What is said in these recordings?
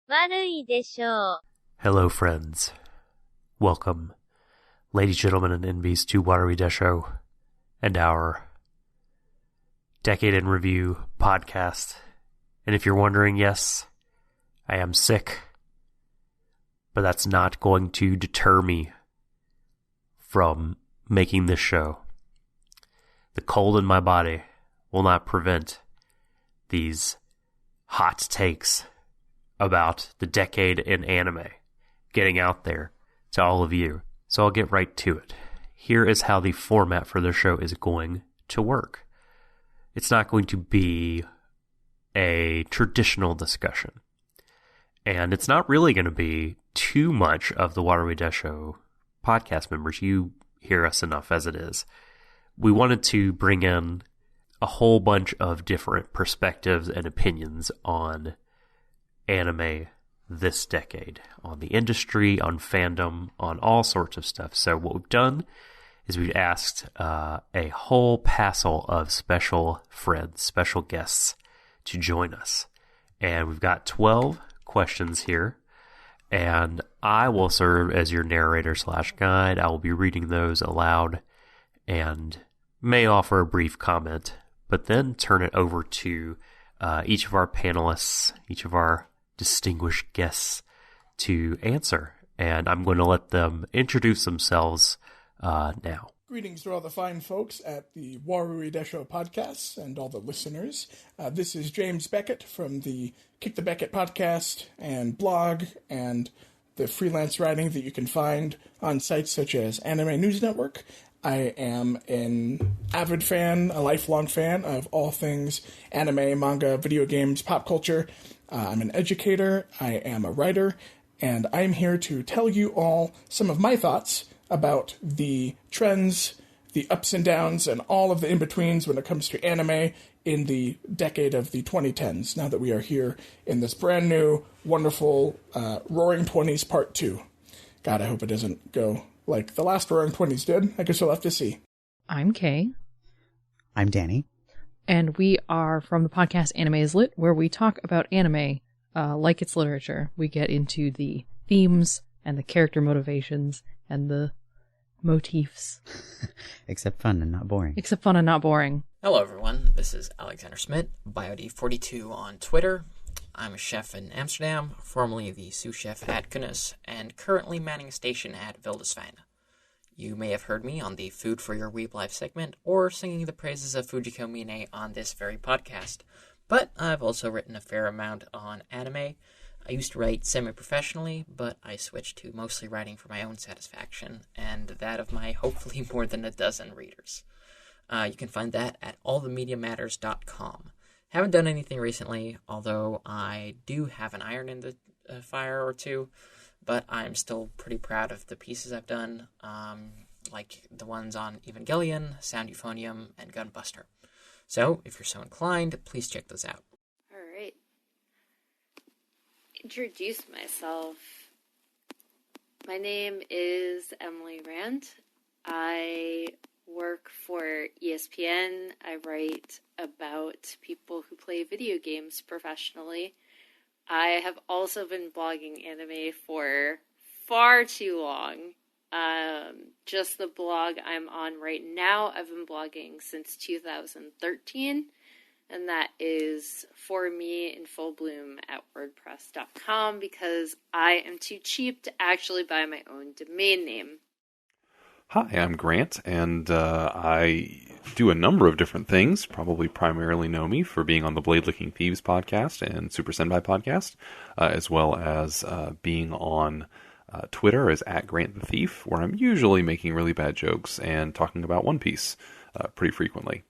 悪いでしょう. Hello, friends. Welcome, ladies, gentlemen, and NBs to Warui Deshou and our Decade in Review podcast. And if you're wondering, yes, I am sick, but that's not going to deter me from making this show. The cold in my body will not prevent these hot takes about the decade in anime getting out there to all of you. So I'll get right to it. Here is how the format for the show is going to work. It's not going to be a traditional discussion. And it's not really going to be too much of the Warui Deshou podcast members. You hear us enough as it is. We wanted to bring in a whole bunch of different perspectives and opinions on anime this decade, on the industry, on fandom, on all sorts of stuff. So what we've done is we've asked a whole passel of special friends, special guests to join us. And we've got 12 questions here, and I will serve as your narrator / guide. I will be reading those aloud and may offer a brief comment, but then turn it over to each of our panelists, each of our distinguished guests to answer. And I'm going to let them introduce themselves now. Greetings to all the fine folks at the Warui Deshou podcasts and all the listeners. This is James Beckett from the Kick the Beckett podcast and blog and the freelance writing that you can find on sites such as Anime News Network. I am an avid fan, a lifelong fan of all things anime, manga, video games, pop culture. I'm an educator, I am a writer, and I'm here to tell you all some of my thoughts about the trends, the ups and downs, and all of the in-betweens when it comes to anime in the decade of the 2010s, now that we are here in this brand new, wonderful Roaring 20s Part 2. God, I hope it doesn't go like the last Roaring 20s did. I guess we'll have to see. I'm Kay. I'm Danny. And we are from the podcast Anime is Lit, where we talk about anime like it's literature. We get into the themes and the character motivations and the motifs. Except fun and not boring. Except fun and not boring. Hello everyone, this is Alexander Smith, BioD42 on Twitter. I'm a chef in Amsterdam, formerly the sous chef at Gush, and currently manning a station at Wildeswein. You may have heard me on the Food for Your Weeb Life segment, or singing the praises of Fujiko Mine on this very podcast. But I've also written a fair amount on anime. I used to write semi-professionally, but I switched to mostly writing for my own satisfaction, and that of my hopefully more than a dozen readers. You can find that at allthemediamatters.com. Haven't done anything recently, although I do have an iron in the fire or two, but I'm still pretty proud of the pieces I've done, like the ones on Evangelion, Sound Euphonium, and Gunbuster. So, if you're so inclined, please check those out. Alright. Introduce myself. My name is Emily Rand. I work for ESPN. I write about people who play video games professionally. I have also been blogging anime for far too long. Just the blog I'm on right now, I've been blogging since 2013, and that is For Me in Full Bloom at WordPress.com, because I am too cheap to actually buy my own domain name. Hi, I'm Grant, and I do a number of different things. Probably primarily know me for being on the Blade Licking Thieves podcast and Super Sentai podcast, as well as being on Twitter as @GrantTheThief, where I'm usually making really bad jokes and talking about One Piece pretty frequently.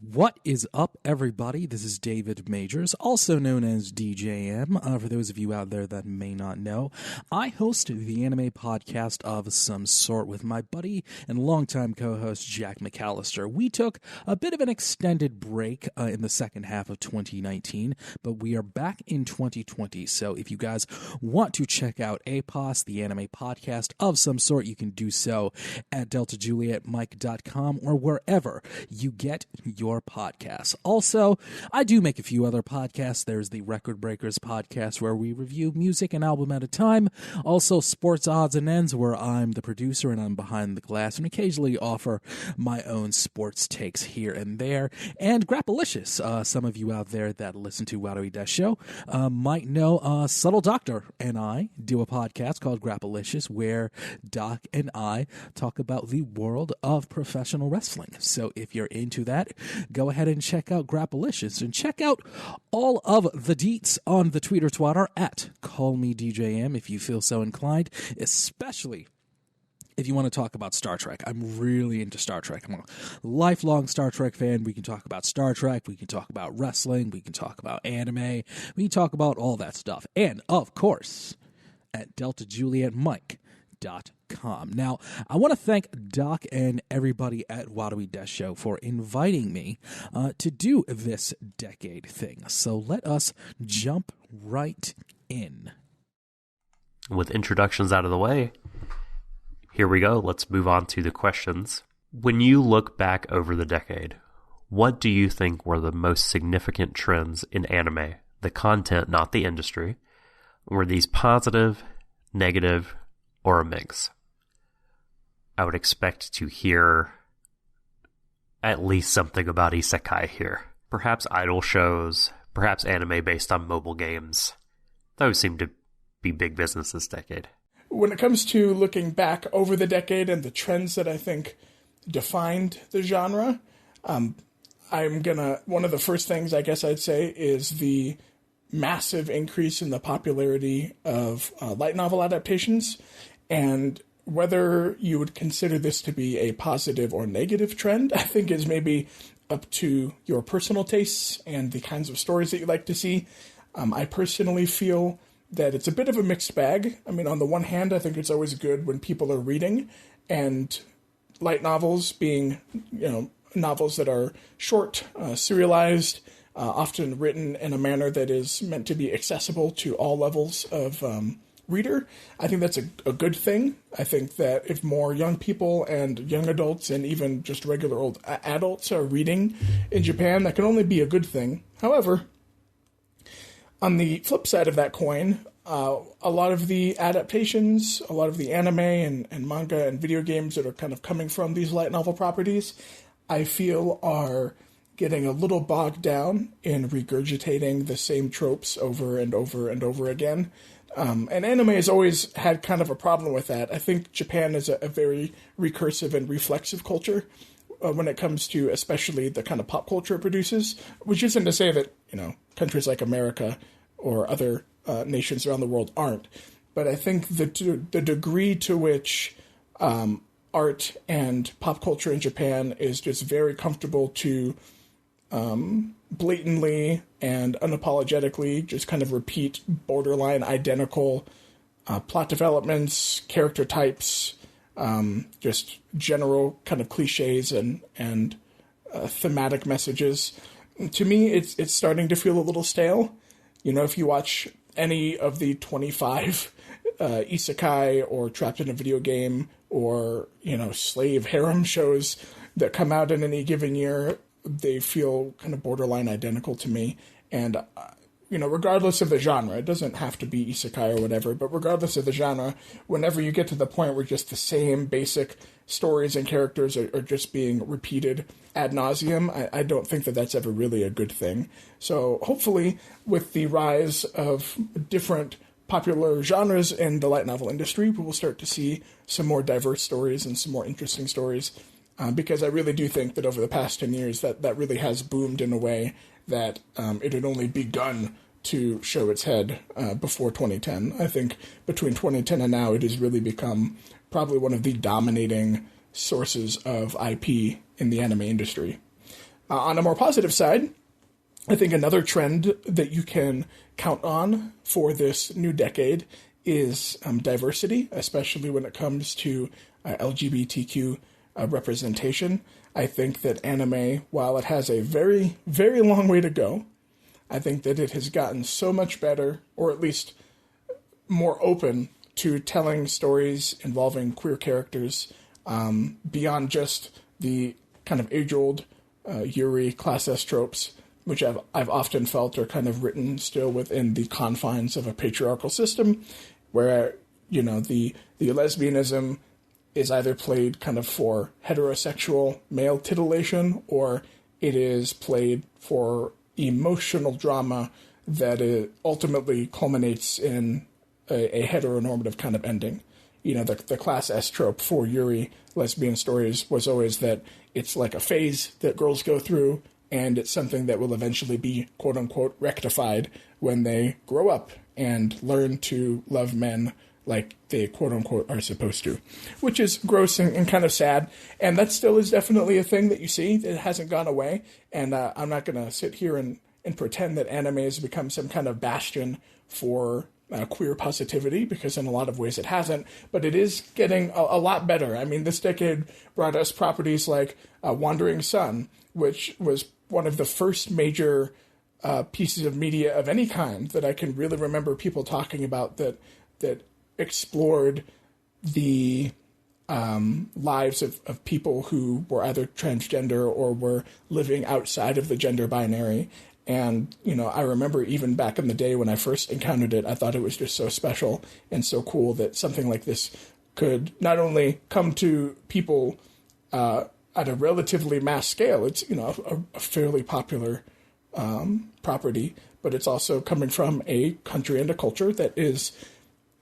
What is up, everybody? This is David Majors, also known as DJM. For those of you out there that may not know, I host the anime podcast of Some Sort with my buddy and longtime co-host Jack McAllister. We took a bit of an extended break in the second half of 2019, but we are back in 2020. So if you guys want to check out APOS, the anime podcast of Some Sort, you can do so at deltajulietmike.com or wherever you get your your podcasts. Also, I do make a few other podcasts. There's the Record Breakers podcast where we review music an album at a time. Also, Sports Odds and Ends where I'm the producer and I'm behind the glass and occasionally offer my own sports takes here and there. And Grappalicious, some of you out there that listen to Warui Deshou might know Subtle Doctor and I do a podcast called Grappalicious where Doc and I talk about the world of professional wrestling. So if you're into that, go ahead and check out Grappalicious and check out all of the deets on the Twitter twatter at CallMeDJM if you feel so inclined, especially if you want to talk about Star Trek. I'm really into Star Trek. I'm a lifelong Star Trek fan. We can talk about Star Trek. We can talk about wrestling. We can talk about anime. We can talk about all that stuff. And, of course, at DeltaJulietMike.com. Now, I want to thank Doc and everybody at Warui Deshou for inviting me to do this decade thing. So let us jump right in. With introductions out of the way, here we go. Let's move on to the questions. When you look back over the decade, what do you think were the most significant trends in anime? The content, not the industry. Were these positive, negative, or a mix? I would expect to hear at least something about isekai here. Perhaps idol shows, perhaps anime based on mobile games. Those seem to be big business this decade. When it comes to looking back over the decade and the trends that I think defined the genre, one of the first things I guess I'd say is the massive increase in the popularity of light novel adaptations, and whether you would consider this to be a positive or negative trend, I think is maybe up to your personal tastes and the kinds of stories that you like to see. I personally feel that it's a bit of a mixed bag. I mean, on the one hand, I think it's always good when people are reading, and light novels being, novels that are short, serialized, often written in a manner that is meant to be accessible to all levels of reader. I think that's a good thing. I think that if more young people and young adults and even just regular old adults are reading in Japan, that can only be a good thing. However, on the flip side of that coin, a lot of the adaptations, a lot of the anime and manga and video games that are kind of coming from these light novel properties, I feel are getting a little bogged down in regurgitating the same tropes over and over and over again. And anime has always had kind of a problem with that. I think Japan is a very recursive and reflexive culture when it comes to especially the kind of pop culture it produces, which isn't to say that, countries like America or other nations around the world aren't. But I think the degree to which art and pop culture in Japan is just very comfortable to blatantly and unapologetically just kind of repeat borderline identical plot developments, character types, just general kind of cliches and thematic messages. To me, it's starting to feel a little stale. If you watch any of the 25 isekai or trapped in a video game or, slave harem shows that come out in any given year, they feel kind of borderline identical to me. And, regardless of the genre, it doesn't have to be isekai or whatever, but regardless of the genre, whenever you get to the point where just the same basic stories and characters are just being repeated ad nauseum, I don't think that that's ever really a good thing. So hopefully with the rise of different popular genres in the light novel industry, we will start to see some more diverse stories and some more interesting stories, because I really do think that over the past 10 years that really has boomed in a way that it had only begun to show its head before 2010. I think between 2010 and now, it has really become probably one of the dominating sources of IP in the anime industry. On a more positive side, I think another trend that you can count on for this new decade is diversity, especially when it comes to LGBTQ representation. I think that anime, while it has a very, very long way to go, I think that it has gotten so much better, or at least more open to telling stories involving queer characters beyond just the kind of age-old Yuri class S tropes, which I've often felt are kind of written still within the confines of a patriarchal system, where, you know, the lesbianism is either played kind of for heterosexual male titillation, or it is played for emotional drama that it ultimately culminates in a heteronormative kind of ending. You know, the class S trope for Yuri lesbian stories was always that it's like a phase that girls go through, and it's something that will eventually be, quote-unquote, rectified when they grow up and learn to love men like they, quote-unquote, are supposed to, which is gross and kind of sad. And that still is definitely a thing that you see. It hasn't gone away. And I'm not going to sit here and pretend that anime has become some kind of bastion for queer positivity, because in a lot of ways it hasn't. But it is getting a lot better. I mean, this decade brought us properties like Wandering Sun, which was one of the first major pieces of media of any kind that I can really remember people talking about that explored the lives of people who were either transgender or were living outside of the gender binary. And, you know, I remember even back in the day when I first encountered it, I thought it was just so special and so cool that something like this could not only come to people at a relatively mass scale. It's, you know, a fairly popular property, but it's also coming from a country and a culture that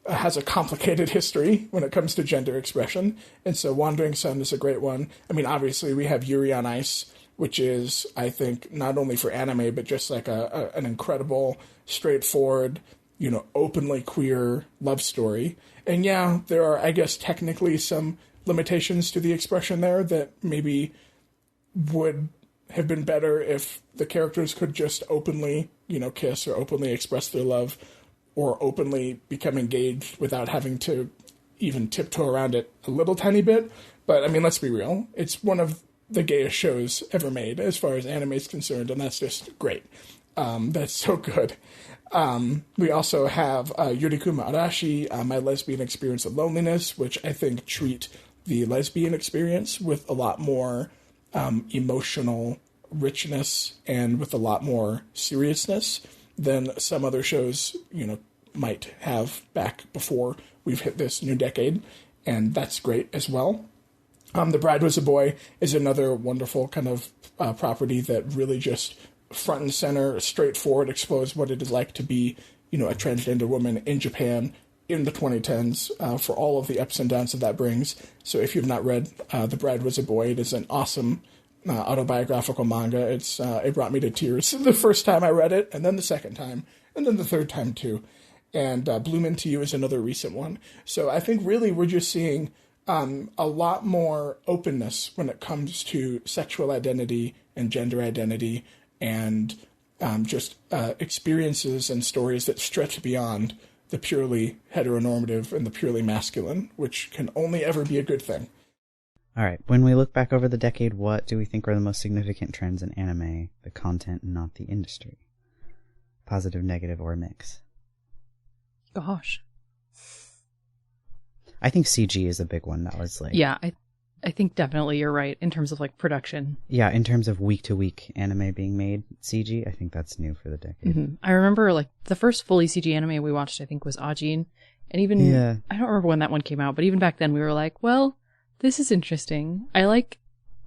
has a complicated history when it comes to gender expression. And so Wandering Sun is a great one. I mean, obviously we have Yuri on Ice, which is, I think, not only for anime, but just like an incredible, straightforward, you know, openly queer love story. And yeah, there are, I guess, technically some limitations to the expression there that maybe would have been better if the characters could just openly, you know, kiss or openly express their love or openly become engaged without having to even tiptoe around it a little tiny bit. But, I mean, let's be real. It's one of the gayest shows ever made as far as anime is concerned, and that's just great. That's so good. We also have Yurikuma Arashi, My Lesbian Experience of Loneliness, which I think treat the lesbian experience with a lot more emotional richness and with a lot more seriousness than some other shows, you know, might have back before we've hit this new decade, and that's great as well. The Bride Was a Boy is another wonderful kind of property that really just front and center, straightforward, explores what it is like to be, you know, a transgender woman in Japan in the 2010s, for all of the ups and downs that brings. So if you've not read The Bride Was a Boy, it is an awesome autobiographical manga. It brought me to tears the first time I read it, and then the second time, and then the third time too. And Bloom Into You is another recent one. So I think really we're just seeing a lot more openness when it comes to sexual identity and gender identity, and just experiences and stories that stretch beyond the purely heteronormative and the purely masculine, which can only ever be a good thing. All right, when we look back over the decade, what do we think are the most significant trends in anime, the content, not the industry? Positive, negative, or a mix? Gosh. I think CG is a big one. That was like... Yeah, I think definitely you're right in terms of like production. Yeah, in terms of week-to-week anime being made, CG, I think that's new for the decade. Mm-hmm. I remember like the first fully CG anime we watched, I think, was Ajin. And even, I don't remember when that one came out, but even back then we were like, well, this is interesting. I like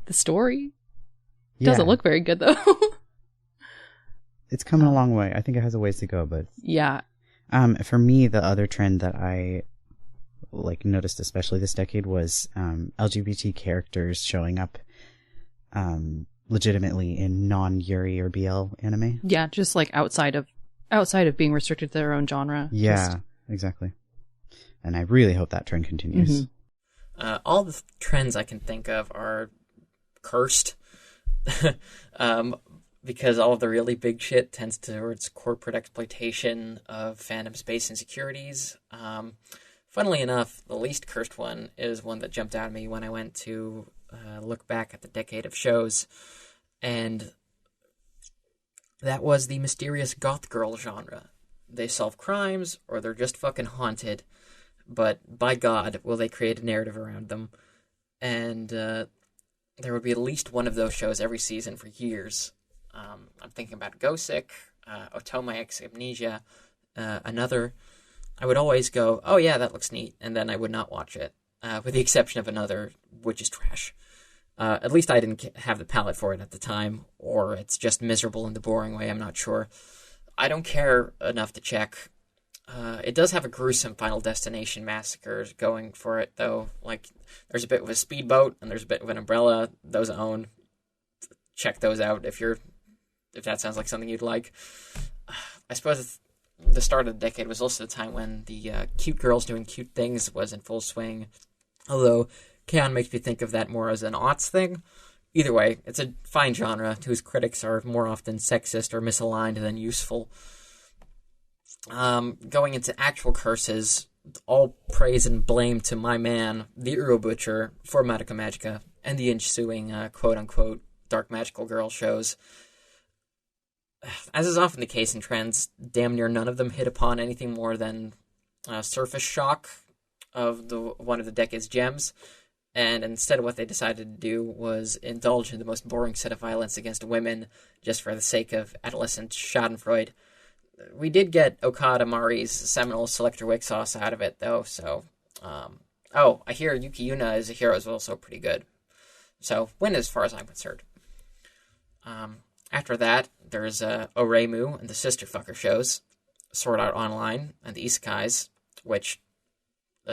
the story. It doesn't look very good though. It's coming a long way. I think it has a ways to go, but... Yeah. For me, the other trend that I noticed especially this decade was LGBT characters showing up legitimately in non-Yuri or BL anime. Yeah, just like outside of being restricted to their own genre. Yeah, exactly. And I really hope that trend continues. Mm-hmm. All the trends I can think of are cursed. Because all of the really big shit tends towards corporate exploitation of fandom space insecurities. Funnily enough, the least cursed one is one that jumped out at me when I went to look back at the decade of shows, and that was the mysterious goth girl genre. They solve crimes, or they're just fucking haunted, but by God, will they create a narrative around them. And there would be at least one of those shows every season for years. I'm thinking about Gosick, Otome X Amnesia, another. I would always go, oh yeah, that looks neat, and then I would not watch it, with the exception of another, which is trash. At least I didn't have the palate for it at the time, or it's just miserable in the boring way, I'm not sure. I don't care enough to check. It does have a gruesome Final Destination massacre going for it, though. Like, there's a bit of a speedboat, and there's a bit of an umbrella. Those own. Check those out if that sounds like something you'd like. I suppose the start of the decade was also the time when the cute girls doing cute things was in full swing. Although, K-On! Makes me think of that more as an aughts thing. Either way, it's a fine genre whose critics are more often sexist or misaligned than useful. Going into actual curses, all praise and blame to my man, the Uro Butcher, for Magica Magica, and the ensuing quote-unquote dark magical girl shows. As is often the case in trends, damn near none of them hit upon anything more than surface shock of one of the decade's gems, and instead what they decided to do was indulge in the most boring set of violence against women just for the sake of adolescent schadenfreude. We did get Okada Mari's seminal Selector Wick sauce out of it, though, so... I hear Yuki Yuna as a hero is also pretty good. So, win as far as I'm concerned. After that, there's Oremu and the Sister Fucker shows, Sword Art Online and the Isekais, which...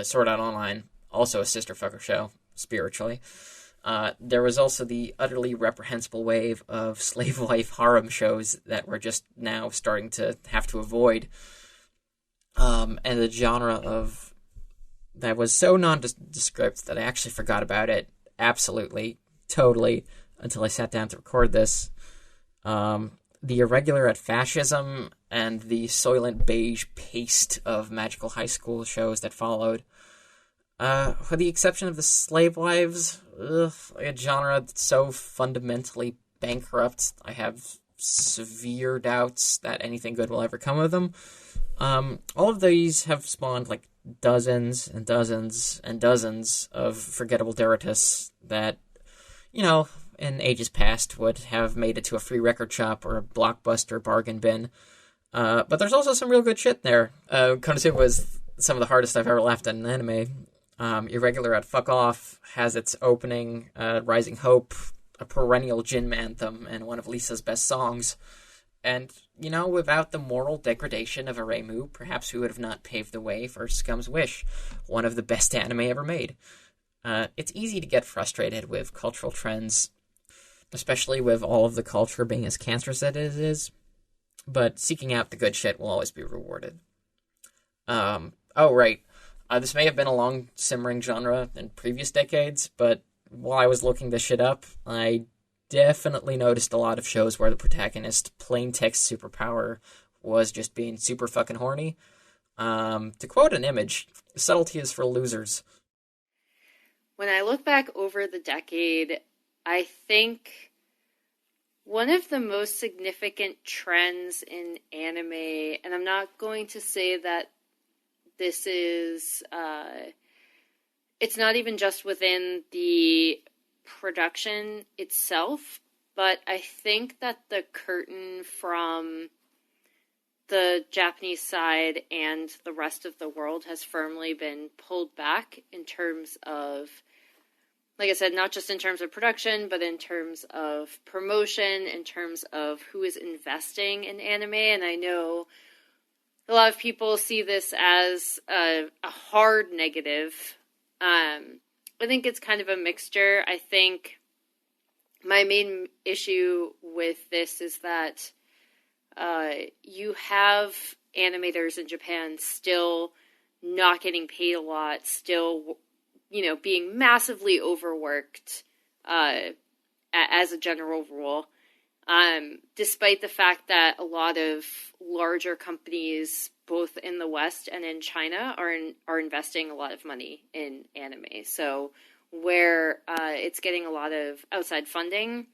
Sword Art Online, also a Sister Fucker show, spiritually. There was also the utterly reprehensible wave of slave wife harem shows that we're just now starting to have to avoid. And the genre of... that was so nondescript that I actually forgot about it. Absolutely. Totally. Until I sat down to record this. The irregular at fascism and the soylent beige paste of magical high school shows that followed. With the exception of the slave wives, a genre that's so fundamentally bankrupt, I have severe doubts that anything good will ever come of them. All of these have spawned like dozens and dozens and dozens of forgettable deritus that, in ages past would have made it to a free record shop or a blockbuster bargain bin. But there's also some real good shit there. Konosuba was some of the hardest I've ever laughed at in an anime. Irregular at Fuck Off has its opening, Rising Hope, a perennial Jin anthem, and one of Lisa's best songs. And, without the moral degradation of Oremu, perhaps we would have not paved the way for Scum's Wish, one of the best anime ever made. It's easy to get frustrated with cultural trends, especially with all of the culture being as cancerous as it is, but seeking out the good shit will always be rewarded. This may have been a long simmering genre in previous decades, but while I was looking this shit up, I definitely noticed a lot of shows where the protagonist plain text superpower was just being super fucking horny. To quote an image, subtlety is for losers. When I look back over the decade, I think one of the most significant trends in anime, and I'm not going to say that this is, it's not even just within the production itself, but I think that the curtain from the Japanese side and the rest of the world has firmly been pulled back in terms of, like I said, not just in terms of production, but in terms of promotion, in terms of who is investing in anime. And I know a lot of people see this as a hard negative. I think it's kind of a mixture. I think my main issue with this is that you have animators in Japan still not getting paid a lot, still, being massively overworked as a general rule. Despite the fact that a lot of larger companies, both in the West and in China, are investing a lot of money in anime. So where it's getting a lot of outside funding,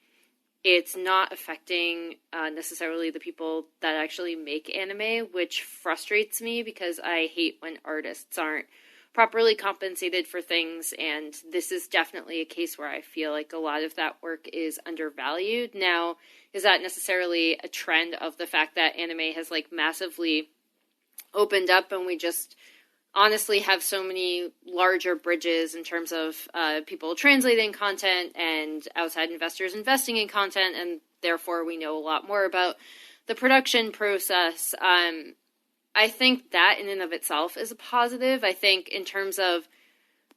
it's not affecting necessarily the people that actually make anime, which frustrates me because I hate when artists aren't properly compensated for things, and this is definitely a case where I feel like a lot of that work is undervalued. Now, is that necessarily a trend of the fact that anime has like massively opened up and we just honestly have so many larger bridges in terms of people translating content and outside investors investing in content, and therefore we know a lot more about the production process? I think that in and of itself is a positive. I think in terms of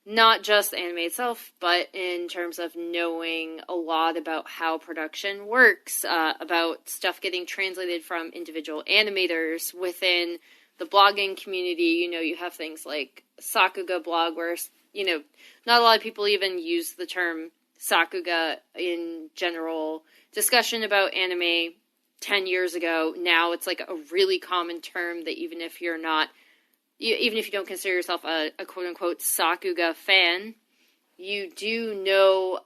not just anime itself, but in terms of knowing a lot about how production works, about stuff getting translated from individual animators within the blogging community. You have things like Sakuga blog where, not a lot of people even use the term Sakuga in general discussion about anime 10 years ago. Now it's like a really common term that even if you don't consider yourself a quote-unquote Sakuga fan, you do know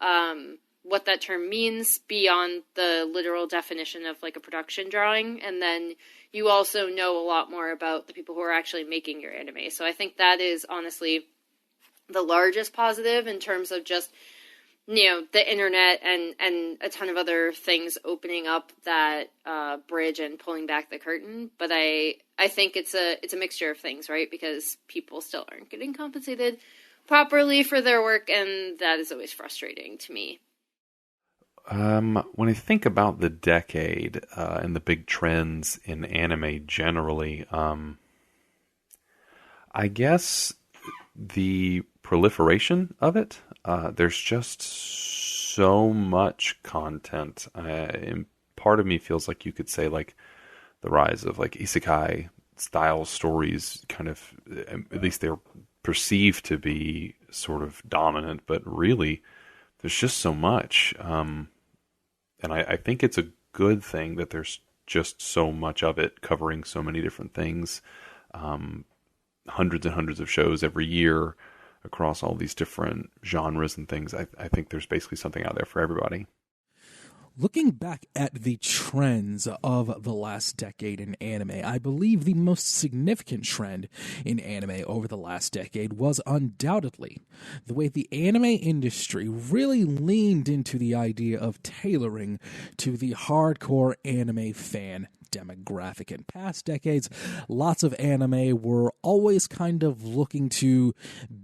what that term means beyond the literal definition of like a production drawing. And then you also know a lot more about the people who are actually making your anime. So I think that is honestly the largest positive in terms of just, the internet and a ton of other things opening up that bridge and pulling back the curtain. But I think it's a mixture of things, right? Because people still aren't getting compensated properly for their work, and that is always frustrating to me. When I think about the decade and the big trends in anime generally, I guess the proliferation of it, there's just so much content. And part of me feels like you could say like the rise of like isekai style stories kind of, at least they're perceived to be sort of dominant, but really there's just so much. And I think it's a good thing that there's just so much of it covering so many different things. Hundreds and hundreds of shows every year across all these different genres and things. I think there's basically something out there for everybody. Looking back at the trends of the last decade in anime, I believe the most significant trend in anime over the last decade was undoubtedly the way the anime industry really leaned into the idea of tailoring to the hardcore anime fan demographic. In past decades, lots of anime were always kind of looking to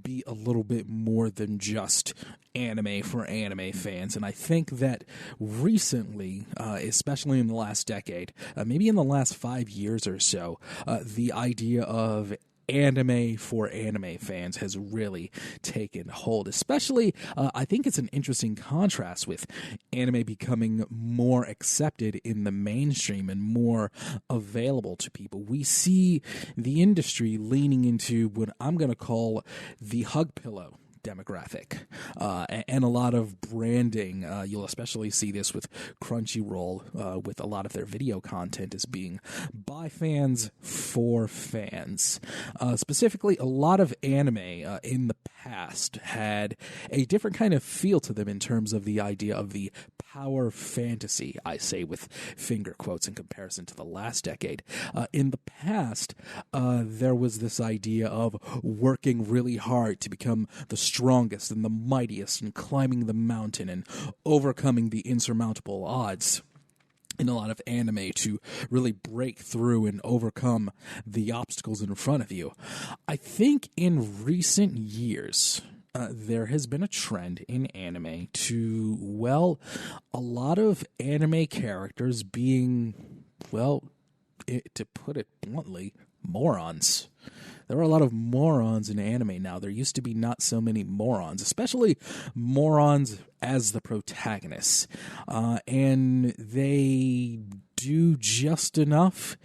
be a little bit more than just anime for anime fans. And I think that recently, especially in the last decade, maybe in the last 5 years or so, the idea of anime for anime fans has really taken hold. Especially, I think it's an interesting contrast with anime becoming more accepted in the mainstream and more available to people. We see the industry leaning into what I'm going to call the hug pillow demographic, and a lot of branding. You'll especially see this with Crunchyroll, with a lot of their video content as being by fans for fans. Specifically, a lot of anime in the past had a different kind of feel to them in terms of the idea of the power fantasy, I say with finger quotes in comparison to the last decade. In the past, there was this idea of working really hard to become the strongest and the mightiest and climbing the mountain and overcoming the insurmountable odds in a lot of anime to really break through and overcome the obstacles in front of you. I think in recent years, there has been a trend in anime to, a lot of anime characters being, to put it bluntly, morons. There are a lot of morons in anime now. There used to be not so many morons, especially morons as the protagonists. And they do just enough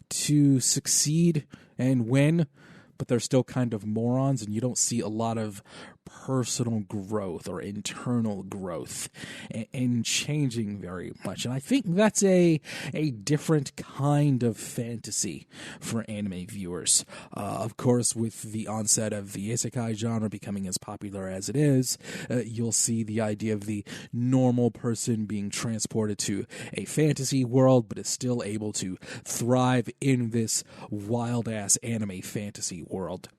to succeed and win, but they're still kind of morons, and you don't see a lot of personal growth or internal growth and changing very much. And I think that's a different kind of fantasy for anime viewers. Of course, with the onset of the isekai genre becoming as popular as it is, you'll see the idea of the normal person being transported to a fantasy world, but is still able to thrive in this wild-ass anime fantasy world.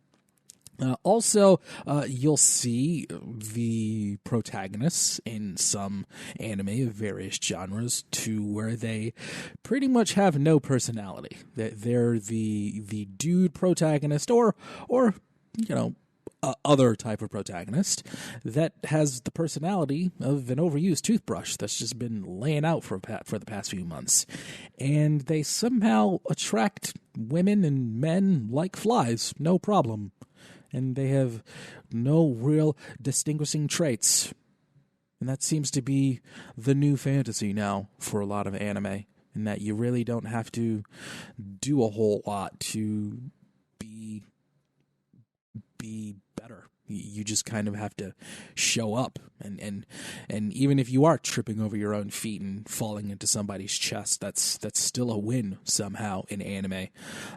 Also, you'll see the protagonists in some anime of various genres to where they pretty much have no personality. They're the dude protagonist or other type of protagonist that has the personality of an overused toothbrush that's just been laying out for the past few months. And they somehow attract women and men like flies, no problem. And they have no real distinguishing traits. And that seems to be the new fantasy now for a lot of anime, in that you really don't have to do a whole lot to be better. You just kind of have to show up, and even if you are tripping over your own feet and falling into somebody's chest, that's still a win somehow in anime.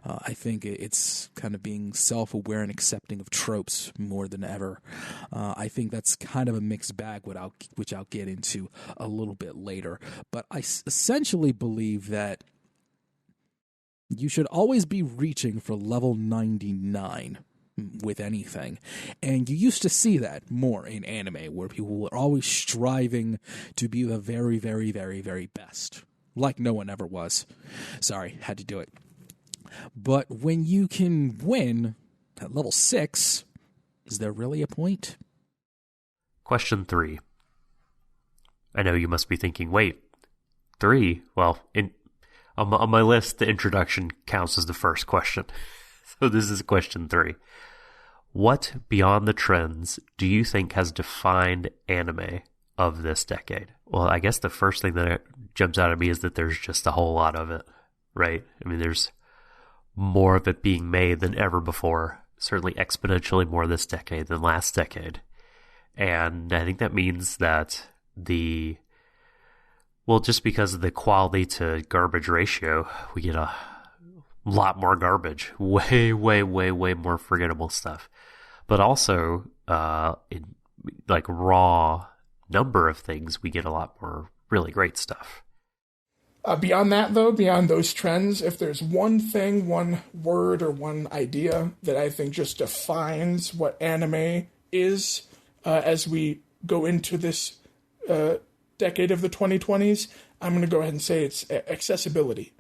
I think it's kind of being self-aware and accepting of tropes more than ever. I think that's kind of a mixed bag, which I'll get into a little bit later. But I essentially believe that you should always be reaching for level 99 with anything. And you used to see that more in anime, where people were always striving to be the very, very, very, very best. Like no one ever was. Sorry, had to do it. But when you can win at level 6, is there really a point? Question 3. I know you must be thinking, wait, 3? Well, on my list, the introduction counts as the first question. So this is question 3. What beyond the trends do you think has defined anime of this decade? Well, I guess the first thing that jumps out at me is that there's just a whole lot of it, right? I mean, there's more of it being made than ever before, certainly exponentially more this decade than last decade. And I think that means that just because of the quality to garbage ratio, we get a lot more garbage, way, way, way, way more forgettable stuff. But also, in like raw number of things, we get a lot more really great stuff. Beyond that, though, beyond those trends, if there's one thing, one word, or one idea that I think just defines what anime is as we go into this decade of the 2020s, I'm going to go ahead and say it's accessibility.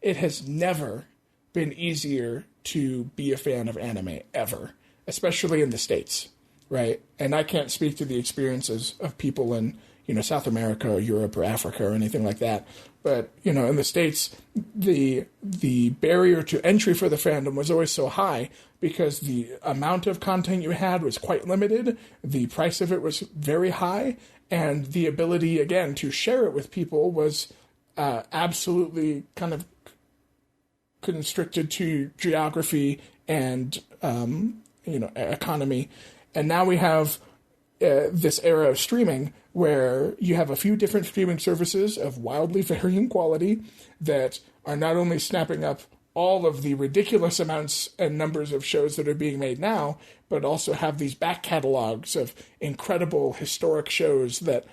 It has never been easier to be a fan of anime, ever, especially in the States, right? And I can't speak to the experiences of people in, South America or Europe or Africa or anything like that. But, in the States, the barrier to entry for the fandom was always so high because the amount of content you had was quite limited, the price of it was very high, and the ability, again, to share it with people was absolutely kind of constricted to geography and, economy. And now we have this era of streaming where you have a few different streaming services of wildly varying quality that are not only snapping up all of the ridiculous amounts and numbers of shows that are being made now, but also have these back catalogs of incredible historic shows that,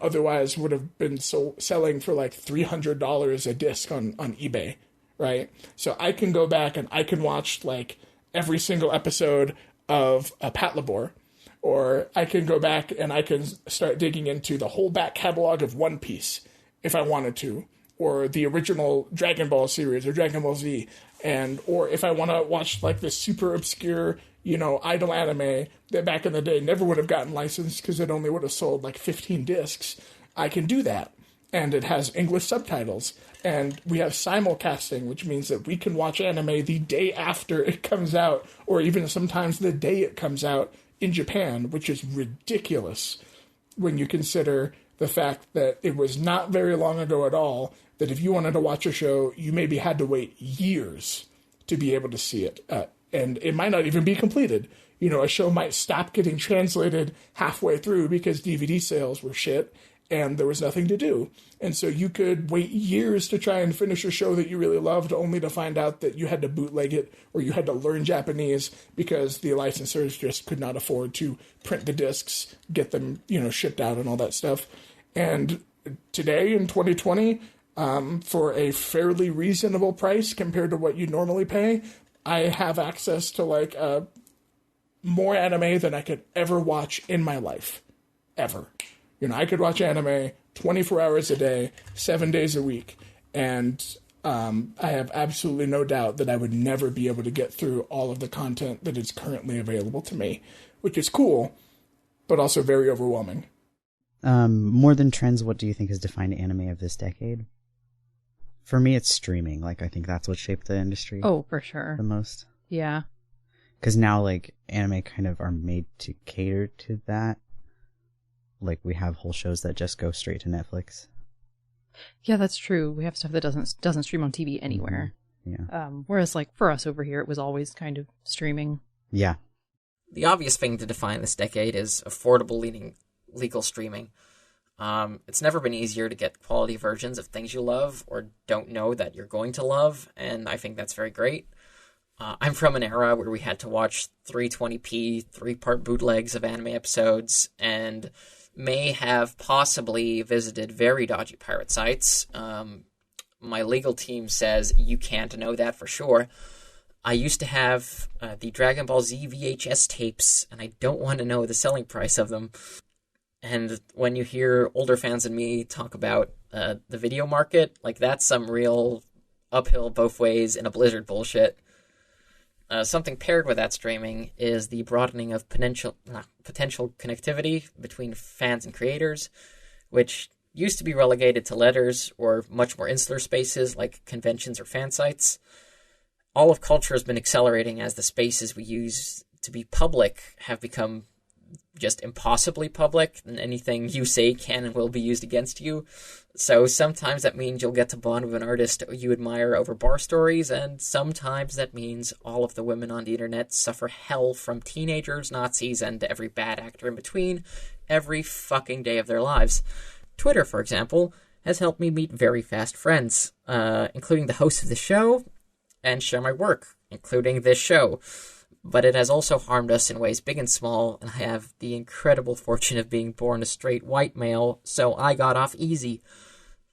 otherwise would have been selling for like $300 a disc on eBay, right? So I can go back and I can watch like every single episode of Patlabor, or I can go back and I can start digging into the whole back catalog of One Piece if I wanted to, or the original Dragon Ball series or Dragon Ball Z, or if I want to watch like this super obscure, idol anime that back in the day never would have gotten licensed because it only would have sold like 15 discs, I can do that. And it has English subtitles. And we have simulcasting, which means that we can watch anime the day after it comes out, or even sometimes the day it comes out in Japan, which is ridiculous when you consider the fact that it was not very long ago at all that if you wanted to watch a show, you maybe had to wait years to be able to see it. And it might not even be completed. A show might stop getting translated halfway through because DVD sales were shit and there was nothing to do. And so you could wait years to try and finish a show that you really loved, only to find out that you had to bootleg it or you had to learn Japanese because the licensors just could not afford to print the discs, get them, shipped out and all that stuff. And today in 2020, for a fairly reasonable price compared to what you normally pay, I have access to like a more anime than I could ever watch in my life. Ever. I could watch anime 24 hours a day, 7 days a week, and I have absolutely no doubt that I would never be able to get through all of the content that is currently available to me, which is cool, but also very overwhelming. More than trends, what do you think has defined anime of this decade? For me, it's streaming. I think that's what shaped the industry. Oh, for sure. The most. Yeah. Because now, anime kind of are made to cater to that. We have whole shows that just go straight to Netflix. Yeah, that's true. We have stuff that doesn't stream on TV anywhere. Yeah. Whereas, for us over here, it was always kind of streaming. Yeah. The obvious thing to define this decade is affordable legal streaming. It's never been easier to get quality versions of things you love or don't know that you're going to love, and I think that's very great. I'm from an era where we had to watch 320p, 3-part bootlegs of anime episodes, and may have possibly visited very dodgy pirate sites. My legal team says you can't know that for sure. I used to have the Dragon Ball Z VHS tapes, and I don't want to know the selling price of them. And when you hear older fans than me talk about the video market, that's some real uphill both ways in a Blizzard bullshit. Something paired with that streaming is the broadening of potential connectivity between fans and creators, which used to be relegated to letters or much more insular spaces like conventions or fan sites. All of culture has been accelerating as the spaces we use to be public have become just impossibly public, and anything you say can and will be used against you. So sometimes that means you'll get to bond with an artist you admire over bar stories, and sometimes that means all of the women on the internet suffer hell from teenagers, Nazis, and every bad actor in between every fucking day of their lives. Twitter, for example, has helped me meet very fast friends, including the host of the show, and share my work, including this show. But it has also harmed us in ways big and small, and I have the incredible fortune of being born a straight white male, so I got off easy.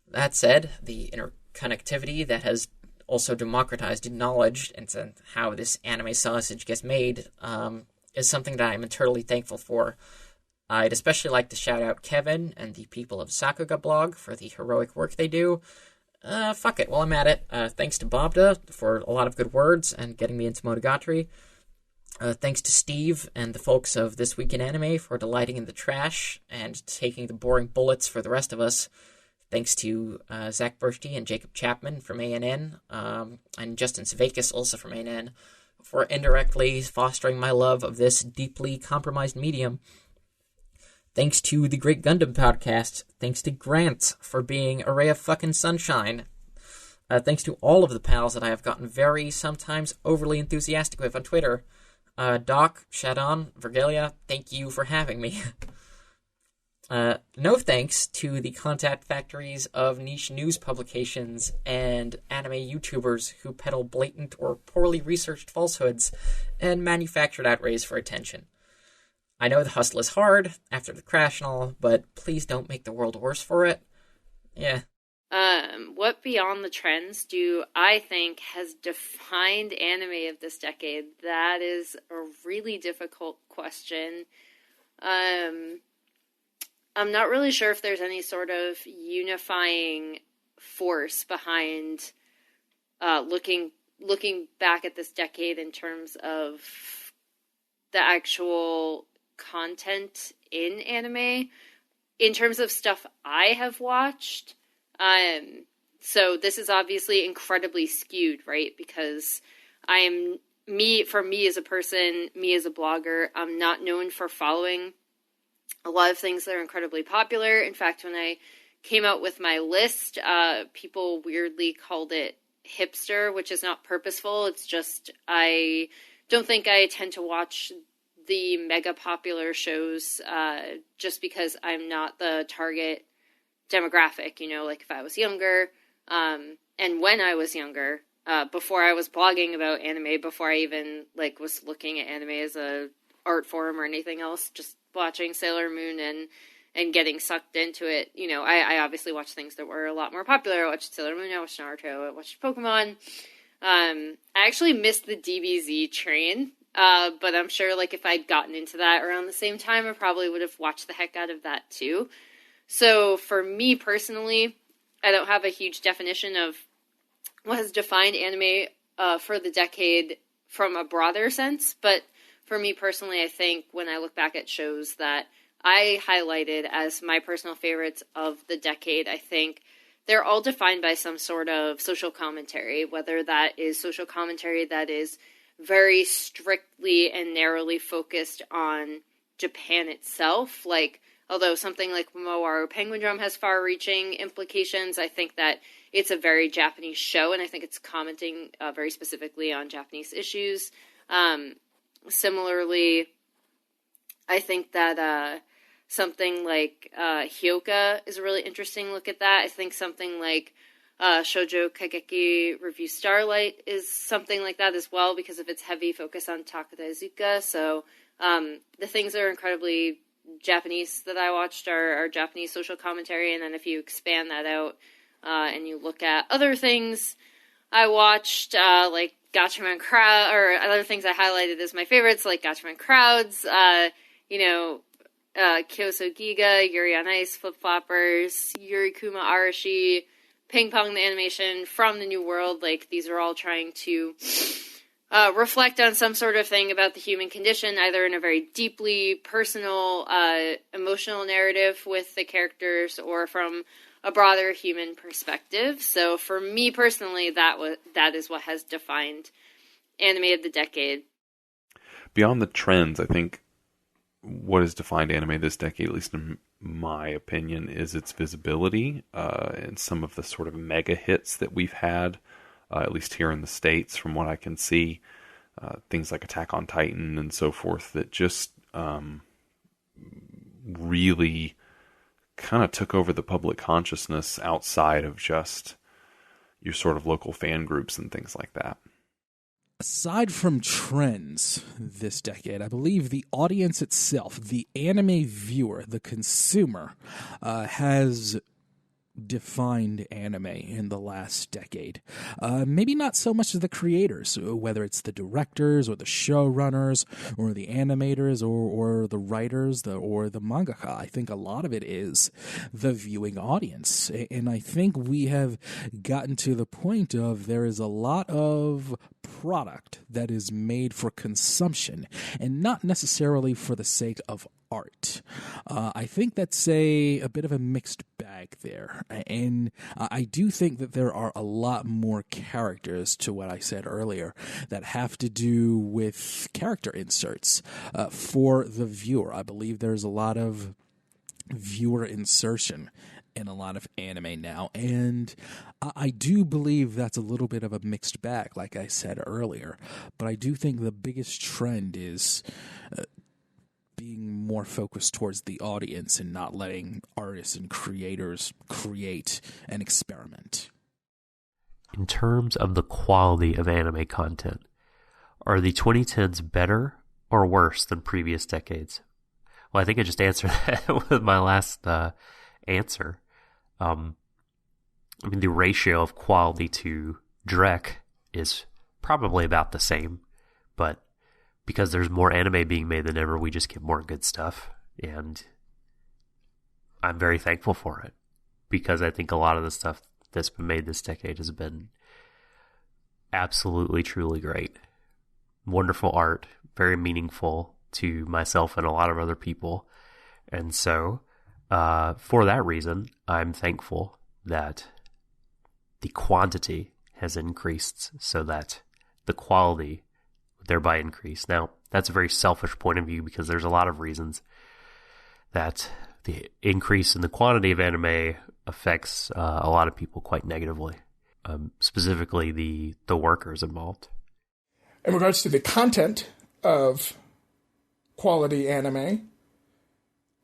That said, the interconnectivity that has also democratized knowledge into how this anime sausage gets made is something that I'm eternally thankful for. I'd especially like to shout out Kevin and the people of Sakuga blog for the heroic work they do. Fuck it, while I'm at it, thanks to Bobda for a lot of good words and getting me into Monogatari. Thanks to Steve and the folks of This Week in Anime for delighting in the trash and taking the boring bullets for the rest of us. Thanks to Zach Burshty and Jacob Chapman from ANN, and Justin Savakis also from ANN, for indirectly fostering my love of this deeply compromised medium. Thanks to the Great Gundam podcast. Thanks to Grant for being a ray of fucking sunshine. Thanks to all of the pals that I have gotten very, sometimes overly enthusiastic with on Twitter. Doc, Shadon, Vergelia, thank you for having me. No thanks to the contact factories of niche news publications and anime YouTubers who peddle blatant or poorly researched falsehoods and manufactured outrage for attention. I know the hustle is hard after the crash and all, but please don't make the world worse for it. Yeah. What beyond the trends do I think has defined anime of this decade? That is a really difficult question. I'm not really sure if there's any sort of unifying force behind looking back at this decade in terms of the actual content in anime. In terms of stuff I have watched, so this is obviously incredibly skewed, right? Because for me as a person, me as a blogger, I'm not known for following a lot of things that are incredibly popular. In fact, when I came out with my list, people weirdly called it hipster, which is not purposeful. It's just, I don't think I tend to watch the mega popular shows just because I'm not the target demographic, like if I was younger, and when I was younger, before I was blogging about anime, before I even was looking at anime as a art form or anything else, just watching Sailor Moon and getting sucked into it. I obviously watched things that were a lot more popular. I watched Sailor Moon, I watched Naruto, I watched Pokemon. I actually missed the DBZ train But I'm sure, like, if I'd gotten into that around the same time, I probably would have watched the heck out of that, too. So, for me personally, I don't have a huge definition of what has defined anime for the decade from a broader sense, but for me personally, I think when I look back at shows that I highlighted as my personal favorites of the decade, I think they're all defined by some sort of social commentary, whether that is social commentary that is very strictly and narrowly focused on Japan itself. Like, although something like Momoaru Penguin Drum has far-reaching implications, I think that it's a very Japanese show, and I think it's commenting very specifically on Japanese issues. Similarly, I think that something like Hyoka is a really interesting look at that. I think something like Shoujo Kageki Review Starlight is something like that as well because of its heavy focus on Takadazuka. So the things that are incredibly Japanese that I watched are Japanese social commentary, and then if you expand that out and you look at other things I watched, like Gatchaman Crowd, or other things I highlighted as my favorites, like Gatchaman Crowds, Kyoso Giga, Yuri on Ice, Flip Floppers, Yuri Kuma Arashi, Ping Pong the animation, From the New World. Like, these are all trying to reflect on some sort of thing about the human condition, either in a very deeply personal, emotional narrative with the characters or from a broader human perspective. So for me personally, that is what has defined anime of the decade. Beyond the trends, I think what has defined anime this decade, at least in my opinion, is its visibility and some of the sort of mega hits that we've had, at least here in the States, from what I can see. Things like Attack on Titan and so forth that just really kind of took over the public consciousness outside of just your sort of local fan groups and things like that. Aside from trends this decade, I believe the audience itself, the anime viewer, the consumer, has defined anime in the last decade. Maybe not so much as the creators, whether it's the directors or the showrunners or the animators or the writers or the mangaka. I think a lot of it is the viewing audience. And I think we have gotten to the point of there is a lot of product that is made for consumption and not necessarily for the sake of art. I think that's a bit of a mixed bag there. And I do think that there are a lot more characters to what I said earlier that have to do with character inserts for the viewer. I believe there's a lot of viewer insertion in a lot of anime now, and I do believe that's a little bit of a mixed bag, like I said earlier. But I do think the biggest trend is being more focused towards the audience and not letting artists and creators create and experiment. In terms of the quality of anime content, are the 2010s better or worse than previous decades? Well, I think I just answered that with my last answer. I mean, the ratio of quality to Drek is probably about the same, but because there's more anime being made than ever, we just get more good stuff, and I'm very thankful for it, because I think a lot of the stuff that's been made this decade has been absolutely, truly great. Wonderful art, very meaningful to myself and a lot of other people, and so for that reason, I'm thankful that the quantity has increased so that the quality thereby increased. Now, that's a very selfish point of view because there's a lot of reasons that the increase in the quantity of anime affects a lot of people quite negatively, specifically the workers involved. In regards to the content of quality anime,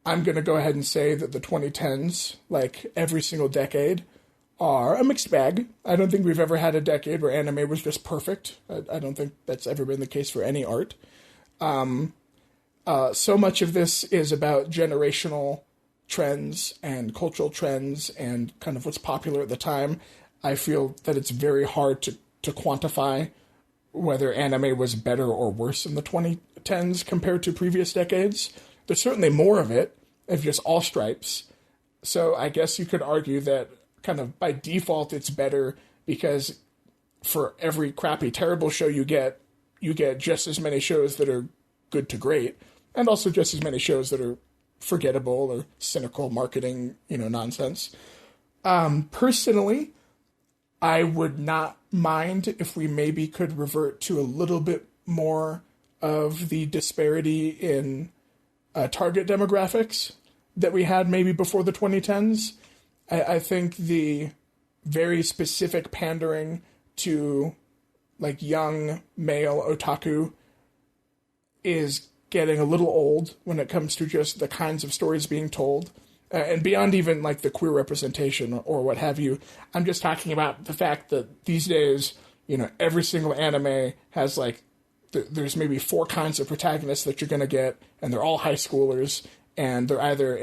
I'm going to go ahead and say that the 2010s, like every single decade, are a mixed bag. I don't think we've ever had a decade where anime was just perfect. I don't think that's ever been the case for any art. So much of this is about generational trends and cultural trends and kind of what's popular at the time. I feel that it's very hard to quantify whether anime was better or worse in the 2010s compared to previous decades. There's certainly more of it, of just all stripes. So I guess you could argue that kind of by default it's better because for every crappy, terrible show you get just as many shows that are good to great, and also just as many shows that are forgettable or cynical marketing, nonsense. Personally, I would not mind if we maybe could revert to a little bit more of the disparity in target demographics that we had maybe before the 2010s. I think the very specific pandering to like young male otaku is getting a little old when it comes to just the kinds of stories being told. And beyond even like the queer representation or what have you, I'm just talking about the fact that these days, every single anime has like, there's maybe 4 kinds of protagonists that you're going to get, and they're all high schoolers, and they're either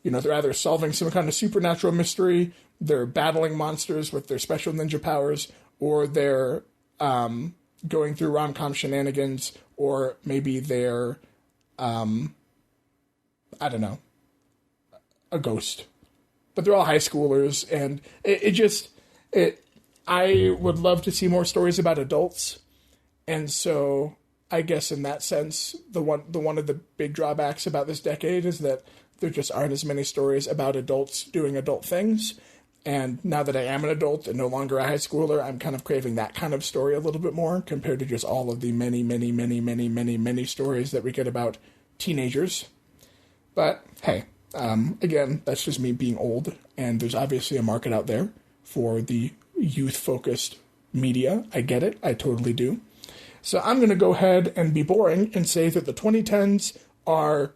they're either solving some kind of supernatural mystery, they're battling monsters with their special ninja powers, or they're going through rom-com shenanigans, or maybe they're, I don't know, a ghost. But they're all high schoolers, and I would love to see more stories about adults, and so I guess in that sense, one of the big drawbacks about this decade is that there just aren't as many stories about adults doing adult things. And now that I am an adult and no longer a high schooler, I'm kind of craving that kind of story a little bit more compared to just all of the many, many, many, many, many, many stories that we get about teenagers. But hey, again, that's just me being old, and there's obviously a market out there for the youth-focused media. I get it. I totally do. So I'm going to go ahead and be boring and say that the 2010s are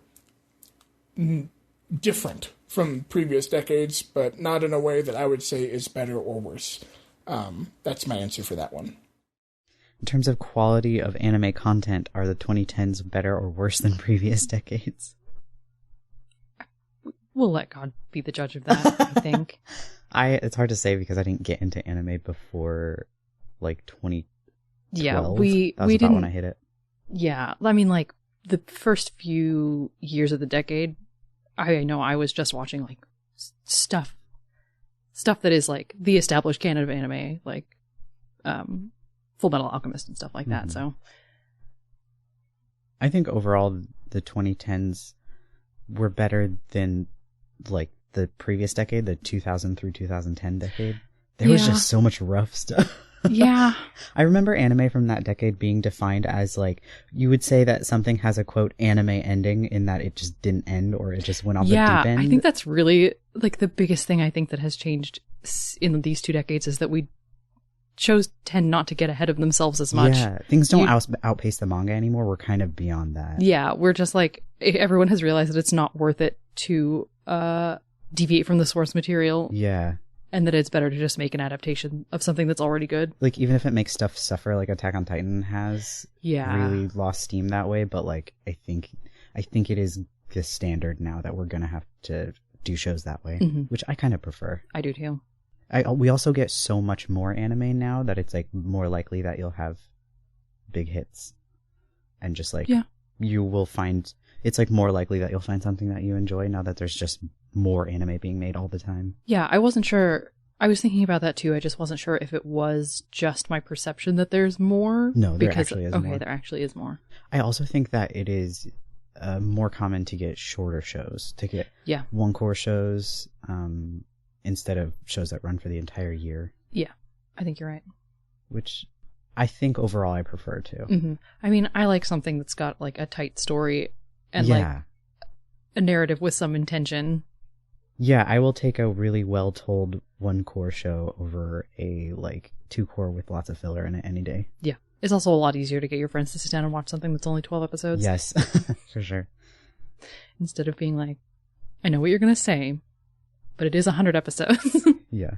different from previous decades, but not in a way that I would say is better or worse. That's my answer for that one. In terms of quality of anime content, are the 2010s better or worse than previous decades? We'll let God be the judge of that, I think. It's hard to say because I didn't get into anime before like 2012. Yeah, That was we about didn't. when I hit it. Yeah, I mean, like the first few years of the decade, I know I was just watching like stuff that is like the established canon of anime, like Full Metal Alchemist and stuff like that. Mhm. So I think overall the 2010s were better than like the previous decade, the 2000 through 2010 decade. There was Yeah. just so much rough stuff. yeah, I remember anime from that decade being defined as like, you would say that something has a quote anime ending in that it just didn't end or it just went off the deep end. I think that's really like the biggest thing I think that has changed in these 2 decades is that shows tend not to get ahead of themselves as much. Yeah, things don't outpace the manga anymore. We're kind of beyond that. Yeah, we're just like, everyone has realized that it's not worth it to deviate from the source material, Yeah. and that it's better to just make an adaptation of something that's already good. Like, even if it makes stuff suffer, like Attack on Titan has Yeah. really lost steam that way, but like, I think it is the standard now that we're gonna have to do shows that way, Mhm. which I kind of prefer. I do too. We also get so much more anime now that it's like more likely that you'll have big hits, and just like you will find it's like more likely that you'll find something that you enjoy now that there's just more anime being made all the time. Yeah, I wasn't sure. I was thinking about that too. I just wasn't sure if it was just my perception that there's more. No, there actually is more. Okay, there actually is more. I also think that it is more common to get shorter shows, to get one-cour shows instead of shows that run for the entire year. Yeah, I think you're right. Which I think overall I prefer to. Mm-hmm. I mean, I like something that's got like a tight story and like a narrative with some intention. Yeah, I will take a really well-told one-cour show over a like 2-cour with lots of filler in it any day. Yeah. It's also a lot easier to get your friends to sit down and watch something that's only 12 episodes. Yes, for sure. Instead of being like, I know what you're going to say, but it is 100 episodes. Yeah.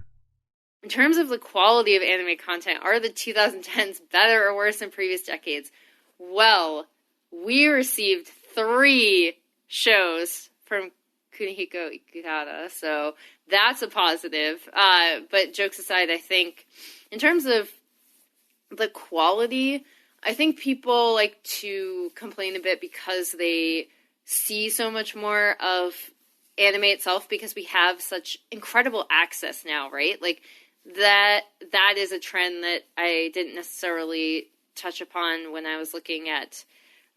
In terms of the quality of anime content, are the 2010s better or worse than previous decades? Well, we received 3 shows from Kunihiko Ikuhara, so that's a positive. But jokes aside, I think in terms of the quality, I think people like to complain a bit because they see so much more of anime itself because we have such incredible access now, right? Like that is a trend that I didn't necessarily touch upon when I was looking at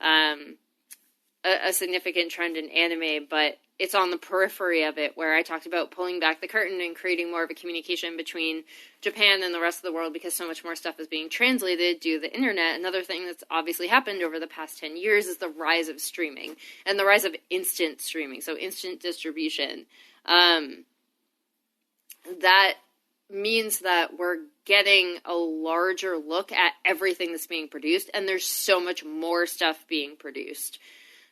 a significant trend in anime, but it's on the periphery of it, where I talked about pulling back the curtain and creating more of a communication between Japan and the rest of the world because so much more stuff is being translated due to the internet. Another thing that's obviously happened over the past 10 years is the rise of streaming and the rise of instant streaming, so instant distribution. That means that we're getting a larger look at everything that's being produced, and there's so much more stuff being produced.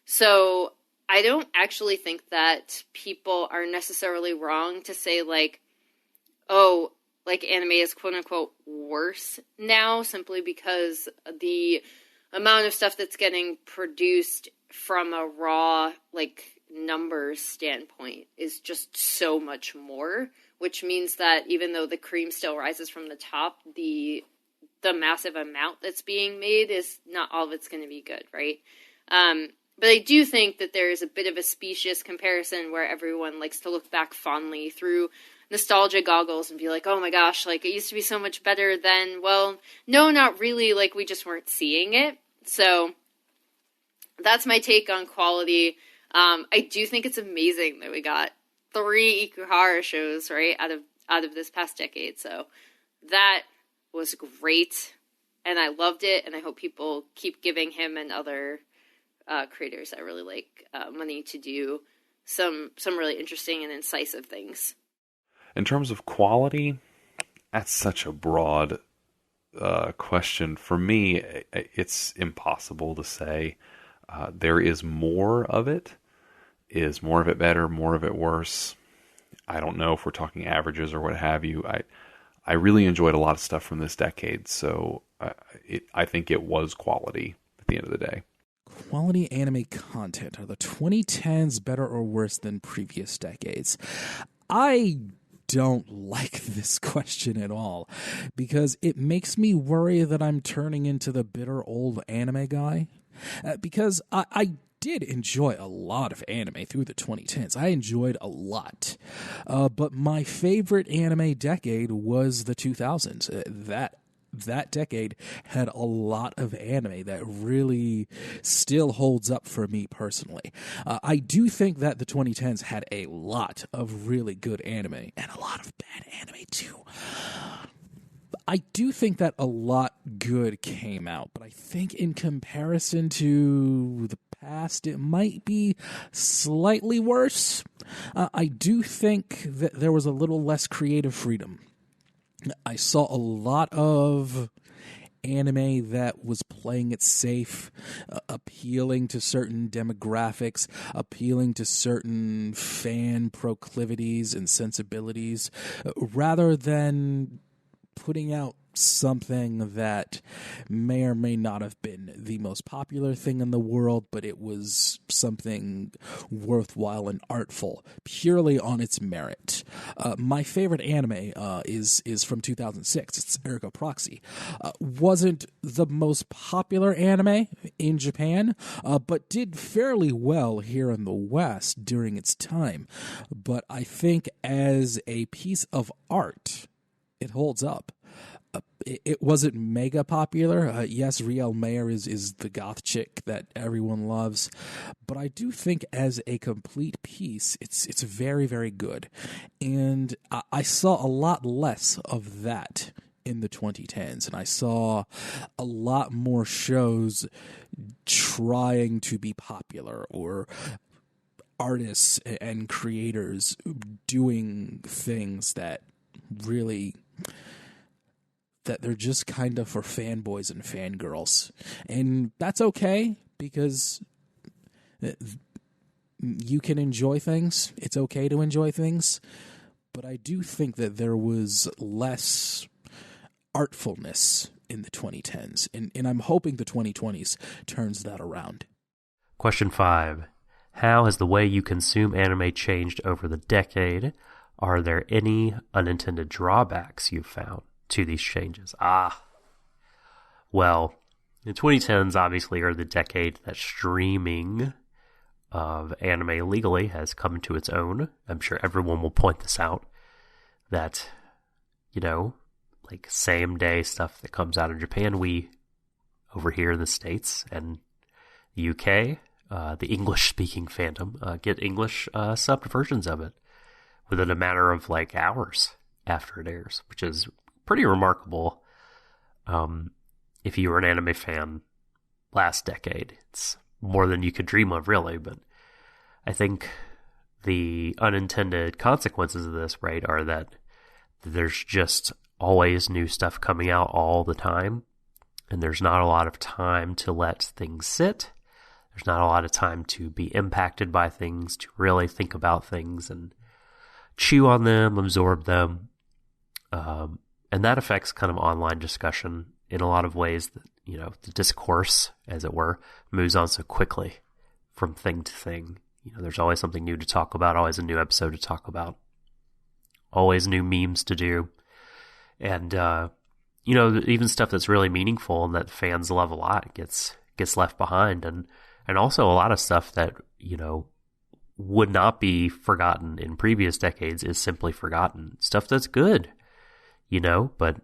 So I don't actually think that people are necessarily wrong to say, like, oh, like, anime is quote-unquote worse now simply because the amount of stuff that's getting produced from a raw, like, numbers standpoint is just so much more, which means that even though the cream still rises from the top, the massive amount that's being made is not all of it's going to be good, right? But I do think that there is a bit of a specious comparison where everyone likes to look back fondly through nostalgia goggles and be like, oh my gosh, like, it used to be so much better then. Well, no, not really. Like, we just weren't seeing it. So that's my take on quality. I do think it's amazing that we got 3 Ikuhara shows, right, out of this past decade. So that was great, and I loved it, and I hope people keep giving him and other creators that really like money to do some really interesting and incisive things. In terms of quality, that's such a broad question. For me, it's impossible to say. There is more of it. Is more of it better, more of it worse? I don't know if we're talking averages or what have you. I really enjoyed a lot of stuff from this decade, so I think it was quality at the end of the day. Quality anime content. Are the 2010s better or worse than previous decades? I don't like this question at all because it makes me worry that I'm turning into the bitter old anime guy. Because I did enjoy a lot of anime through the 2010s. I enjoyed a lot. But my favorite anime decade was the 2000s. That decade had a lot of anime that really still holds up for me personally. I do think that the 2010s had a lot of really good anime and a lot of bad anime too. I do think that a lot good came out, but I think in comparison to the past, it might be slightly worse. I do think that there was a little less creative freedom. I saw a lot of anime that was playing it safe, appealing to certain demographics, appealing to certain fan proclivities and sensibilities, rather than putting out something that may or may not have been the most popular thing in the world, but it was something worthwhile and artful purely on its merit. My favorite anime is from 2006. It's Ergo Proxy. Wasn't the most popular anime in Japan, but did fairly well here in the West during its time. But I think as a piece of art, it holds up. It wasn't mega popular. Yes, Riel Mayer is the goth chick that everyone loves, but I do think as a complete piece, it's very, very good. And I saw a lot less of that in the 2010s, and I saw a lot more shows trying to be popular, or artists and creators doing things that really, that they're just kind of for fanboys and fangirls. And that's okay, because you can enjoy things. It's okay to enjoy things. But I do think that there was less artfulness in the 2010s. And I'm hoping the 2020s turns that around. Question 5. How has the way you consume anime changed over the decade? Are there any unintended drawbacks you've found to these changes? Well, the 2010s obviously are the decade that streaming of anime legally has come to its own. I'm sure everyone will point this out, that, you know, like same day stuff that comes out of Japan, we over here in the States and the UK, the English-speaking fandom, get English subbed versions of it within a matter of like hours after it airs, which is pretty remarkable. If you were an anime fan last decade, it's more than you could dream of, really. But I think the unintended consequences of this, right, are that there's just always new stuff coming out all the time, and there's not a lot of time to let things sit. There's not a lot of time to be impacted by things, to really think about things and chew on them, absorb them. And that affects kind of online discussion in a lot of ways. That, you know, the discourse, as it were, moves on so quickly from thing to thing. You know, there's always something new to talk about, always a new episode to talk about, always new memes to do. And, you know, even stuff that's really meaningful and that fans love a lot gets left behind. And also a lot of stuff that, you know, would not be forgotten in previous decades is simply forgotten. Stuff that's good, you know, but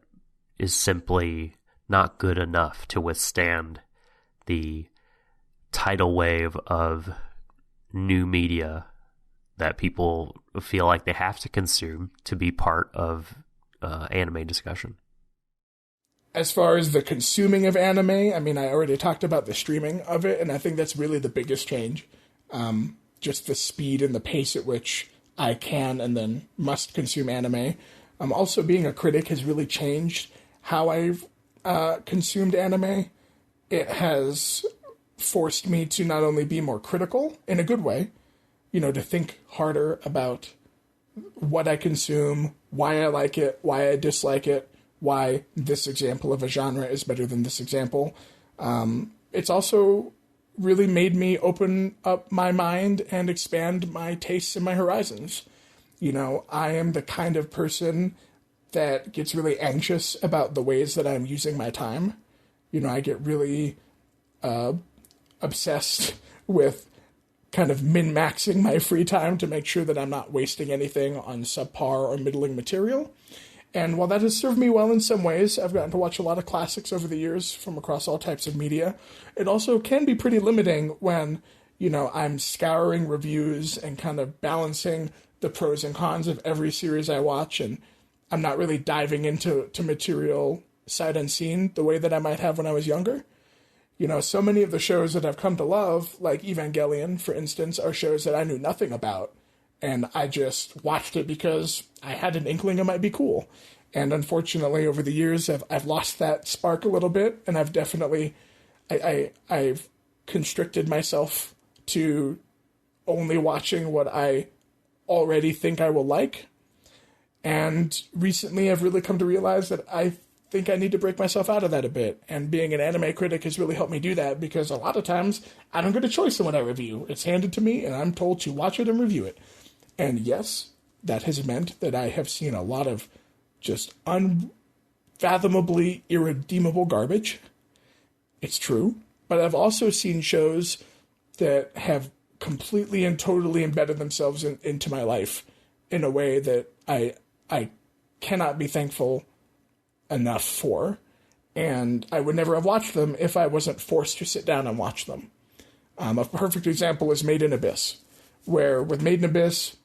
is simply not good enough to withstand the tidal wave of new media that people feel like they have to consume to be part of anime discussion. As far as the consuming of anime, I mean, I already talked about the streaming of it, and I think that's really the biggest change. Just the speed and the pace at which I can and then must consume anime. Also, being a critic has really changed how I've consumed anime. It has forced me to not only be more critical in a good way, you know, to think harder about what I consume, why I like it, why I dislike it, why this example of a genre is better than this example. It's also really made me open up my mind and expand my tastes and my horizons. You know, I am the kind of person that gets really anxious about the ways that I'm using my time. You know, I get really obsessed with kind of min-maxing my free time to make sure that I'm not wasting anything on subpar or middling material. And while that has served me well in some ways, I've gotten to watch a lot of classics over the years from across all types of media. It also can be pretty limiting when, you know, I'm scouring reviews and kind of balancing the pros and cons of every series I watch, and I'm not really diving into material sight unseen the way that I might have when I was younger. You know, so many of the shows that I've come to love, like Evangelion, for instance, are shows that I knew nothing about. And I just watched it because I had an inkling it might be cool. And unfortunately, over the years, I've lost that spark a little bit, and I've definitely I've constricted myself to only watching what I already think I will like. And recently, I've really come to realize that I think I need to break myself out of that a bit. And being an anime critic has really helped me do that, because a lot of times I don't get a choice in what I review. It's handed to me, and I'm told to watch it and review it. And yes, that has meant that I have seen a lot of just unfathomably irredeemable garbage. It's true. But I've also seen shows that have completely and totally embedded themselves into my life in a way that I cannot be thankful enough for. And I would never have watched them if I wasn't forced to sit down and watch them. A perfect example is Made in Abyss, where with Made in Abyss,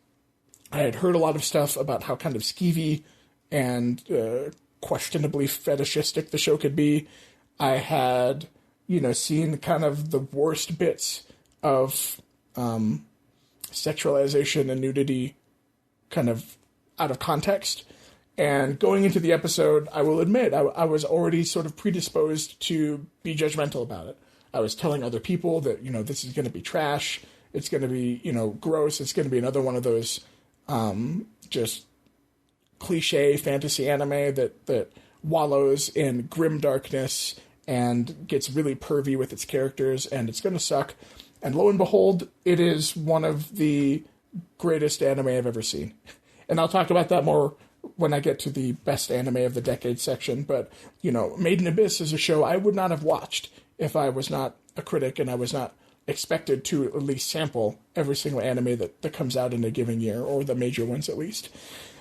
I had heard a lot of stuff about how kind of skeevy and questionably fetishistic the show could be. I had, you know, seen kind of the worst bits of sexualization and nudity kind of out of context. And going into the episode, I will admit, I was already sort of predisposed to be judgmental about it. I was telling other people that, you know, this is going to be trash. It's going to be, you know, gross. It's going to be another one of those just cliche fantasy anime that wallows in grim darkness and gets really pervy with its characters, and it's going to suck. And lo and behold, it is one of the greatest anime I've ever seen. And I'll talk about that more when I get to the best anime of the decade section. But, Made in Abyss is a show I would not have watched if I was not a critic and I was not expected to at least sample every single anime that comes out in a given year, or the major ones at least.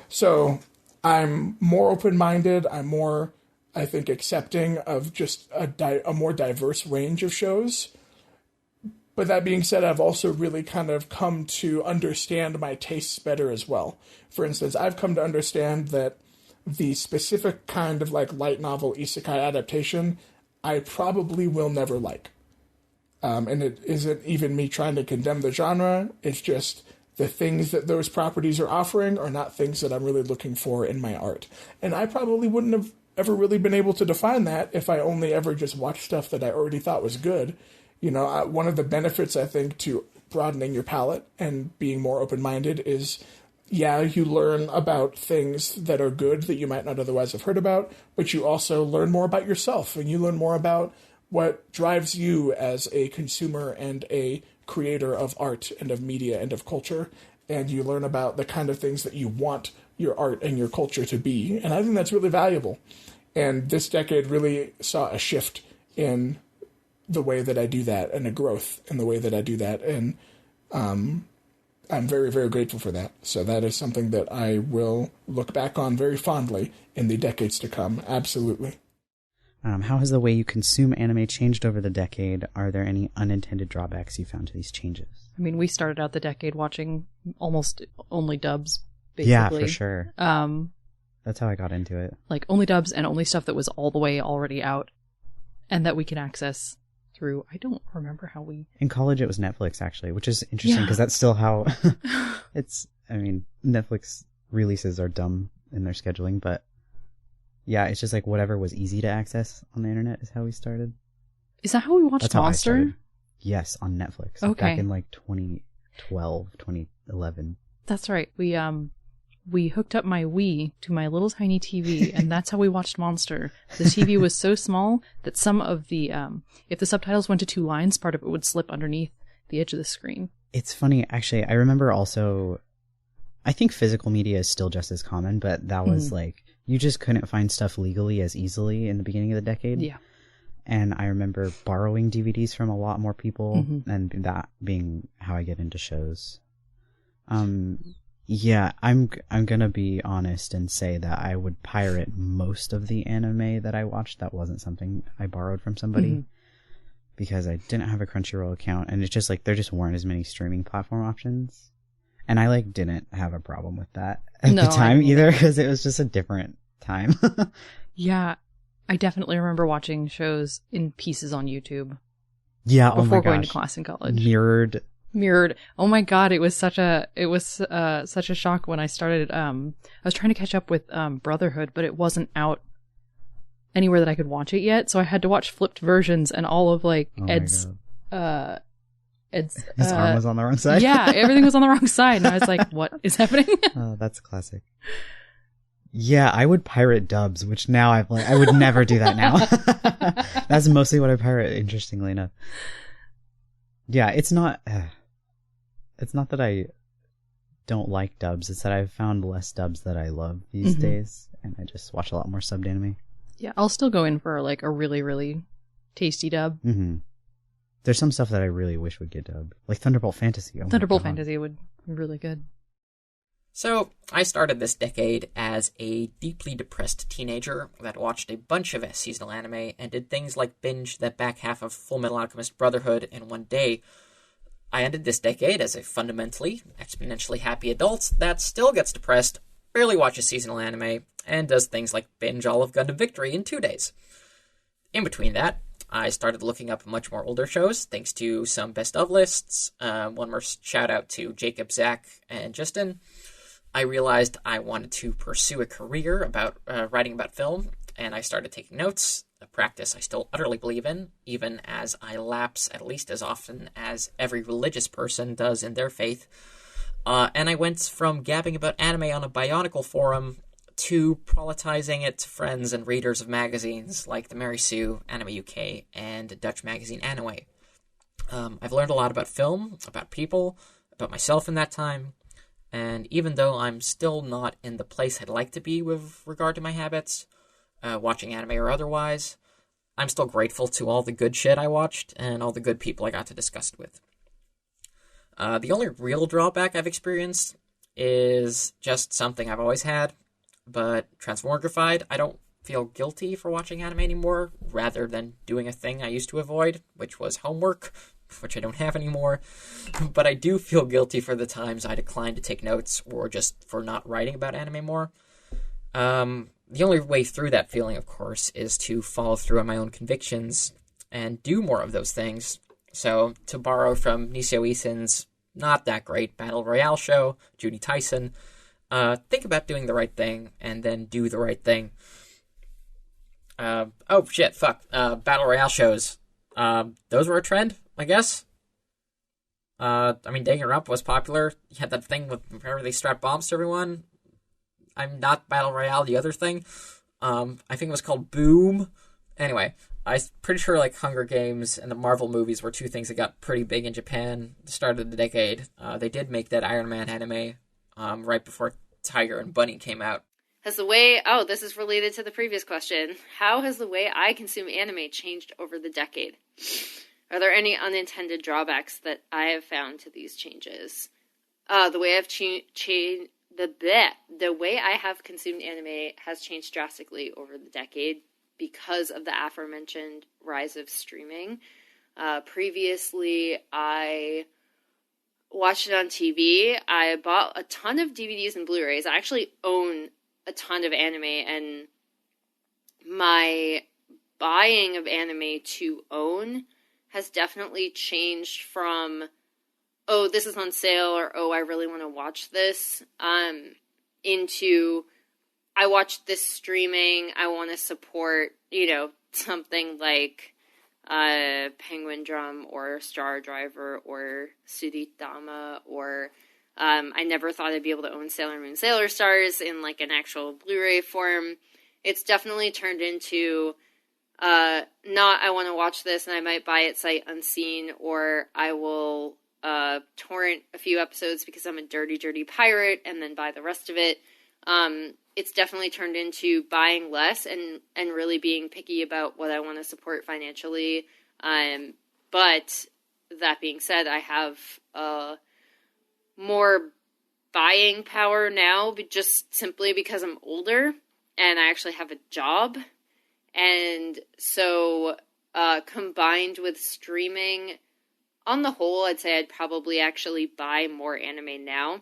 So I'm more open-minded. I'm more, I think, accepting of just a more diverse range of shows. But that being said, I've also really kind of come to understand my tastes better as well. For instance, I've come to understand that the specific kind of light novel isekai adaptation I probably will never like. And it isn't even me trying to condemn the genre. It's just the things that those properties are offering are not things that I'm really looking for in my art. And I probably wouldn't have ever really been able to define that if I only ever just watched stuff that I already thought was good. One of the benefits, I think, to broadening your palette and being more open-minded is, you learn about things that are good that you might not otherwise have heard about, but you also learn more about yourself, and you learn more about what drives you as a consumer and a creator of art and of media and of culture, and you learn about the kind of things that you want your art and your culture to be. And I think that's really valuable. And this decade really saw a shift in the way that I do that, and a growth in the way that I do that. And I'm very, very grateful for that. So that is something that I will look back on very fondly in the decades to come. Absolutely. How has the way you consume anime changed over the decade? Are there any unintended drawbacks you found to these changes? I mean, we started out the decade watching almost only dubs, basically. Yeah, for sure. That's how I got into it. Only dubs and only stuff that was all the way already out and that we can access through. I don't remember how we... In college, it was Netflix, actually, which is interesting because that's still how... Netflix releases are dumb in their scheduling, but yeah, it's just whatever was easy to access on the internet is how we started. Is that how we watched that's Monster? Yes, on Netflix. Okay. Back in 2012, 2011. That's right. We hooked up my Wii to my little tiny TV, and that's how we watched Monster. The TV was so small that some of the, if the subtitles went to 2 lines, part of it would slip underneath the edge of the screen. It's funny, actually. I remember also, I think physical media is still just as common, but that was you just couldn't find stuff legally as easily in the beginning of the decade. Yeah. And I remember borrowing DVDs from a lot more people, and that being how I get into shows. Yeah, I'm gonna be honest and say that I would pirate most of the anime that I watched. That wasn't something I borrowed from somebody because I didn't have a Crunchyroll account, and it's just there just weren't as many streaming platform options. And I didn't have a problem with that at the time either, because it was just a different time. Yeah, I definitely remember watching shows in pieces on YouTube. Yeah, before going to class in college. Mirrored. Oh my god, it was such a shock when I started. I was trying to catch up with Brotherhood, but it wasn't out anywhere that I could watch it yet, so I had to watch flipped versions, and all of Ed's his arm was on the wrong side. Yeah, everything was on the wrong side, and I was like, "What is happening?" Oh, that's classic. Yeah, I would pirate dubs, which now I would never do that now. That's mostly what I pirate, interestingly enough. Yeah, it's not that I don't like dubs, it's that I've found less dubs that I love these days, and I just watch a lot more subbed anime. Yeah, I'll still go in for a really, really tasty dub. There's some stuff that I really wish would get dubbed, like Thunderbolt Fantasy. Thunderbolt Fantasy would be really good. So, I started this decade as a deeply depressed teenager that watched a bunch of seasonal anime and did things like binge the back half of Full Metal Alchemist Brotherhood in one day. I ended this decade as a fundamentally, exponentially happy adult that still gets depressed, barely watches seasonal anime, and does things like binge all of Gundam Victory in 2 days. In between that, I started looking up much more older shows, thanks to some best of lists. One more shout out to Jacob, Zach, and Justin. I realized I wanted to pursue a career about writing about film, and I started taking notes, a practice I still utterly believe in, even as I lapse at least as often as every religious person does in their faith. And I went from gabbing about anime on a Bionicle forum to proletizing it to friends and readers of magazines like the Mary Sue, Anime UK, and Dutch magazine Anime. I've learned a lot about film, about people, about myself in that time, And even though I'm still not in the place I'd like to be with regard to my habits, watching anime or otherwise, I'm still grateful to all the good shit I watched and all the good people I got to discuss it with. The only real drawback I've experienced is just something I've always had, but transmogrified. I don't feel guilty for watching anime anymore, rather than doing a thing I used to avoid, which was homework, which I don't have anymore. But I do feel guilty for the times I declined to take notes, or just for not writing about anime more. The only way through that feeling, of course, is to follow through on my own convictions and do more of those things. So, to borrow from Nisio Isen's not that great Battle Royale show, Judy Tyson, think about doing the right thing, and then do the right thing. Battle Royale shows. Those were a trend, I guess. Danganronpa was popular. You had that thing with whenever they strap bombs to everyone. I'm not Battle Royale, the other thing. I think it was called Boom. Anyway, I'm pretty sure like Hunger Games and the Marvel movies were two things that got pretty big in Japan at the start of the decade. They did make that Iron Man anime right before Tiger and Bunny came out. This is related to the previous question. How has the way I consume anime changed over the decade? Are there any unintended drawbacks that I have found to these changes? The way I've changed... The way I have consumed anime has changed drastically over the decade because of the aforementioned rise of streaming. Previously, I watched it on TV. I bought a ton of DVDs and Blu-rays. I actually own a ton of anime, and my buying of anime to own has definitely changed from, oh, this is on sale, or, oh, I really want to watch this, into, I watched this streaming, I want to support, something like Penguin Drum, or Star Driver, or Suritama, or I never thought I'd be able to own Sailor Moon Sailor Stars in, like, an actual Blu-ray form. It's definitely turned into, not, I want to watch this, and I might buy it sight unseen, or I will torrent a few episodes because I'm a dirty, dirty pirate, and then buy the rest of it. It's definitely turned into buying less and really being picky about what I want to support financially. But that being said, I have more buying power now, but just simply because I'm older and I actually have a job. And so combined with streaming, on the whole, I'd say I'd probably actually buy more anime now,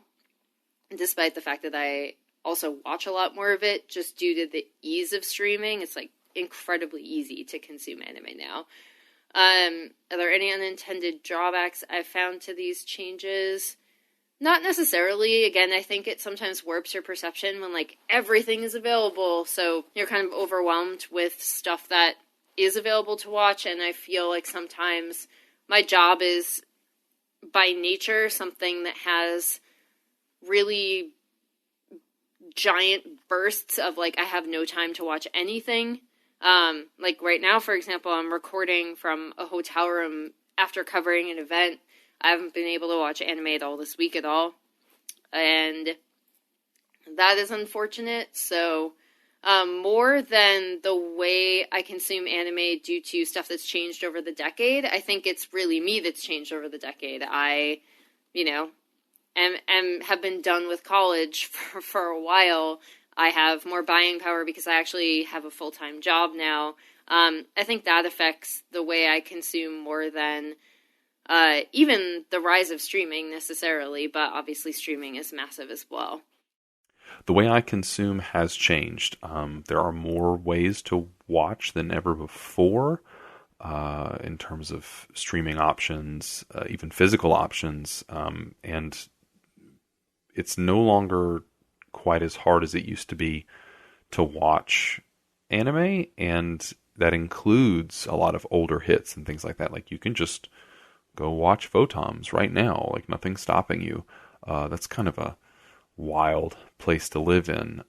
despite the fact that I also watch a lot more of it, just due to the ease of streaming. It's, like, incredibly easy to consume anime now. Are there any unintended drawbacks I've found to these changes? Not necessarily. Again, I think it sometimes warps your perception when, like, everything is available, so you're kind of overwhelmed with stuff that is available to watch, and I feel like sometimes my job is, by nature, something that has really giant bursts of, like, I have no time to watch anything. Like, right now, for example, I'm recording from a hotel room after covering an event. I haven't been able to watch anime at all this week at all, and that is unfortunate. So, more than the way I consume anime due to stuff that's changed over the decade, I think it's really me that's changed over the decade. I, have been done with college for a while. I have more buying power because I actually have a full-time job now. I think that affects the way I consume more than even the rise of streaming necessarily, but obviously streaming is massive as well. The way I consume has changed. There are more ways to watch than ever before in terms of streaming options, even physical options, and it's no longer quite as hard as it used to be to watch anime, and that includes a lot of older hits and things like that. Like, you can just go watch Photoms right now, like, nothing's stopping you. That's kind of a wild place to live in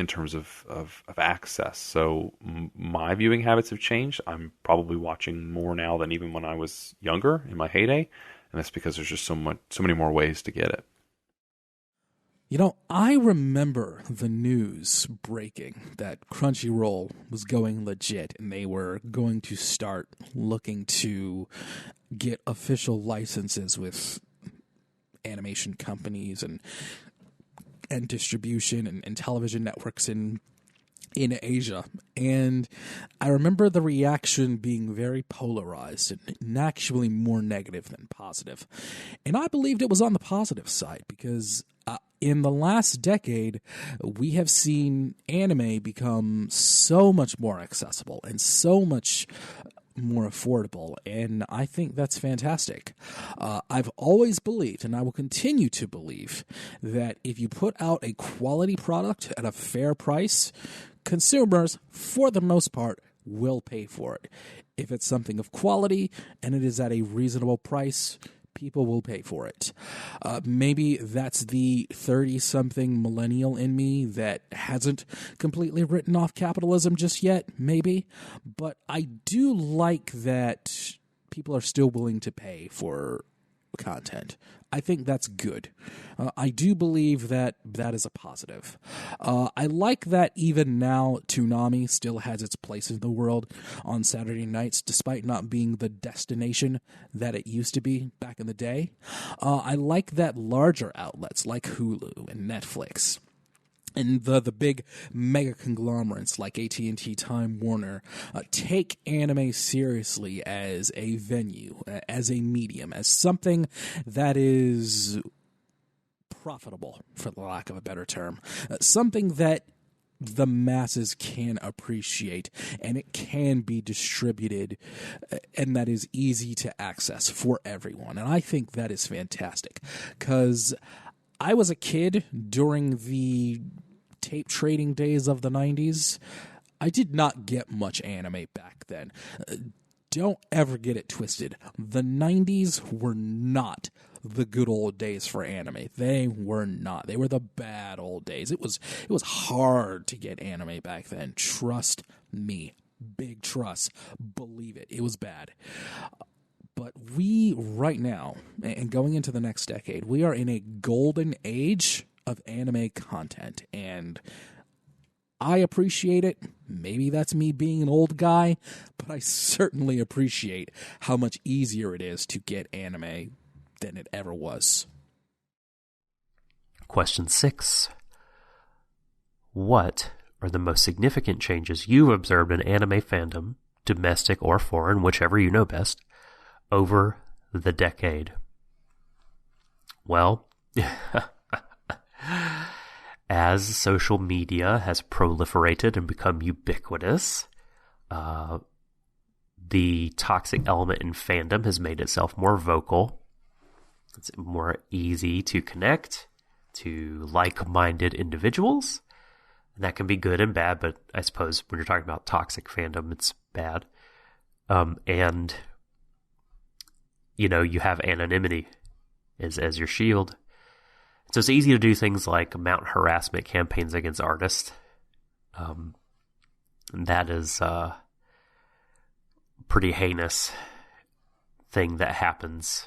terms of access. So my viewing habits have changed. I'm probably watching more now than even when I was younger in my heyday, and that's because there's just so many more ways to get it. I remember the news breaking that Crunchyroll was going legit and they were going to start looking to get official licenses with animation companies and distribution and television networks in Asia. And I remember the reaction being very polarized and actually more negative than positive. And I believed it was on the positive side because in the last decade, we have seen anime become so much more accessible and so much more affordable, and I think that's fantastic. I've always believed, and I will continue to believe, that if you put out a quality product at a fair price, consumers, for the most part, will pay for it. If it's something of quality and it is at a reasonable price, people will pay for it. Maybe that's the 30-something millennial in me that hasn't completely written off capitalism just yet, maybe. But I do like that people are still willing to pay for content. I think that's good. I do believe that is a positive. I like that even now Toonami still has its place in the world on Saturday nights, despite not being the destination that it used to be back in the day. I like that larger outlets like Hulu and Netflix and the big mega conglomerates like AT&T, Time Warner take anime seriously as a venue, as a medium, as something that is profitable, for the lack of a better term, something that the masses can appreciate and it can be distributed and that is easy to access for everyone. And I think that is fantastic because I was a kid during the tape trading days of the 90s. I did not get much anime back then. Don't ever get it twisted. The 90s were not the good old days for anime. They were not. They were the bad old days. It was hard to get anime back then. Trust me. Big trust. Believe it. It was bad. But we, right now, and going into the next decade, we are in a golden age of anime content, and I appreciate it. Maybe that's me being an old guy, but I certainly appreciate how much easier it is to get anime than it ever was. Question 6. What are the most significant changes you've observed in anime fandom, domestic or foreign, whichever you know best, over the decade? Well, as social media has proliferated and become ubiquitous, the toxic element in fandom has made itself more vocal. It's more easy to connect to like-minded individuals. And that can be good and bad, but I suppose when you're talking about toxic fandom, it's bad. And, you have anonymity as your shield. So it's easy to do things like mount harassment campaigns against artists. And that is a pretty heinous thing that happens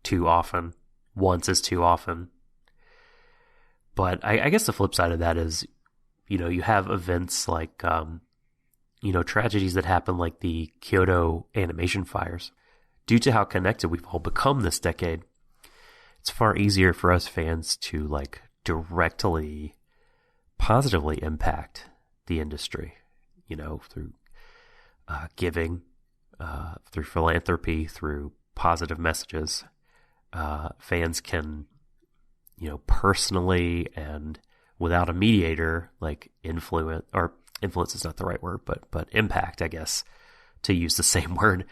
too often. Once is too often. But I guess the flip side of that is, you have events like, tragedies that happen like the Kyoto animation fires. Due to how connected we've all become this decade, it's far easier for us fans to directly, positively impact the industry, through giving, through philanthropy, through positive messages. Fans can, personally and without a mediator, influence is not the right word, but impact, I guess, to use the same word,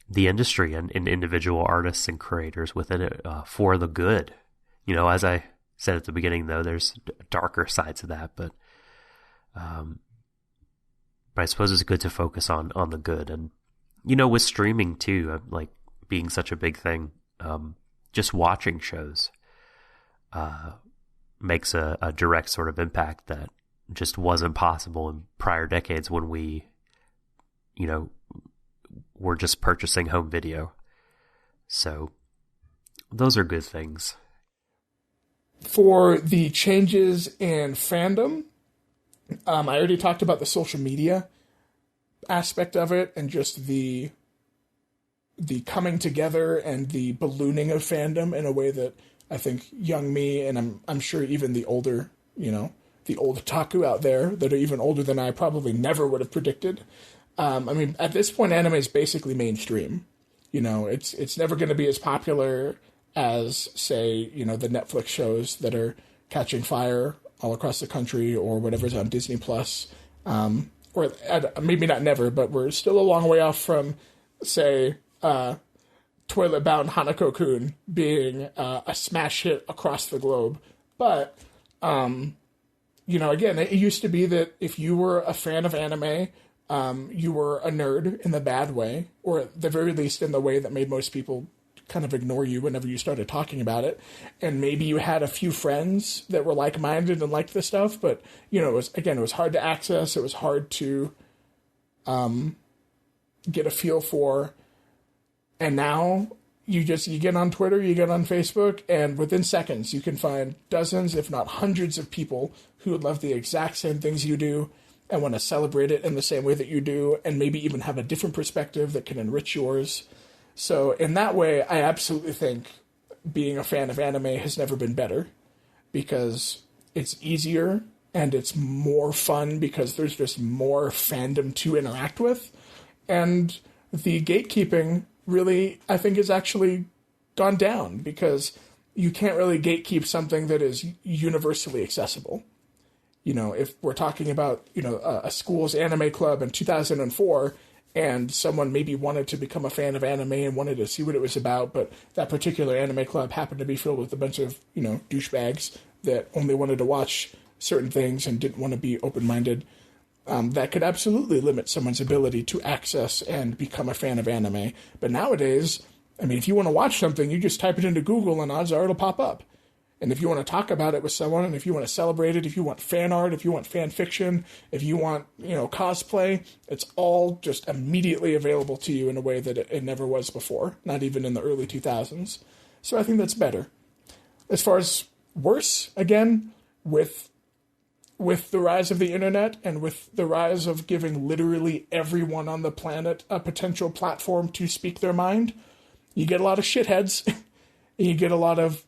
the industry and individual artists and creators within it for the good. As I said at the beginning, though, there's darker sides of that, but I suppose it's good to focus on the good. And, with streaming too, being such a big thing, just watching shows makes a direct sort of impact that just wasn't possible in prior decades when we, were just purchasing home video. So those are good things. for the changes in fandom, I already talked about the social media aspect of it and just the coming together and the ballooning of fandom in a way that I think young me, and I'm sure even the older, the old otaku out there that are even older than I probably never would have predicted. I mean, at this point, anime is basically mainstream. It's never going to be as popular as, say, the Netflix shows that are catching fire all across the country or whatever's on Disney Plus. Or maybe not never, but we're still a long way off from, say, Toilet Bound Hanako-kun being a smash hit across the globe. But, again, it used to be that if you were a fan of anime, you were a nerd in the bad way, or at the very least in the way that made most people kind of ignore you whenever you started talking about it. And maybe you had a few friends that were like-minded and liked this stuff, but, it was hard to access. It was hard to get a feel for. And now you get on Twitter, you get on Facebook, and within seconds you can find dozens, if not hundreds of people who would love the exact same things you do and want to celebrate it in the same way that you do, and maybe even have a different perspective that can enrich yours. So in that way, I absolutely think being a fan of anime has never been better, because it's easier and it's more fun because there's just more fandom to interact with. And the gatekeeping really, I think, has actually gone down, because you can't really gatekeep something that is universally accessible. If we're talking about, a school's anime club in 2004, and someone maybe wanted to become a fan of anime and wanted to see what it was about, but that particular anime club happened to be filled with a bunch of, douchebags that only wanted to watch certain things and didn't want to be open-minded, that could absolutely limit someone's ability to access and become a fan of anime. But nowadays, I mean, if you want to watch something, you just type it into Google and odds are it'll pop up. And if you want to talk about it with someone, and if you want to celebrate it, if you want fan art, if you want fan fiction, if you want, cosplay, it's all just immediately available to you in a way that it never was before, not even in the early 2000s. So I think that's better. As far as worse, again, with the rise of the internet and with the rise of giving literally everyone on the planet a potential platform to speak their mind, you get a lot of shitheads. You get a lot of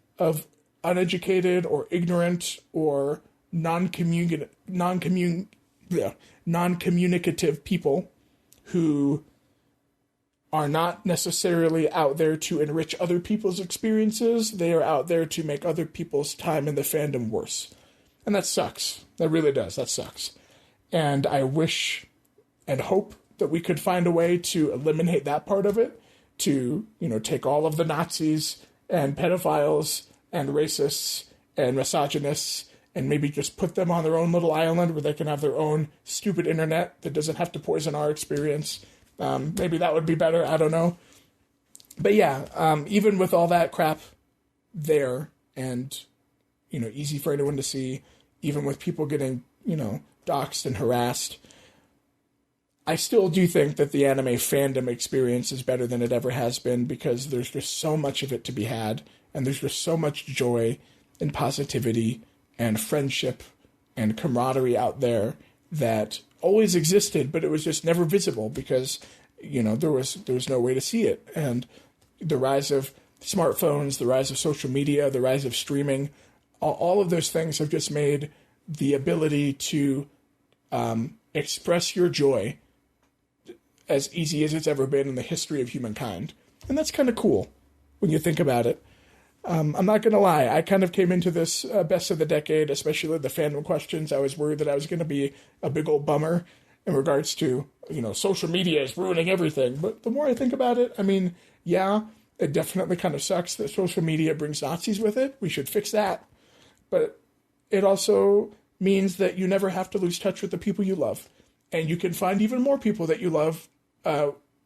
uneducated or ignorant or non-communicative people who are not necessarily out there to enrich other people's experiences. They are out there to make other people's time in the fandom worse. And that sucks. That really does. That sucks. And I wish and hope that we could find a way to eliminate that part of it, to, take all of the Nazis and pedophiles and racists and misogynists and maybe just put them on their own little island where they can have their own stupid internet that doesn't have to poison our experience. Maybe that would be better. I don't know. But yeah, even with all that crap there and, easy for anyone to see, even with people getting, doxxed and harassed, I still do think that the anime fandom experience is better than it ever has been, because there's just so much of it to be had, and there's just so much joy and positivity and friendship and camaraderie out there that always existed, but it was just never visible because, there was no way to see it. And the rise of smartphones, the rise of social media, the rise of streaming, all of those things have just made the ability to express your joy as easy as it's ever been in the history of humankind. And that's kind of cool when you think about it. I'm not going to lie. I kind of came into this best of the decade, especially the fandom questions. I was worried that I was going to be a big old bummer in regards to, social media is ruining everything. But the more I think about it, I mean, yeah, it definitely kind of sucks that social media brings Nazis with it. We should fix that. But it also means that you never have to lose touch with the people you love. And you can find even more people that you love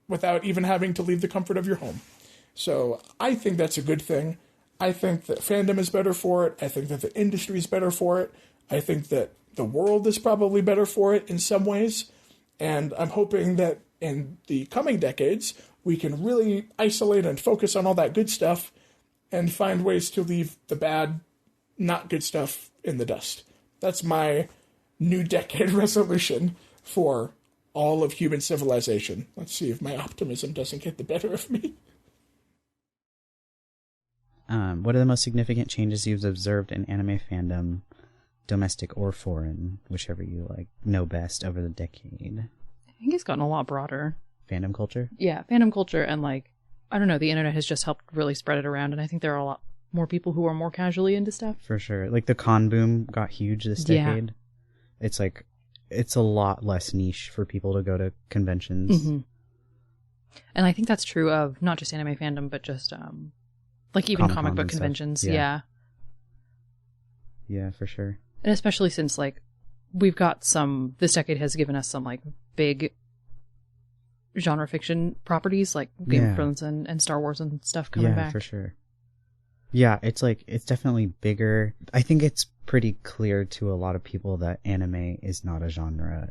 without even having to leave the comfort of your home. So I think that's a good thing. I think that fandom is better for it. I think that the industry is better for it. I think that the world is probably better for it in some ways. And I'm hoping that in the coming decades, we can really isolate and focus on all that good stuff and find ways to leave the bad not good stuff in the dust. That's my new decade resolution for all of human civilization. Let's see if my optimism doesn't get the better of me. What are the most significant changes you've observed in anime fandom, domestic or foreign, whichever you know best, over the decade? I think it's gotten a lot broader. Fandom culture? Yeah, fandom culture, and I don't know, the internet has just helped really spread it around, and I think there are a lot more people who are more casually into stuff. For sure. The con boom got huge this decade. Yeah. It's a lot less niche for people to go to conventions. Mm-hmm. And I think that's true of not just anime fandom, but just even comic book conventions. Yeah. Yeah, for sure. And especially since we've got this decade has given us some big genre fiction properties like Game of Thrones and Star Wars and stuff coming back. Yeah, for sure. Yeah, it's definitely bigger. I think it's pretty clear to a lot of people that anime is not a genre.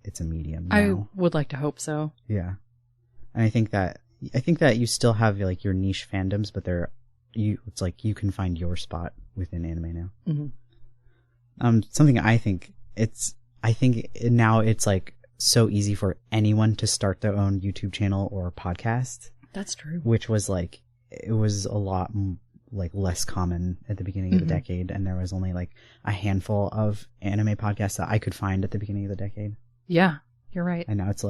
It's a medium now. I would like to hope so. Yeah. And I think that you still have your niche fandoms, but it's you can find your spot within anime now. Mm-hmm. Something I think now it's so easy for anyone to start their own YouTube channel or podcast. That's true. Which was it was a lot less common at the beginning of the decade, and there was only a handful of anime podcasts that I could find at the beginning of the decade. Yeah, you're right. And now it's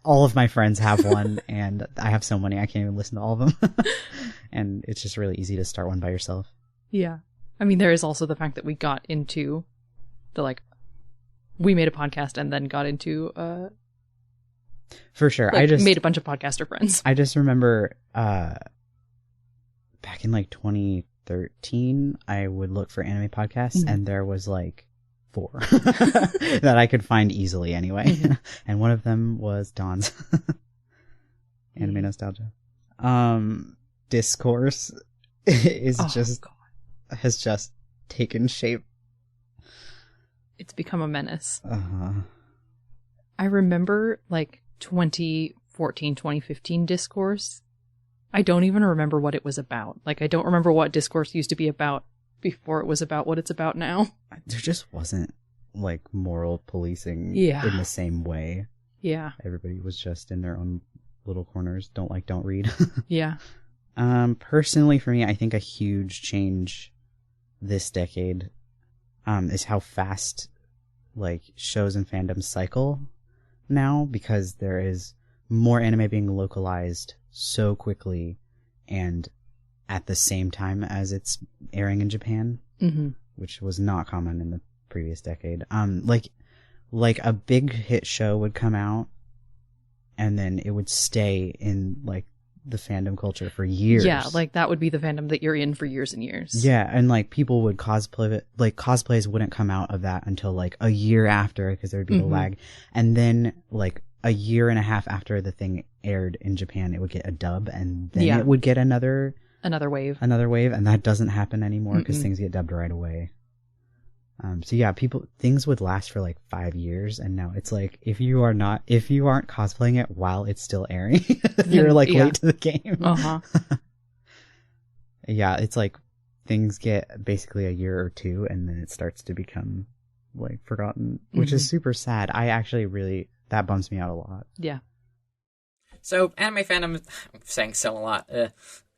all of my friends have one, and I have so many I can't even listen to all of them. And it's just really easy to start one by yourself. Yeah. I mean, there is also the fact that we got into we made a podcast and then got into for sure. I just made a bunch of podcaster friends. I just remember back in 2013, I would look for anime podcasts, and there was 4 that I could find easily anyway. Mm-hmm. And one of them was Dawn's Anime Nostalgia. Discourse has just taken shape. It's become a menace. Uh-huh. I remember 2014, 2015 Discourse. I don't even remember what it was about. I don't remember what Discourse used to be about before it was about what it's about now. There just wasn't moral policing in the same way. Yeah. Everybody was just in their own little corners. Don't read. Yeah. Personally for me, I think a huge change this decade is how fast shows and fandoms cycle now, because there is more anime being localized so quickly and at the same time as it's airing in Japan, which was not common in the previous decade. A big hit show would come out and then it would stay in the fandom culture for years. Yeah, that would be the fandom that you're in for years and years. Yeah, and people would cosplay it. Cosplays wouldn't come out of that until a year after, because there'd be a lag. And then a year and a half after the thing aired in Japan, it would get a dub, and then it would get another wave. And that doesn't happen anymore because things get dubbed right away. So yeah, things would last for 5 years, and now it's if you aren't cosplaying it while it's still airing, you're late to the game. Yeah, it's things get basically a year or two, and then it starts to become forgotten, which is super sad. I actually that bums me out a lot. Yeah. So anime fandom, I'm saying so a lot.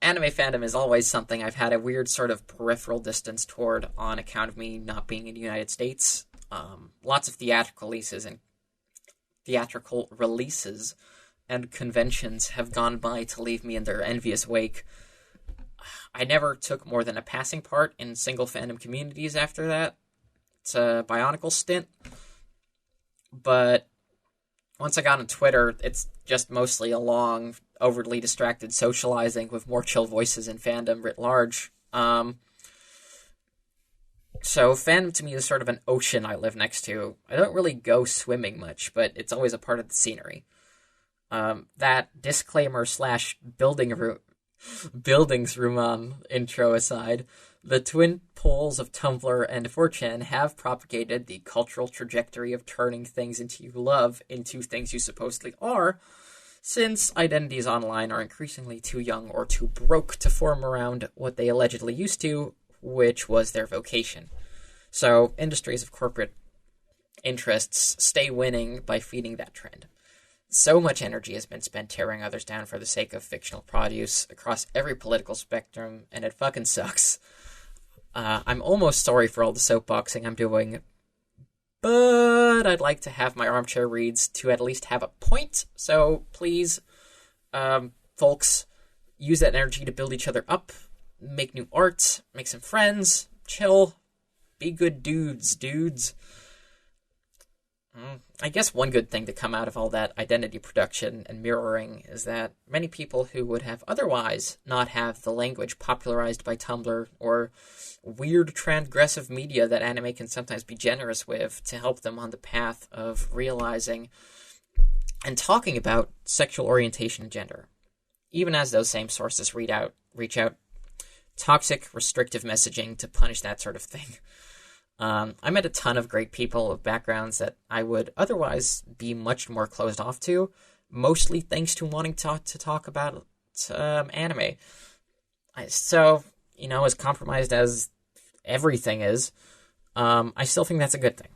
Anime fandom is always something I've had a weird sort of peripheral distance toward on account of me not being in the United States. Lots of theatrical releases and conventions have gone by to leave me in their envious wake. I never took more than a passing part in single fandom communities after that. It's a bionicle stint. But once I got on Twitter, it's just mostly a long, overly distracted socializing with more chill voices in fandom writ large. So fandom to me is sort of an ocean I live next to. I don't really go swimming much, but it's always a part of the scenery. That disclaimer / buildings room intro aside, the twin poles of Tumblr and 4chan have propagated the cultural trajectory of turning things you love into things you supposedly are, since identities online are increasingly too young or too broke to form around what they allegedly used to, which was their vocation. So industries of corporate interests stay winning by feeding that trend. So much energy has been spent tearing others down for the sake of fictional produce across every political spectrum, and it fucking sucks. I'm almost sorry for all the soapboxing I'm doing, but I'd like to have my armchair reads to at least have a point. So please, folks, use that energy to build each other up, make new art, make some friends, chill, be good dudes. I guess one good thing to come out of all that identity production and mirroring is that many people who would have otherwise not have the language popularized by Tumblr or weird transgressive media that anime can sometimes be generous with to help them on the path of realizing and talking about sexual orientation and gender, even as those same sources reach out toxic, restrictive messaging to punish that sort of thing. I met a ton of great people of backgrounds that I would otherwise be much more closed off to, mostly thanks to wanting to talk about anime. So, as compromised as everything is, I still think that's a good thing.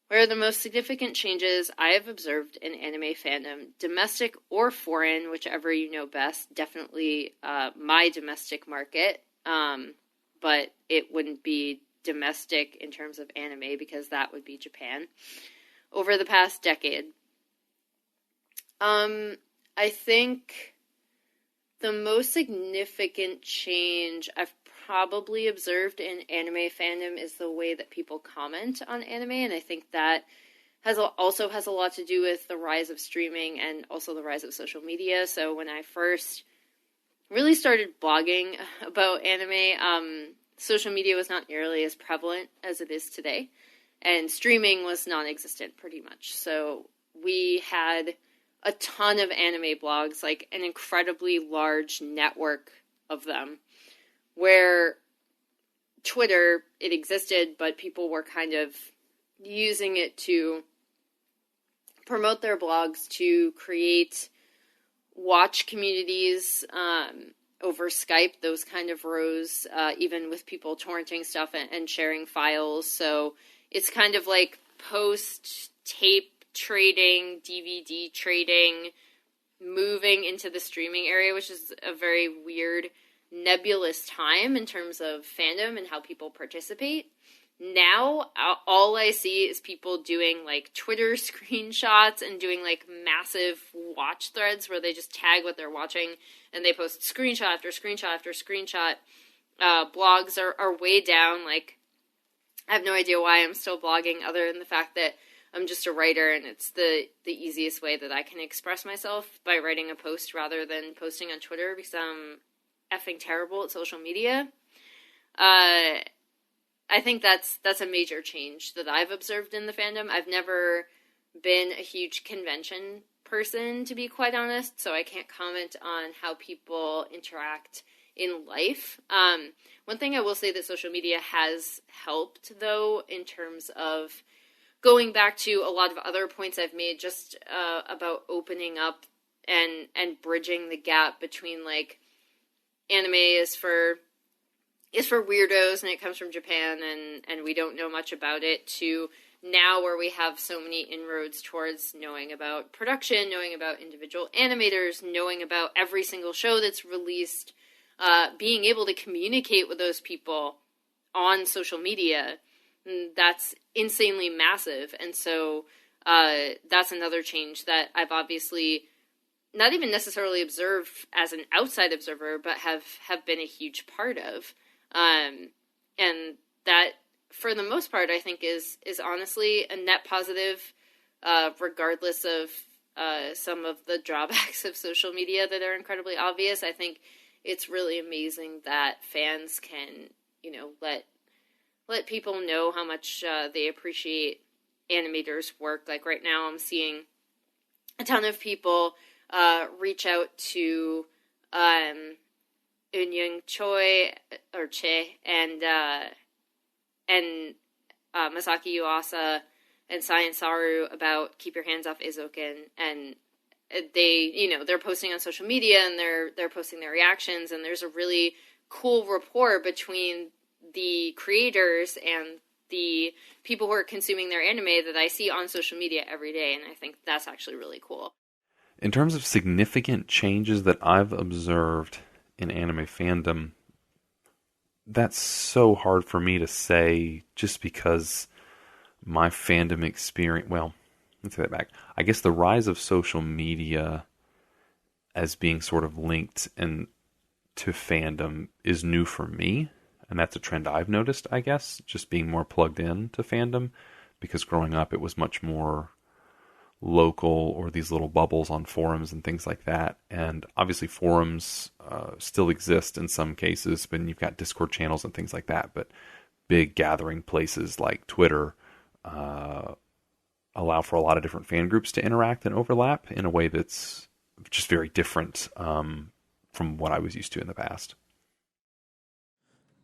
Where are the most significant changes I have observed in anime fandom, domestic or foreign, whichever you know best? Definitely my domestic market, but it wouldn't be domestic in terms of anime because that would be Japan over the past decade. I think the most significant change I've probably observed in anime fandom is the way that people comment on anime, and I think that also has a lot to do with the rise of streaming and also the rise of social media. So when I first really started blogging about anime, social media was not nearly as prevalent as it is today, and streaming was non-existent pretty much. So we had a ton of anime blogs, like an incredibly large network of them, where Twitter, it existed, but people were kind of using it to promote their blogs, to create watch communities, over Skype. Those kind of rose, even with people torrenting stuff and sharing files. So it's kind of like post-tape trading, DVD trading, moving into the streaming area, which is a very weird, nebulous time in terms of fandom and how people participate. Now, all I see is people doing, like, Twitter screenshots and doing, like, massive watch threads where they just tag what they're watching and they post screenshot after screenshot after screenshot. Blogs are way down. Like, I have no idea why I'm still blogging other than the fact that I'm just a writer and it's the easiest way that I can express myself by writing a post rather than posting on Twitter because I'm effing terrible at social media. I think that's a major change that I've observed in the fandom. I've never been a huge convention person, to be quite honest, so I can't comment on how people interact in life. One thing I will say that social media has helped, though, in terms of going back to a lot of other points I've made just about opening up and bridging the gap between, like, anime is for weirdos and it comes from Japan and we don't know much about it, to now where we have so many inroads towards knowing about production, knowing about individual animators, knowing about every single show that's released, being able to communicate with those people on social media. That's insanely massive. And so that's another change that I've obviously not even necessarily observed as an outside observer, but have been a huge part of. And that, for the most part, I think is honestly a net positive, regardless of some of the drawbacks of social media that are incredibly obvious. I think it's really amazing that fans can, let people know how much they appreciate animators' work. Like right now, I'm seeing a ton of people reach out to Eunyoung Choi or Che and Masaki Yuasa and Science Saru about Keep Your Hands Off Izoken, and they, they're posting on social media and they're posting their reactions, and there's a really cool rapport between the creators and the people who are consuming their anime that I see on social media every day, and I think that's actually really cool. In terms of significant changes that I've observed in anime fandom, that's so hard for me to say just because my fandom experience... Well, let's take that back. I guess the rise of social media as being sort of linked to fandom is new for me. And that's a trend I've noticed, I guess, just being more plugged in to fandom. Because growing up, it was much more local, or these little bubbles on forums and things like that. And obviously forums still exist in some cases, but you've got Discord channels and things like that. But big gathering places like Twitter allow for a lot of different fan groups to interact and overlap in a way that's just very different from what I was used to in the past.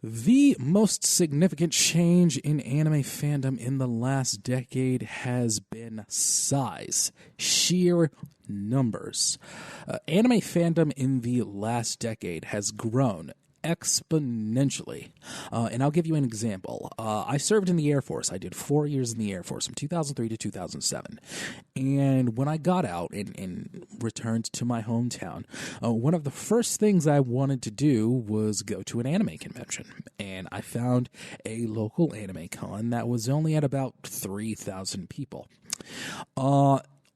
The most significant change in anime fandom in the last decade has been size, sheer numbers. Anime fandom in the last decade has grown exponentially. And I'll give you an example. I served in the Air Force. I did 4 years in the Air Force from 2003 to 2007. And when I got out and returned to my hometown, one of the first things I wanted to do was go to an anime convention. And I found a local anime con that was only at about 3,000 people.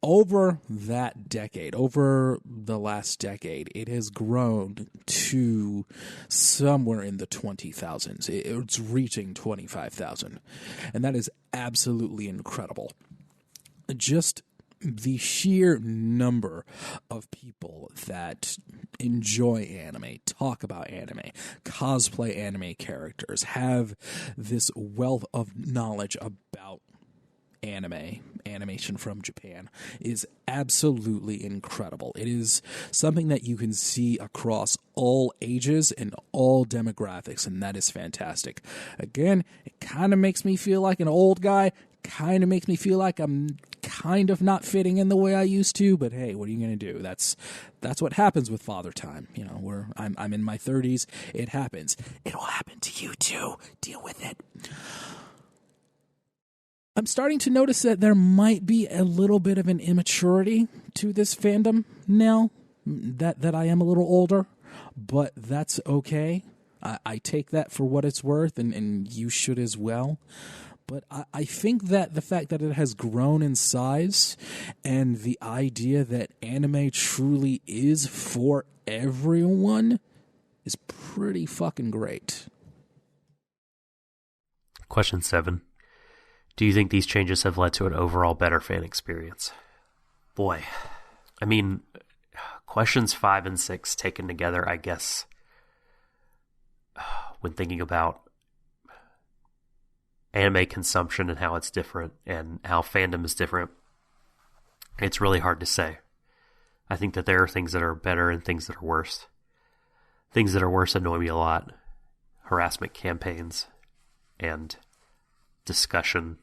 Over that decade, over the last decade, it has grown to somewhere in the 20,000s. It's reaching 25,000. And that is absolutely incredible. Just the sheer number of people that enjoy anime, talk about anime, cosplay anime characters, have this wealth of knowledge about animation from Japan is absolutely incredible. It is something that you can see across all ages and all demographics, and that is fantastic. Again, it kind of makes me feel like an old guy, kind of makes me feel like I'm kind of not fitting in the way I used to, but hey, what are you going to do? That's what happens with father time. You know, I'm in my 30s. It happens. It'll happen to you too. Deal with it. I'm starting to notice that there might be a little bit of an immaturity to this fandom now, that I am a little older, but that's okay. I take that for what it's worth, and you should as well. But I think that the fact that it has grown in size and the idea that anime truly is for everyone is pretty fucking great. Question 7. Do you think these changes have led to an overall better fan experience? Boy, I mean, questions 5 and 6 taken together, I guess, when thinking about anime consumption and how it's different and how fandom is different, it's really hard to say. I think that there are things that are better and things that are worse. Things that are worse annoy me a lot. Harassment campaigns and discussion,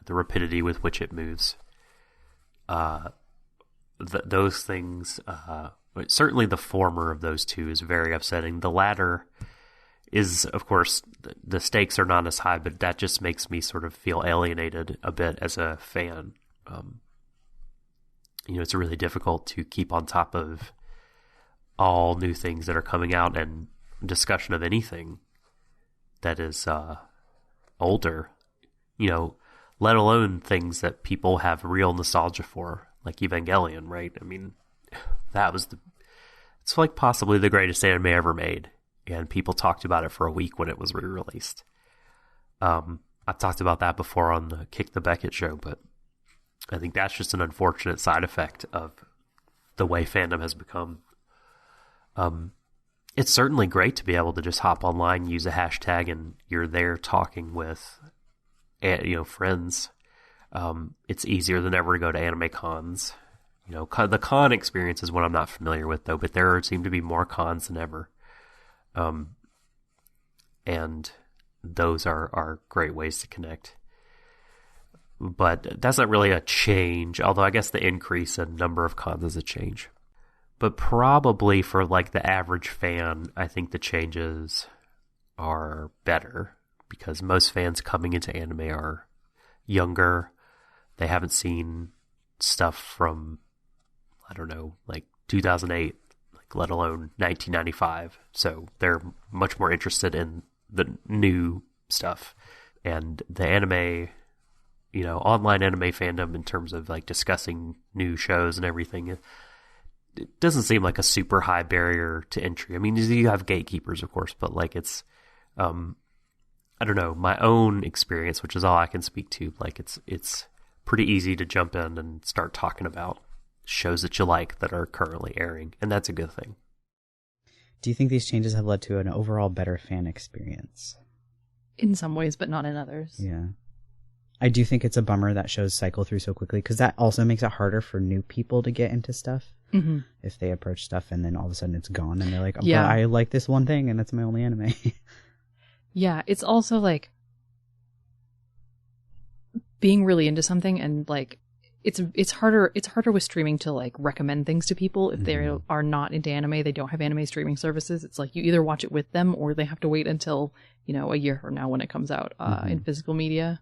the rapidity with which it moves. Those things, certainly the former of those two is very upsetting. The latter is, of course, the stakes are not as high, but that just makes me sort of feel alienated a bit as a fan. It's really difficult to keep on top of all new things that are coming out and discussion of anything that is older, let alone things that people have real nostalgia for, like Evangelion, right? I mean, it's like possibly the greatest anime ever made, and people talked about it for a week when it was re-released. I've talked about that before on the Kick the Beckett show, but I think that's just an unfortunate side effect of the way fandom has become. It's certainly great to be able to just hop online, use a hashtag, and you're there talking with friends. It's easier than ever to go to anime cons. The con experience is what I'm not familiar with, though, but there seem to be more cons than ever. And those are great ways to connect. But that's not really a change, although I guess the increase in number of cons is a change. But probably for like the average fan, I think the changes are better because most fans coming into anime are younger. They haven't seen stuff from, I don't know, like 2008, like let alone 1995. So they're much more interested in the new stuff. And the anime, online anime fandom in terms of like discussing new shows and everything, it doesn't seem like a super high barrier to entry. I mean, you have gatekeepers, of course, but like it's, I don't know, my own experience, which is all I can speak to. Like it's pretty easy to jump in and start talking about shows that you like that are currently airing, and that's a good thing. Do you think these changes have led to an overall better fan experience? In some ways, but not in others. Yeah. I do think it's a bummer that shows cycle through so quickly, because that also makes it harder for new people to get into stuff. Mm-hmm. If they approach stuff and then all of a sudden it's gone and they're like, oh, yeah, I like this one thing and that's my only anime. Yeah, it's also like being really into something, and like it's harder with streaming to like recommend things to people if they are not into anime. They don't have anime streaming services. It's like you either watch it with them or they have to wait until a year from now when it comes out in physical media.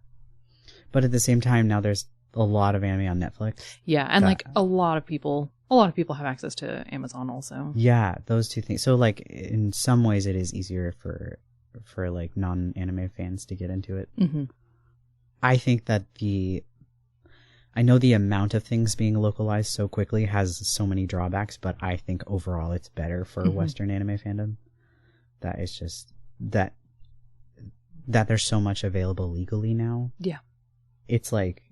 But at the same time, now there's a lot of anime on Netflix. Yeah, and like a lot of people have access to Amazon also. Yeah, those two things. So like in some ways it is easier for like non-anime fans to get into it. Mm-hmm. I think that I know the amount of things being localized so quickly has so many drawbacks, but I think overall it's better for Western anime fandom. That it's just that there's so much available legally now. Yeah. It's like,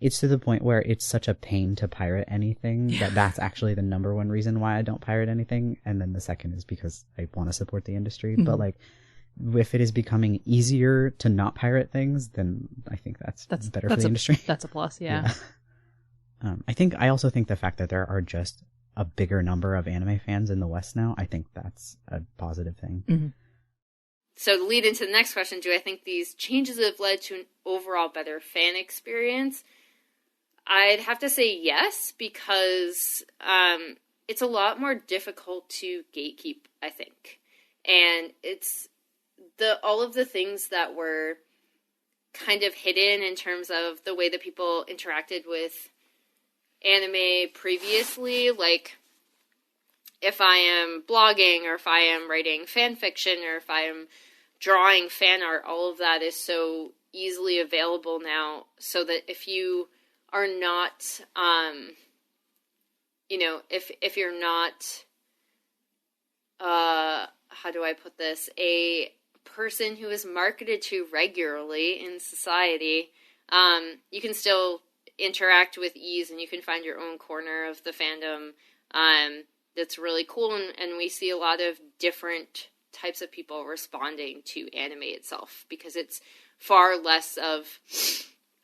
it's to the point where it's such a pain to pirate anything that's actually the number one reason why I don't pirate anything. And then the second is because I want to support the industry. Mm-hmm. But like, if it is becoming easier to not pirate things, then I think that's better for the industry. That's a plus, yeah. I also think the fact that there are just a bigger number of anime fans in the West now, I think that's a positive thing. Mm-hmm. So to lead into the next question, do I think these changes have led to an overall better fan experience? I'd have to say yes, because it's a lot more difficult to gatekeep, I think. And it's all of the things that were kind of hidden in terms of the way that people interacted with anime previously, like if I am blogging or if I am writing fan fiction or if I am drawing fan art, all of that is so easily available now, so that if you are not, if you're not, how do I put this, a person who is marketed to regularly in society, you can still interact with ease and you can find your own corner of the fandom. That's really cool, and we see a lot of different types of people responding to anime itself, because it's far less of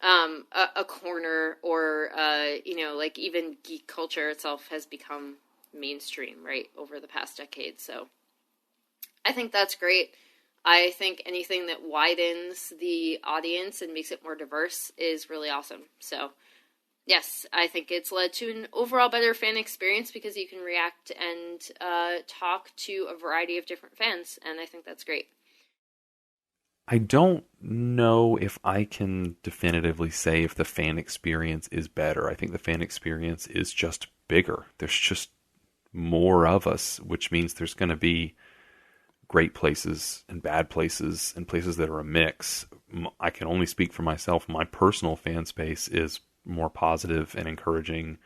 a corner, or like even geek culture itself has become mainstream, right, over the past decade. So I think that's great. I think anything that widens the audience and makes it more diverse is really awesome. So yes, I think it's led to an overall better fan experience, because you can react and talk to a variety of different fans, and I think that's great. I don't know if I can definitively say if the fan experience is better. I think the fan experience is just bigger. There's just more of us, which means there's going to be great places and bad places and places that are a mix. I can only speak for myself. My personal fan space is more positive and encouraging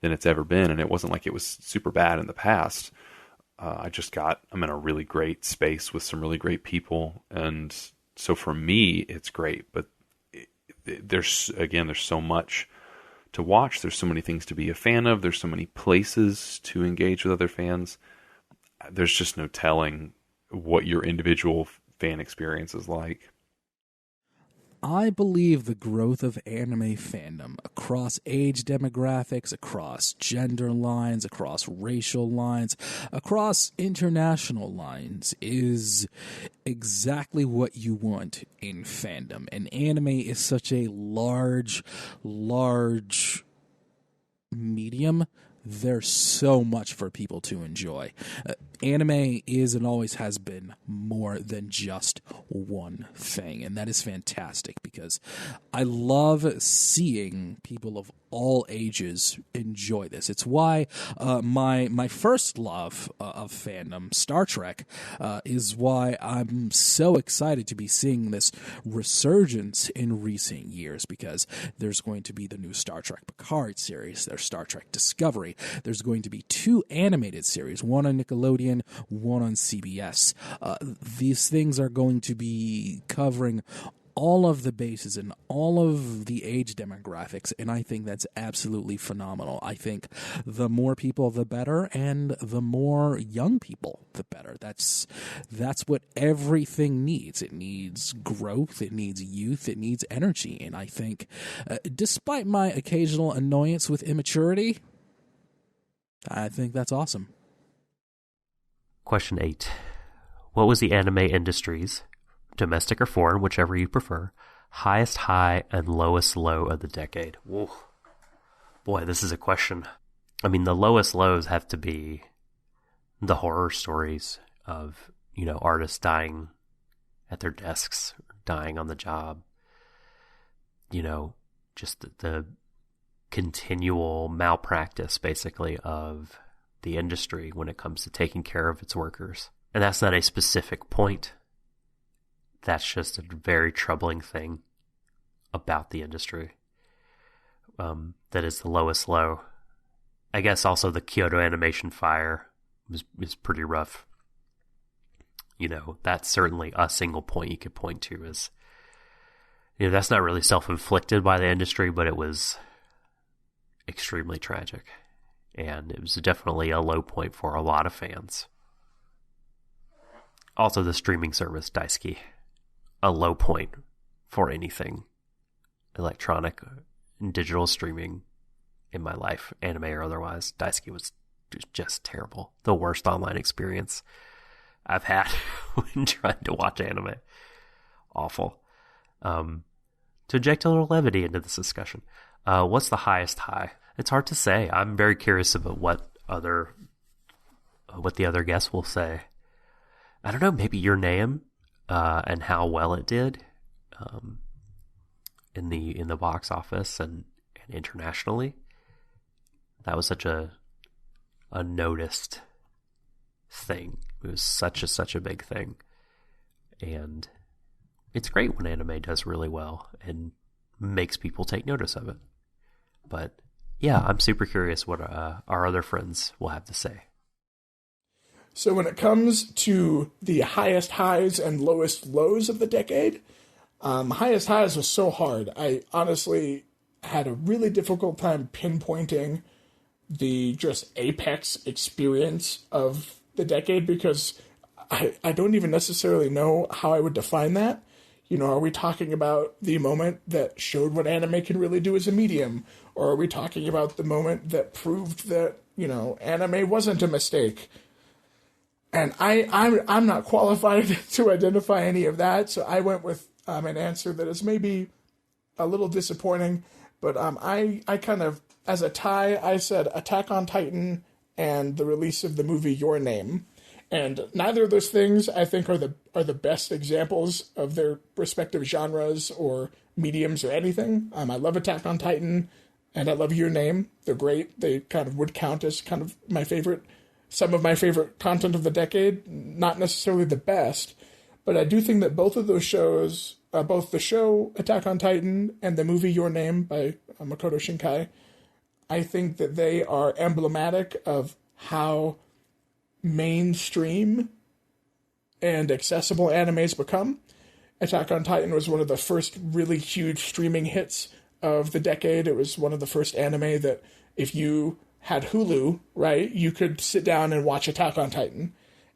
than it's ever been, and it wasn't like it was super bad in the past. I'm in a really great space with some really great people, and so for me it's great. But there's so much to watch, there's so many things to be a fan of, there's so many places to engage with other fans. There's just no telling what your individual fan experience is like. I believe the growth of anime fandom across age demographics, across gender lines, across racial lines, across international lines is exactly what you want in fandom. And anime is such a large medium. There's so much for people to enjoy. anime is and always has been more than just one thing, and that is fantastic because I love seeing people of all ages enjoy this. It's why my first love of fandom, Star Trek, is why I'm so excited to be seeing this resurgence in recent years, because there's going to be the new Star Trek Picard series, there's Star Trek Discovery, there's going to be 2 animated series, one on Nickelodeon, one on CBS. These things are going to be covering all of the bases and all of the age demographics, and I think that's absolutely phenomenal. I think the more people, the better, and the more young people, the better. That's what everything needs. It needs growth, it needs youth, it needs energy, and I think, despite my occasional annoyance with immaturity, I think that's awesome. Question 8. What was the anime industry's, domestic or foreign, whichever you prefer, highest high and lowest low of the decade? Whoa. Boy, this is a question. I mean, the lowest lows have to be the horror stories of, artists dying at their desks, dying on the job. Just the continual malpractice, basically, of the industry when it comes to taking care of its workers. And that's not a specific point. That's just a very troubling thing about the industry. That is the lowest low. I guess also the Kyoto Animation fire is pretty rough. That's certainly a single point you could point to as, that's not really self-inflicted by the industry, but it was extremely tragic. And it was definitely a low point for a lot of fans. Also the streaming service, Daisuke. A low point for anything electronic and digital streaming in my life, anime or otherwise. Daisuke was just terrible. The worst online experience I've had when trying to watch anime. Awful. To inject a little levity into this discussion, what's the highest high? It's hard to say. I'm very curious about what the other guests will say. I don't know, maybe Your Name, and how well it did in the box office and internationally. That was such a noticed thing. It was such a big thing, and it's great when anime does really well and makes people take notice of it. But yeah, I'm super curious what our other friends will have to say. So when it comes to the highest highs and lowest lows of the decade, highest highs was so hard. I honestly had a really difficult time pinpointing the just apex experience of the decade, because I don't even necessarily know how I would define that. Are we talking about the moment that showed what anime can really do as a medium? Or are we talking about the moment that proved that, anime wasn't a mistake? And I'm not qualified to identify any of that, so I went with an answer that is maybe a little disappointing, but I kind of, as a tie, I said Attack on Titan and the release of the movie Your Name. And neither of those things, I think, are the best examples of their respective genres or mediums or anything. I love Attack on Titan, and I love Your Name. They're great. They kind of would count as kind of some of my favorite content of the decade. Not necessarily the best, but I do think that both of those shows, both the show Attack on Titan and the movie Your Name by Makoto Shinkai, I think that they are emblematic of how mainstream and accessible animes become. Attack on Titan was one of the first really huge streaming hits of the decade. It was one of the first anime that if you had Hulu, right, you could sit down and watch Attack on Titan.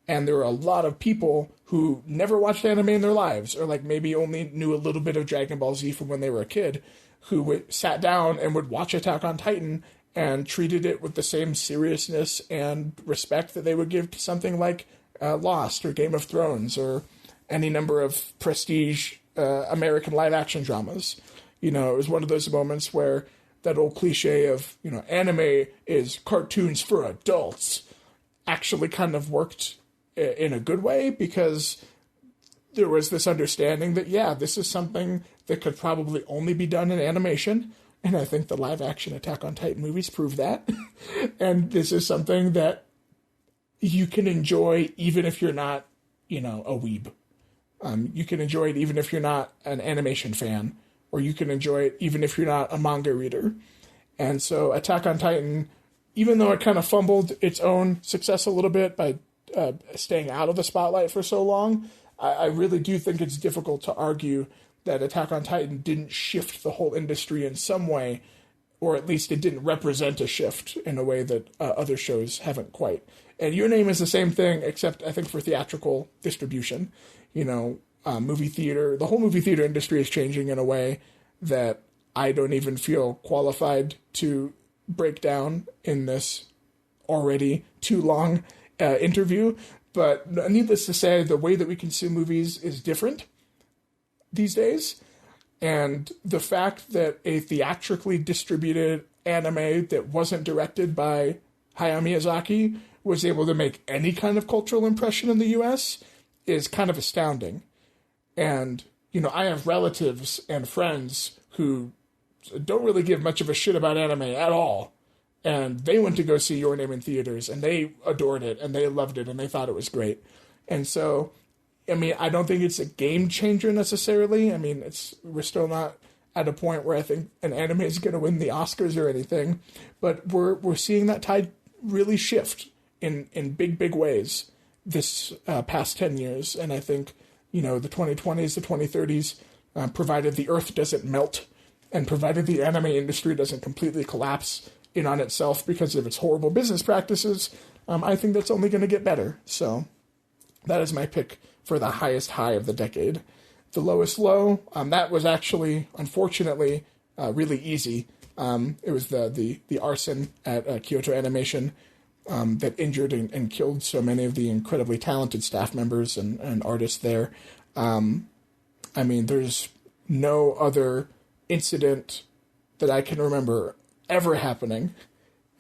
And there were a lot of people who never watched anime in their lives, or like maybe only knew a little bit of Dragon Ball Z from when they were a kid, who sat down and would watch Attack on Titan and treated it with the same seriousness and respect that they would give to something like Lost or Game of Thrones or any number of prestige American live-action dramas. It was one of those moments where that old cliche of, anime is cartoons for adults. actually kind of worked in a good way, because there was this understanding that, yeah, this is something that could probably only be done in animation. And I think the live-action Attack on Titan movies prove that. And this is something that you can enjoy even if you're not, a weeb. You can enjoy it even if you're not an animation fan, or you can enjoy it even if you're not a manga reader. And so Attack on Titan, even though it kind of fumbled its own success a little bit by staying out of the spotlight for so long, I really do think it's difficult to argue that Attack on Titan didn't shift the whole industry in some way, or at least it didn't represent a shift in a way that other shows haven't quite. And Your Name is the same thing, except I think for theatrical distribution. Movie theater, the whole movie theater industry is changing in a way that I don't even feel qualified to break down in this already too long interview. But needless to say, the way that we consume movies is different these days. And the fact that a theatrically distributed anime that wasn't directed by Hayao Miyazaki was able to make any kind of cultural impression in the US is kind of astounding. And, I have relatives and friends who don't really give much of a shit about anime at all. And they went to go see Your Name in theaters, and they adored it, and they loved it, and they thought it was great. And so, I don't think it's a game changer necessarily. We're still not at a point where I think an anime is going to win the Oscars or anything. But we're seeing that tide really shift in big, big ways this past 10 years. And I think, the 2020s, the 2030s, provided the earth doesn't melt, and provided the anime industry doesn't completely collapse in on itself because of its horrible business practices, I think that's only going to get better. So that is my pick for the highest high of the decade. The lowest low, that was actually, unfortunately, really easy. It was the arson at Kyoto Animation that injured and killed so many of the incredibly talented staff members and artists there. There's no other incident that I can remember ever happening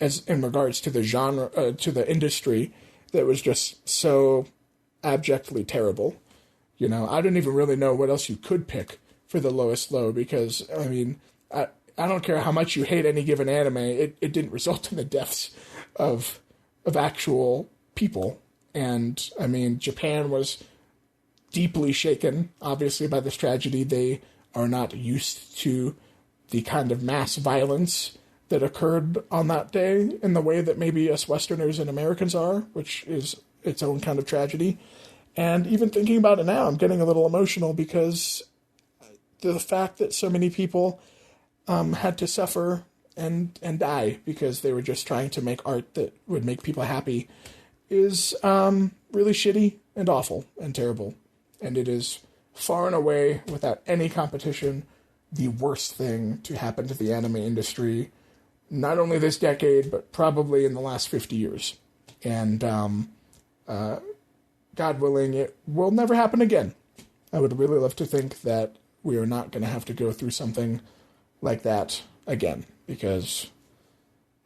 as in regards to the genre, to the industry, that was just so abjectly terrible. I don't even really know what else you could pick for the lowest low, because, I don't care how much you hate any given anime, it didn't result in the deaths of actual people. And, Japan was deeply shaken, obviously, by this tragedy. They are not used to the kind of mass violence that occurred on that day in the way that maybe us Westerners and Americans are, which is its own kind of tragedy. And even thinking about it now, I'm getting a little emotional, because the fact that so many people had to suffer and die because they were just trying to make art that would make people happy is really shitty and awful and terrible. And it is far and away, without any competition, the worst thing to happen to the anime industry, not only this decade, but probably in the last 50 years. And God willing, it will never happen again. I would really love to think that we are not going to have to go through something like that again, because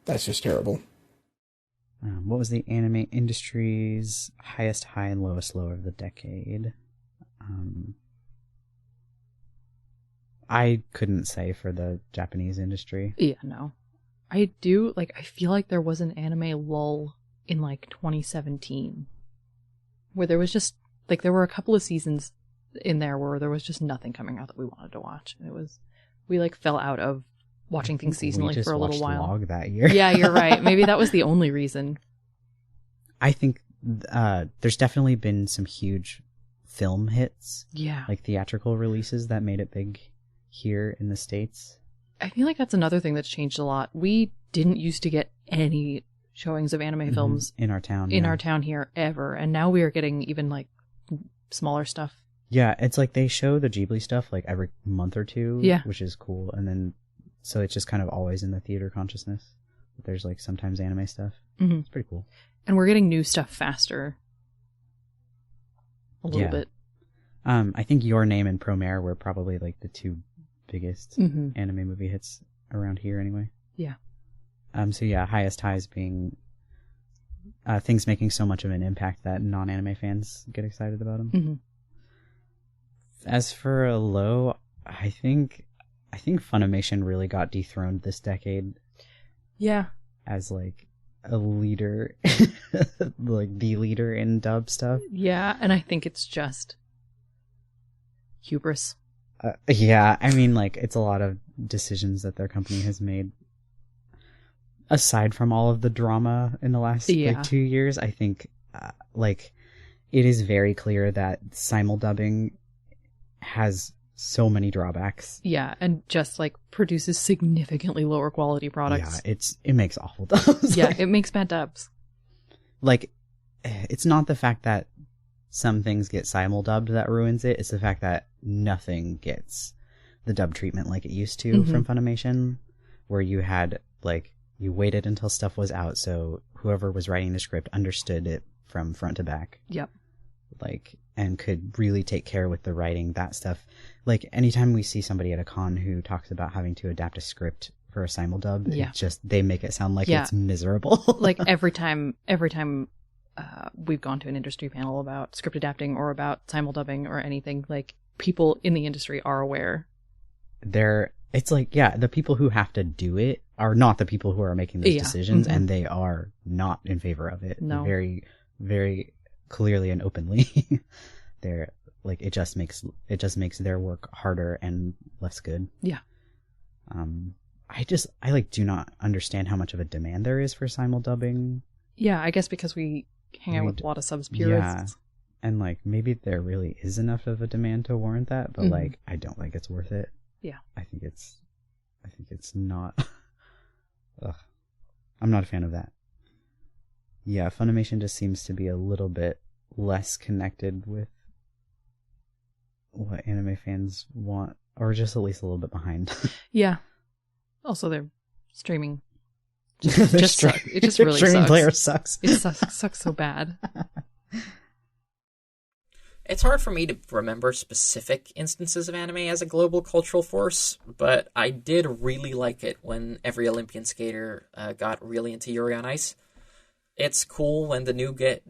that's just terrible. What was the anime industry's highest high and lowest low of the decade? I couldn't say for the Japanese industry. Yeah, no. I feel like there was an anime lull in 2017 where there was just there were a couple of seasons in there where there was just nothing coming out that we wanted to watch. We fell out of watching things seasonally for a little while. Log that year. Yeah, you're right. Maybe that was the only reason. I think there's definitely been some huge film hits. Yeah. Theatrical releases that made it big here in the States. I feel like that's another thing that's changed a lot. We didn't used to get any showings of anime films in our town. Our town here ever, and now we are getting even smaller stuff. Yeah, it's they show the Ghibli stuff every month or two, yeah, which is cool. And then so it's just kind of always in the theater consciousness. But there's sometimes anime stuff. Mm-hmm. It's pretty cool. And we're getting new stuff faster. A little bit. I think Your Name and Promare were probably the two biggest anime movie hits around here anyway. Yeah. So yeah, highest highs being things making so much of an impact that non-anime fans get excited about them. Mm-hmm. As for a low, I think Funimation really got dethroned this decade. Yeah. As like a leader, like the leader in dub stuff. Yeah, and I think it's just hubris. Yeah, I mean, like, it's a lot of decisions that their company has made. Aside from all of the drama in the last like 2 years, I think like it is very clear that simuldubbing has so many drawbacks. Yeah, and just like produces significantly lower quality products. Yeah, it makes awful dubs. Yeah, it makes bad dubs. Like, it's not the fact that some things get simuldubbed that ruins it. It's the fact that nothing gets the dub treatment like it used to from Funimation, where you had like you waited until stuff was out, so whoever was writing the script understood it from front to back. Yep. Like, and could really take care with the writing, that stuff. Like, anytime we see somebody at a con who talks about having to adapt a script for a simuldub, it just, they make it sound like it's miserable. Like, every time we've gone to an industry panel about script adapting or about simuldubbing or anything, like, people in the industry are aware. It's like, the people who have to do it are not the people who are making those decisions, and they are not in favor of it. No. Very, very clearly and openly. They're like, it just makes their work harder and less good. Yeah. I do not understand how much of a demand there is for simuldubbing. Yeah, I guess because we hang out with a lot of subs purists. Yeah. And like, maybe there really is enough of a demand to warrant that, but like, I don't think it's worth it. Yeah. I think it's not. Ugh. I'm not a fan of that. Yeah, Funimation just seems to be a little bit less connected with what anime fans want, or just at least a little bit behind. Yeah. Also, their streaming it just really streaming sucks. Player sucks. It sucks so bad. It's hard for me to remember specific instances of anime as a global cultural force, but I did really like it when every Olympian skater got really into Yuri on Ice. It's cool when the new day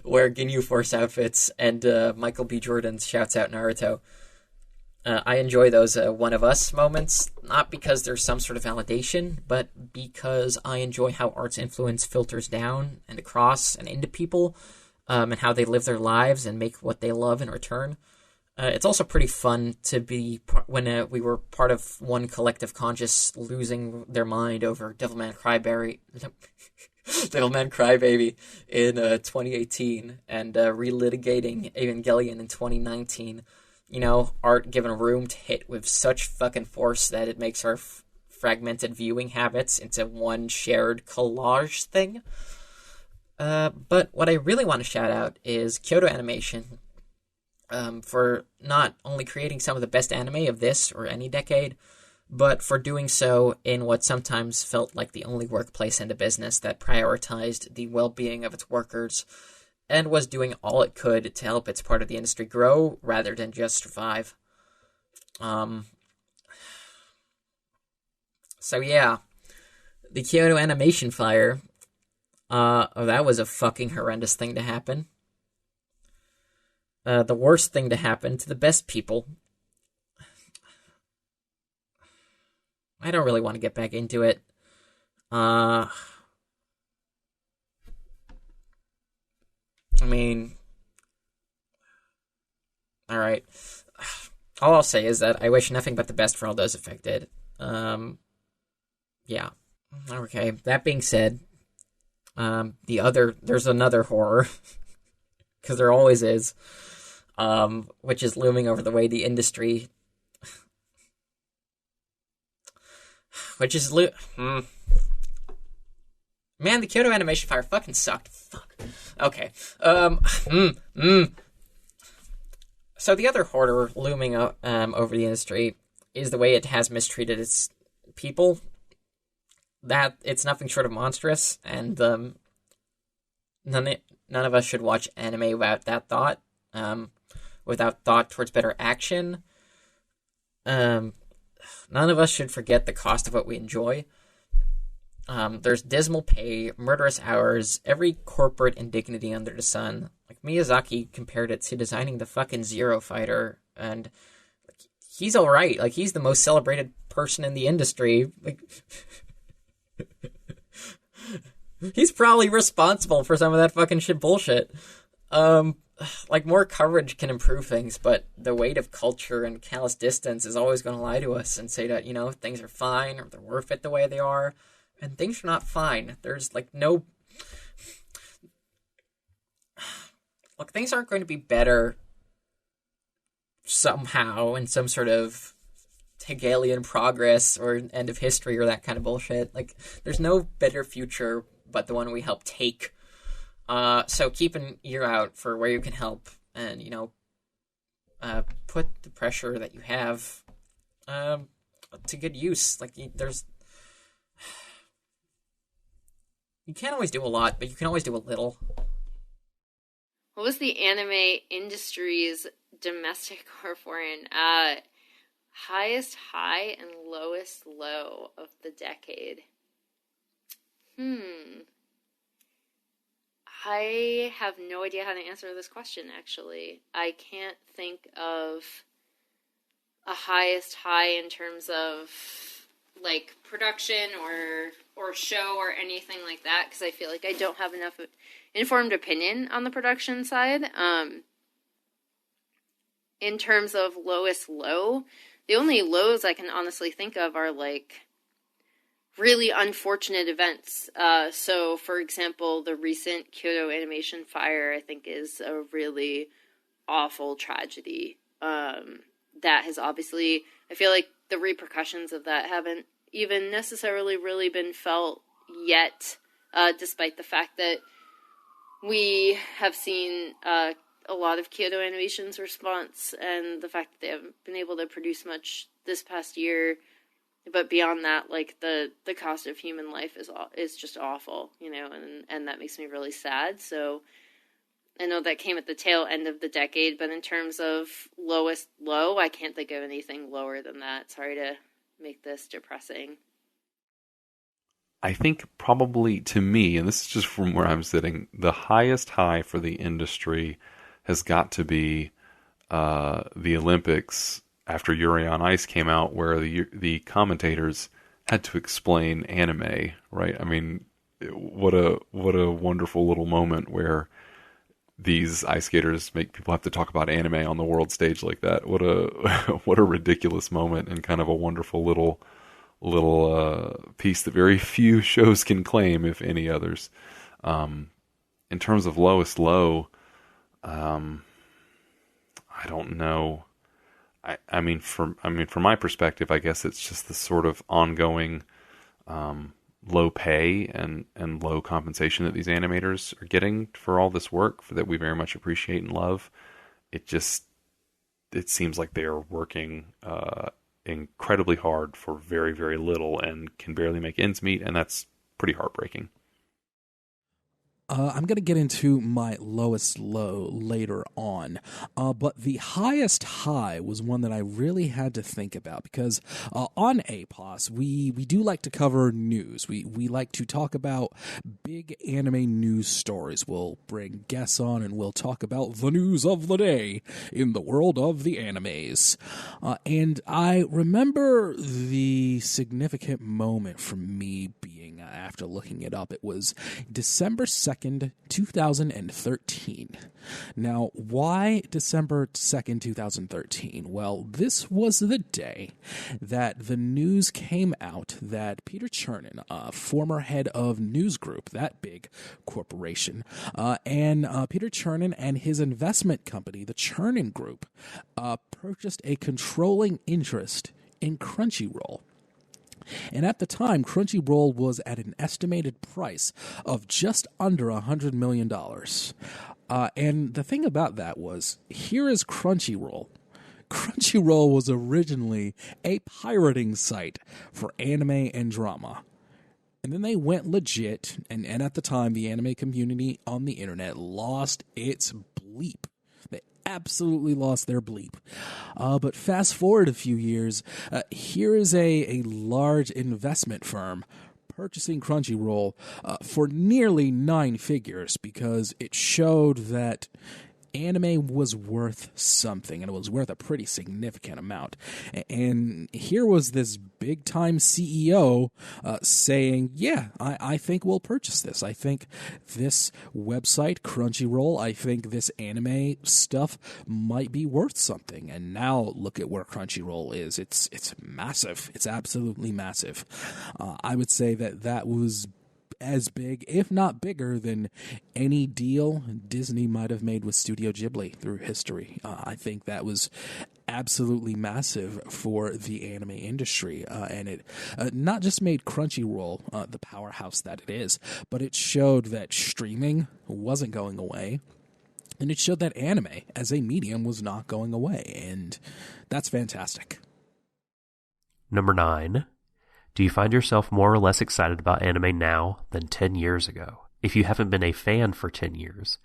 wear Ginyu Force outfits and Michael B. Jordan shouts out Naruto. I enjoy those One of Us moments, not because there's some sort of validation, but because I enjoy how art's influence filters down and across and into people, and how they live their lives and make what they love in return. It's also pretty fun to be when we were part of one collective conscious losing their mind over Devilman Crybaby in 2018 and relitigating Evangelion in 2019. You know, art given room to hit with such fucking force that it makes our fragmented viewing habits into one shared collage thing. But what I really want to shout out is Kyoto Animation for not only creating some of the best anime of this or any decade, but for doing so in what sometimes felt like the only workplace in the business that prioritized the well-being of its workers and was doing all it could to help its part of the industry grow rather than just survive. So yeah, the Kyoto Animation fire, that was a fucking horrendous thing to happen. The worst thing to happen to the best people. I don't really want to get back into it. I mean, alright. All I'll say is that I wish nothing but the best for all those affected. Yeah. Okay, that being said, there's another horror, because there always is, which is looming over the way the industry, man, the Kyoto Animation fire fucking sucked. Fuck. Okay. So the other horror looming over the industry is the way it has mistreated its people. That it's nothing short of monstrous, and none of us should watch anime without that thought, without thought towards better action. None of us should forget the cost of what we enjoy. There's dismal pay, murderous hours, every corporate indignity under the sun. Like, Miyazaki compared it to designing the fucking Zero Fighter, and he's alright. Like, he's the most celebrated person in the industry. Like, he's probably responsible for some of that fucking shit bullshit. Like, more coverage can improve things, but the weight of culture and callous distance is always going to lie to us and say that, you know, things are fine, or they're worth it the way they are. And things are not fine. There's, like, no... Look, things aren't going to be better somehow in some sort of Hegelian progress or end of history or that kind of bullshit. Like, there's no better future but the one we help take. So keep an ear out for where you can help and, you know, put the pressure that you have to good use. Like, you can't always do a lot, but you can always do a little. What was the anime industry's domestic or foreign highest high and lowest low of the decade? I have no idea how to answer this question, actually. I can't think of a highest high in terms of, like, production or show or anything like that, because I feel like I don't have enough informed opinion on the production side. In terms of lowest low, the only lows I can honestly think of are, like, really unfortunate events. So, for example, the recent Kyoto Animation fire, I think, is a really awful tragedy. That has obviously, I feel like the repercussions of that haven't even necessarily really been felt yet, despite the fact that we have seen a lot of Kyoto Animation's response and the fact that they haven't been able to produce much this past year. But beyond that, like, the cost of human life is just awful, you know, and that makes me really sad. So I know that came at the tail end of the decade, but in terms of lowest low, I can't think of anything lower than that. Sorry to make this depressing. I think probably, to me, and this is just from where I'm sitting, the highest high for the industry has got to be the Olympics after Yuri on Ice came out, where the commentators had to explain anime, right? I mean, what a wonderful little moment where these ice skaters make people have to talk about anime on the world stage like that. What a ridiculous moment, and kind of a wonderful little piece that very few shows can claim, if any others. In terms of lowest low, I don't know. I mean, from my perspective, I guess it's just the sort of ongoing low pay and low compensation that these animators are getting for all this work that we very much appreciate and love. It seems like they are working incredibly hard for very, very little and can barely make ends meet, and that's pretty heartbreaking. I'm going to get into my lowest low later on, but the highest high was one that I really had to think about, because on APOS, we do like to cover news. We like to talk about big anime news stories. We'll bring guests on and we'll talk about the news of the day in the world of the animes. And I remember the significant moment for me being, after looking it up, it was December 2nd, 2013. Now, why December 2nd, 2013? Well, this was the day that the news came out that Peter Chernin, former head of News Group, that big corporation, and Peter Chernin and his investment company, the Chernin Group, purchased a controlling interest in Crunchyroll. And at the time, Crunchyroll was at an estimated price of just under $100 million. And the thing about that was, here is Crunchyroll. Crunchyroll was originally a pirating site for anime and drama. And then they went legit, and at the time, the anime community on the internet lost its bleep. Absolutely lost their bleep. But fast forward a few years, here is a large investment firm purchasing Crunchyroll for nearly 9 figures because it showed that anime was worth something, and it was worth a pretty significant amount. And here was this big-time CEO saying, yeah, I think we'll purchase this. I think this website, Crunchyroll, I think this anime stuff might be worth something. And now look at where Crunchyroll is. It's massive. It's absolutely massive. I would say that was as big, if not bigger, than any deal Disney might have made with Studio Ghibli through history. I think that was absolutely massive for the anime industry, and it not just made Crunchyroll the powerhouse that it is, but it showed that streaming wasn't going away, and it showed that anime as a medium was not going away, and that's fantastic. Number 9. Do you find yourself more or less excited about anime now than 10 years ago? If you haven't been a fan for 10 years,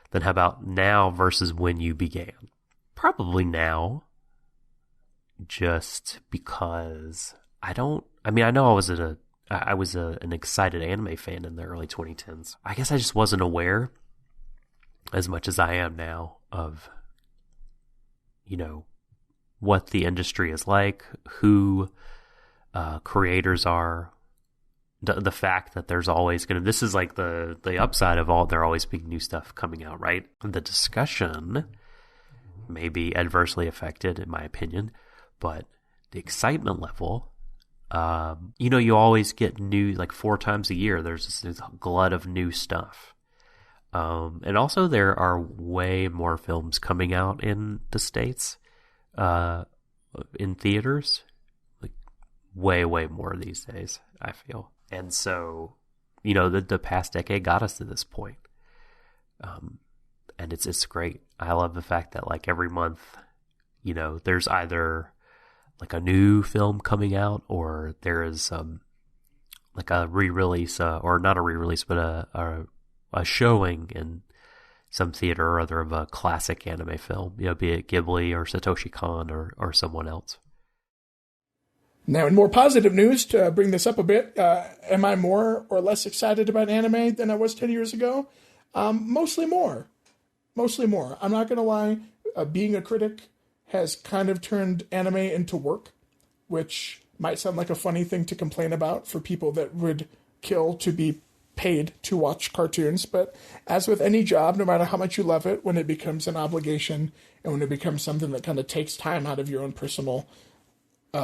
then how about now versus when you began? Probably now, just because I know I was an excited anime fan in the early 2010s. I guess I just wasn't aware as much as I am now of, what the industry is like, who creators are, the fact that there's always this is like the upside of all there always being new stuff coming out, right? The discussion may be adversely affected, in my opinion, but the excitement level, you always get new, like 4 times a year, there's this glut of new stuff. And also there are way more films coming out in the States, in theaters. Way more these days, I feel. And so, the past decade got us to this point. And it's great. I love the fact that, like, every month, there's either, like, a new film coming out, or there is, like, a re-release, or not a re-release, but a showing in some theater or other of a classic anime film, be it Ghibli or Satoshi Kon or someone else. Now, in more positive news, to bring this up a bit, am I more or less excited about anime than I was 10 years ago? Mostly more. I'm not going to lie. Being a critic has kind of turned anime into work, which might sound like a funny thing to complain about for people that would kill to be paid to watch cartoons. But as with any job, no matter how much you love it, when it becomes an obligation and when it becomes something that kind of takes time out of your own personal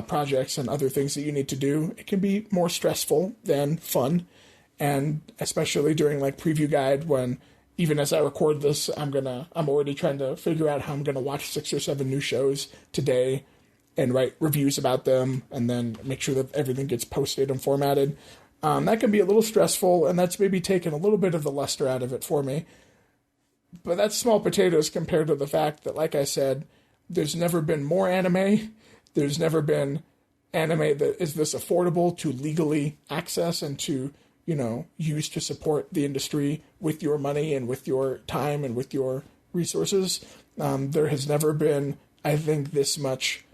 projects and other things that you need to do, it can be more stressful than fun. And especially during like preview guide, when even as I record this, I'm already trying to figure out how I'm gonna watch 6 or 7 new shows today and write reviews about them, and then make sure that everything gets posted and formatted. That can be a little stressful, and that's maybe taken a little bit of the luster out of it for me. But that's small potatoes compared to the fact that, like I said, there's never been more anime. There's never been anime that is this affordable to legally access and to, use to support the industry with your money and with your time and with your resources. There has never been, I think, this much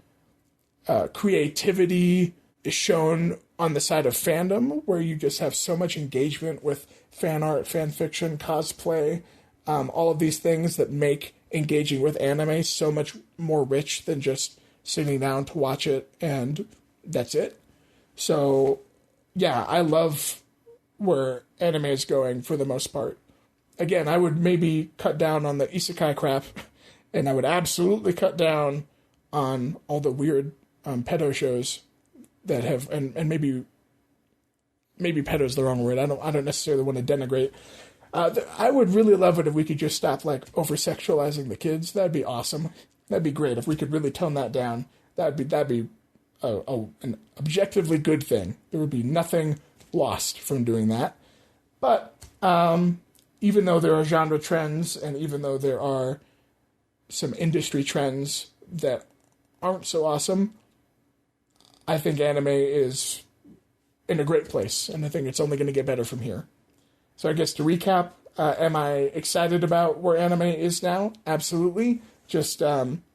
creativity is shown on the side of fandom, where you just have so much engagement with fan art, fan fiction, cosplay, all of these things that make engaging with anime so much more rich than just sitting down to watch it and that's it. So, yeah, I love where anime is going for the most part. Again, I would maybe cut down on the isekai crap, and I would absolutely cut down on all the weird pedo shows that have, and maybe pedo is the wrong word. I don't necessarily want to denigrate. I would really love it if we could just stop like over-sexualizing the kids. That'd be awesome. That'd be great if we could really tone that down. That'd be an objectively good thing. There would be nothing lost from doing that. But even though there are genre trends, and even though there are some industry trends that aren't so awesome, I think anime is in a great place, and I think it's only going to get better from here. So I guess to recap, am I excited about where anime is now? Absolutely. Just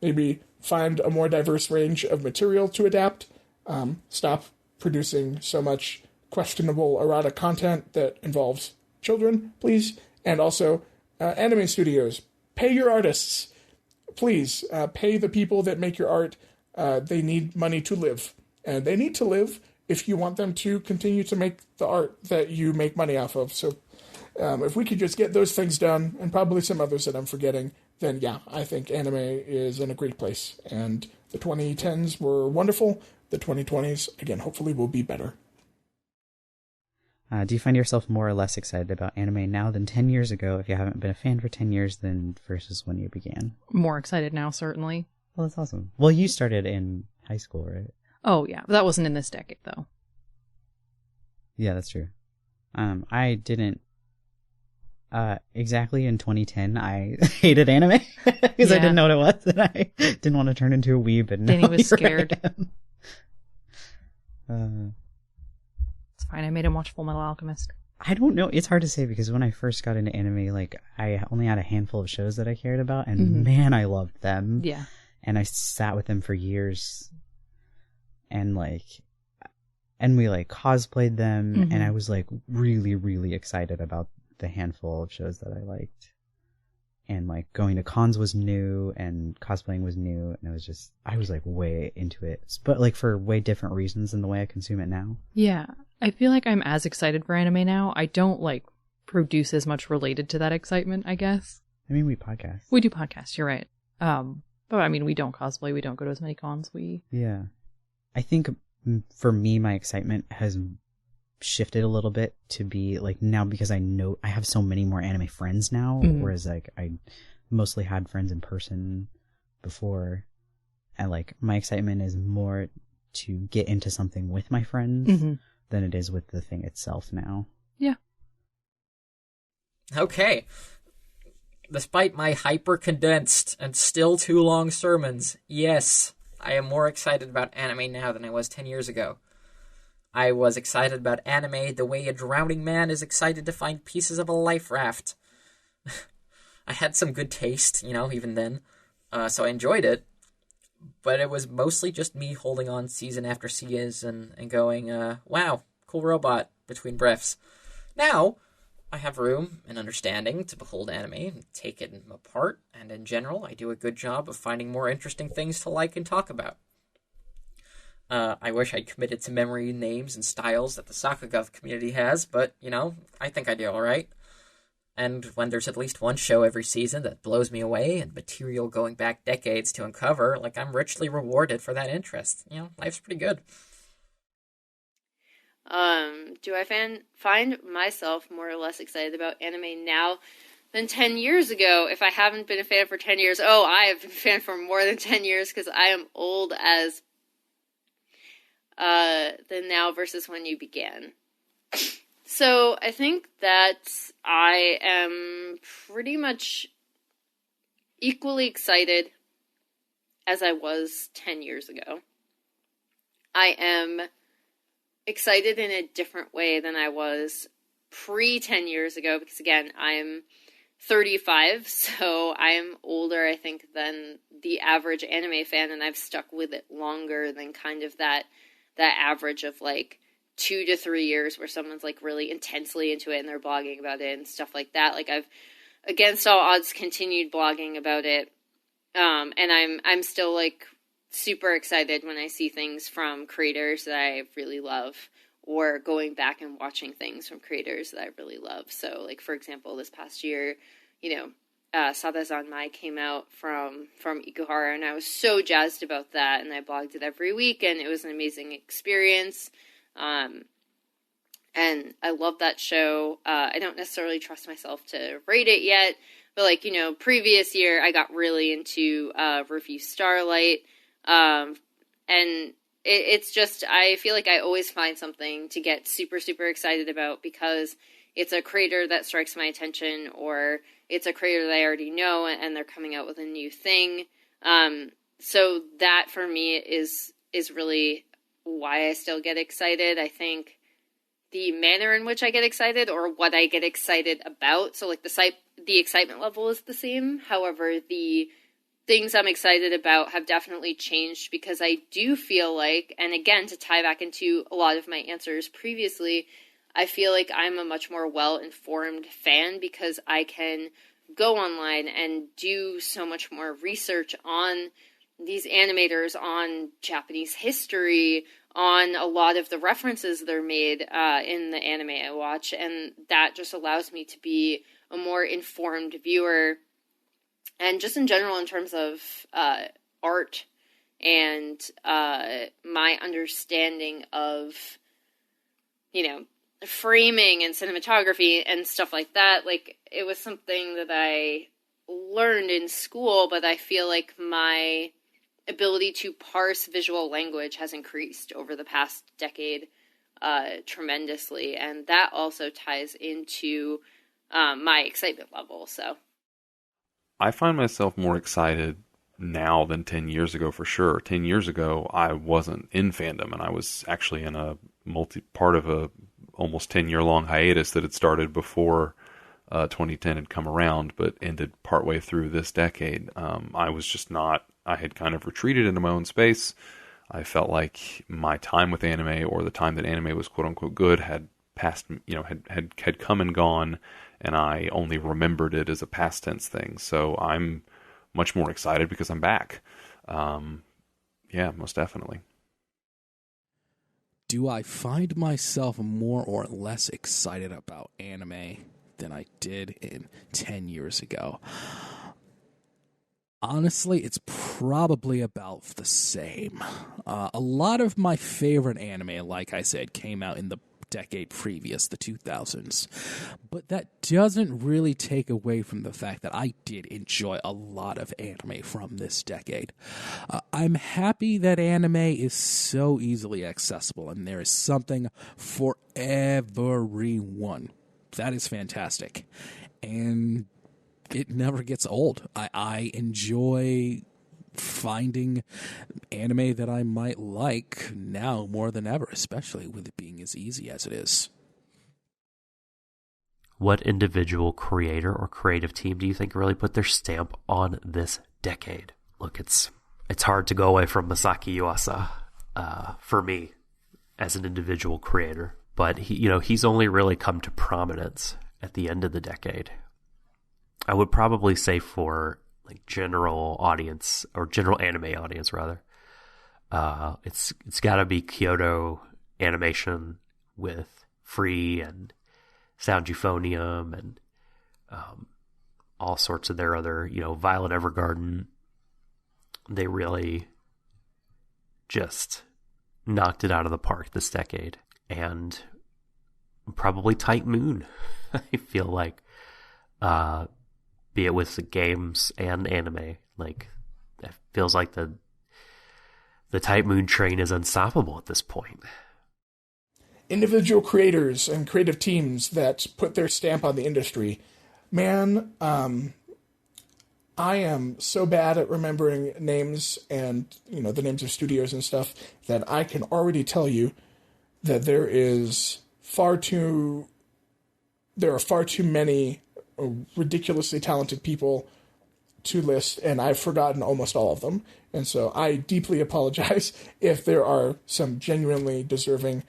maybe find a more diverse range of material to adapt. Stop producing so much questionable erotic content that involves children, please. And also, anime studios, pay your artists. Please, pay the people that make your art. They need money to live. And they need to live if you want them to continue to make the art that you make money off of. So if we could just get those things done, and probably some others that I'm forgetting, then yeah, I think anime is in a great place. And the 2010s were wonderful. The 2020s, again, hopefully will be better. Do you find yourself more or less excited about anime now than 10 years ago, if you haven't been a fan for 10 years than versus when you began? More excited now, certainly. Well, that's awesome. Well, you started in high school, right? Oh, yeah. But that wasn't in this decade, though. Yeah, that's true. I didn't... exactly in 2010, I hated anime because I didn't know what it was, and I didn't want to turn into a weeb, and Danny was scared. It's fine. I made him watch Full Metal Alchemist. I don't know. It's hard to say because when I first got into anime, like, I only had a handful of shows that I cared about, and man, I loved them. Yeah. And I sat with them for years, and we like cosplayed them, and I was like really, really excited about the handful of shows that I liked. And like going to cons was new, and cosplaying was new, and I was like way into it, but like for way different reasons than the way I consume it now. Yeah, I feel like I'm as excited for anime now. I don't like produce as much related to that excitement, I guess. I mean, we podcast. We do podcasts, you're right. But I mean, we don't cosplay, we don't go to as many cons. Yeah. I think for me, my excitement has shifted a little bit to be like now because I know I have so many more anime friends now, whereas like I mostly had friends in person before, and like my excitement is more to get into something with my friends than it is with the thing itself now. Yeah. Okay. Despite my hyper-condensed and still too long sermons, yes, I am more excited about anime now than I was 10 years ago. I was excited about anime the way a drowning man is excited to find pieces of a life raft. I had some good taste, even then, so I enjoyed it. But it was mostly just me holding on season after season and going, wow, cool robot, between breaths. Now, I have room and understanding to behold anime and take it apart, and in general, I do a good job of finding more interesting things to like and talk about. I wish I'd committed to memory names and styles that the Sakagov community has, but, I think I do alright. And when there's at least one show every season that blows me away and material going back decades to uncover, like, I'm richly rewarded for that interest. Life's pretty good. Do I find myself more or less excited about anime now than 10 years ago? If I haven't been a fan for 10 years, I have been a fan for more than 10 years because I am old as than now versus when you began. So I think that I am pretty much equally excited as I was 10 years ago. I am excited in a different way than I was pre-10 years ago because, again, I'm 35, so I am older, I think, than the average anime fan, and I've stuck with it longer than kind of that average of, like, 2 to 3 years where someone's, like, really intensely into it and they're blogging about it and stuff like that. Like, I've, against all odds, continued blogging about it, and I'm still, like, super excited when I see things from creators that I really love, or going back and watching things from creators that I really love. So, like, for example, this past year, Sada Zanmai came out from Ikuhara, and I was so jazzed about that, and I blogged it every week, and it was an amazing experience. And I love that show. I don't necessarily trust myself to rate it yet, but, like, previous year, I got really into Review Starlight, and it's just, I feel like I always find something to get super, super excited about because it's a creator that strikes my attention, or it's a creator that I already know and they're coming out with a new thing. So that for me is really why I still get excited. I think the manner in which I get excited, or what I get excited about, so like the excitement level is the same. However, the things I'm excited about have definitely changed, because I do feel like, and again, to tie back into a lot of my answers previously, I feel like I'm a much more well-informed fan because I can go online and do so much more research on these animators, on Japanese history, on a lot of the references that are made in the anime I watch, and that just allows me to be a more informed viewer. And just in general, in terms of art and my understanding of, you know, framing and cinematography and stuff like that, like, it was something that I learned in school, but I feel like my ability to parse visual language has increased over the past decade tremendously, and that also ties into my excitement level. So I find myself more excited now than 10 years ago, for sure. 10 years ago, I wasn't in fandom, and I was actually in a part of a almost 10-year-long hiatus that had started before 2010 had come around, but ended partway through this decade. I was just not, I had kind of retreated into my own space. I felt like my time with anime, or the time that anime was quote-unquote good, had passed, you know, had come and gone, and I only remembered it as a past tense thing. So I'm much more excited because I'm back. Yeah, most definitely. Do I find myself more or less excited about anime than I did in 10 years ago? Honestly, it's probably about the same. A lot of my favorite anime, like I said, came out in the decade previous, the 2000s. But that doesn't really take away from the fact that I did enjoy a lot of anime from this decade. I'm happy that anime is so easily accessible and there is something for everyone. That is fantastic. And it never gets old. I enjoy finding anime that I might like now more than ever, especially with it being as easy as it is. What individual creator or creative team do you think really put their stamp on this decade? Look, it's hard to go away from Masaki Yuasa for me as an individual creator, but he's only really come to prominence at the end of the decade. I would probably say for like general audience, or general anime audience rather, it's got to be Kyoto Animation with Free and Sound Euphonium and all sorts of their other, Violet Evergarden. They really just knocked it out of the park this decade. And probably Type Moon, I feel like, be it with the games and anime, like, it feels like the Type Moon train is unstoppable at this point. Individual creators and creative teams that put their stamp on the industry. Man, I am so bad at remembering names and, the names of studios and stuff that I can already tell you that there are far too many ridiculously talented people to list, and I've forgotten almost all of them. And so I deeply apologize if there are some genuinely deserving,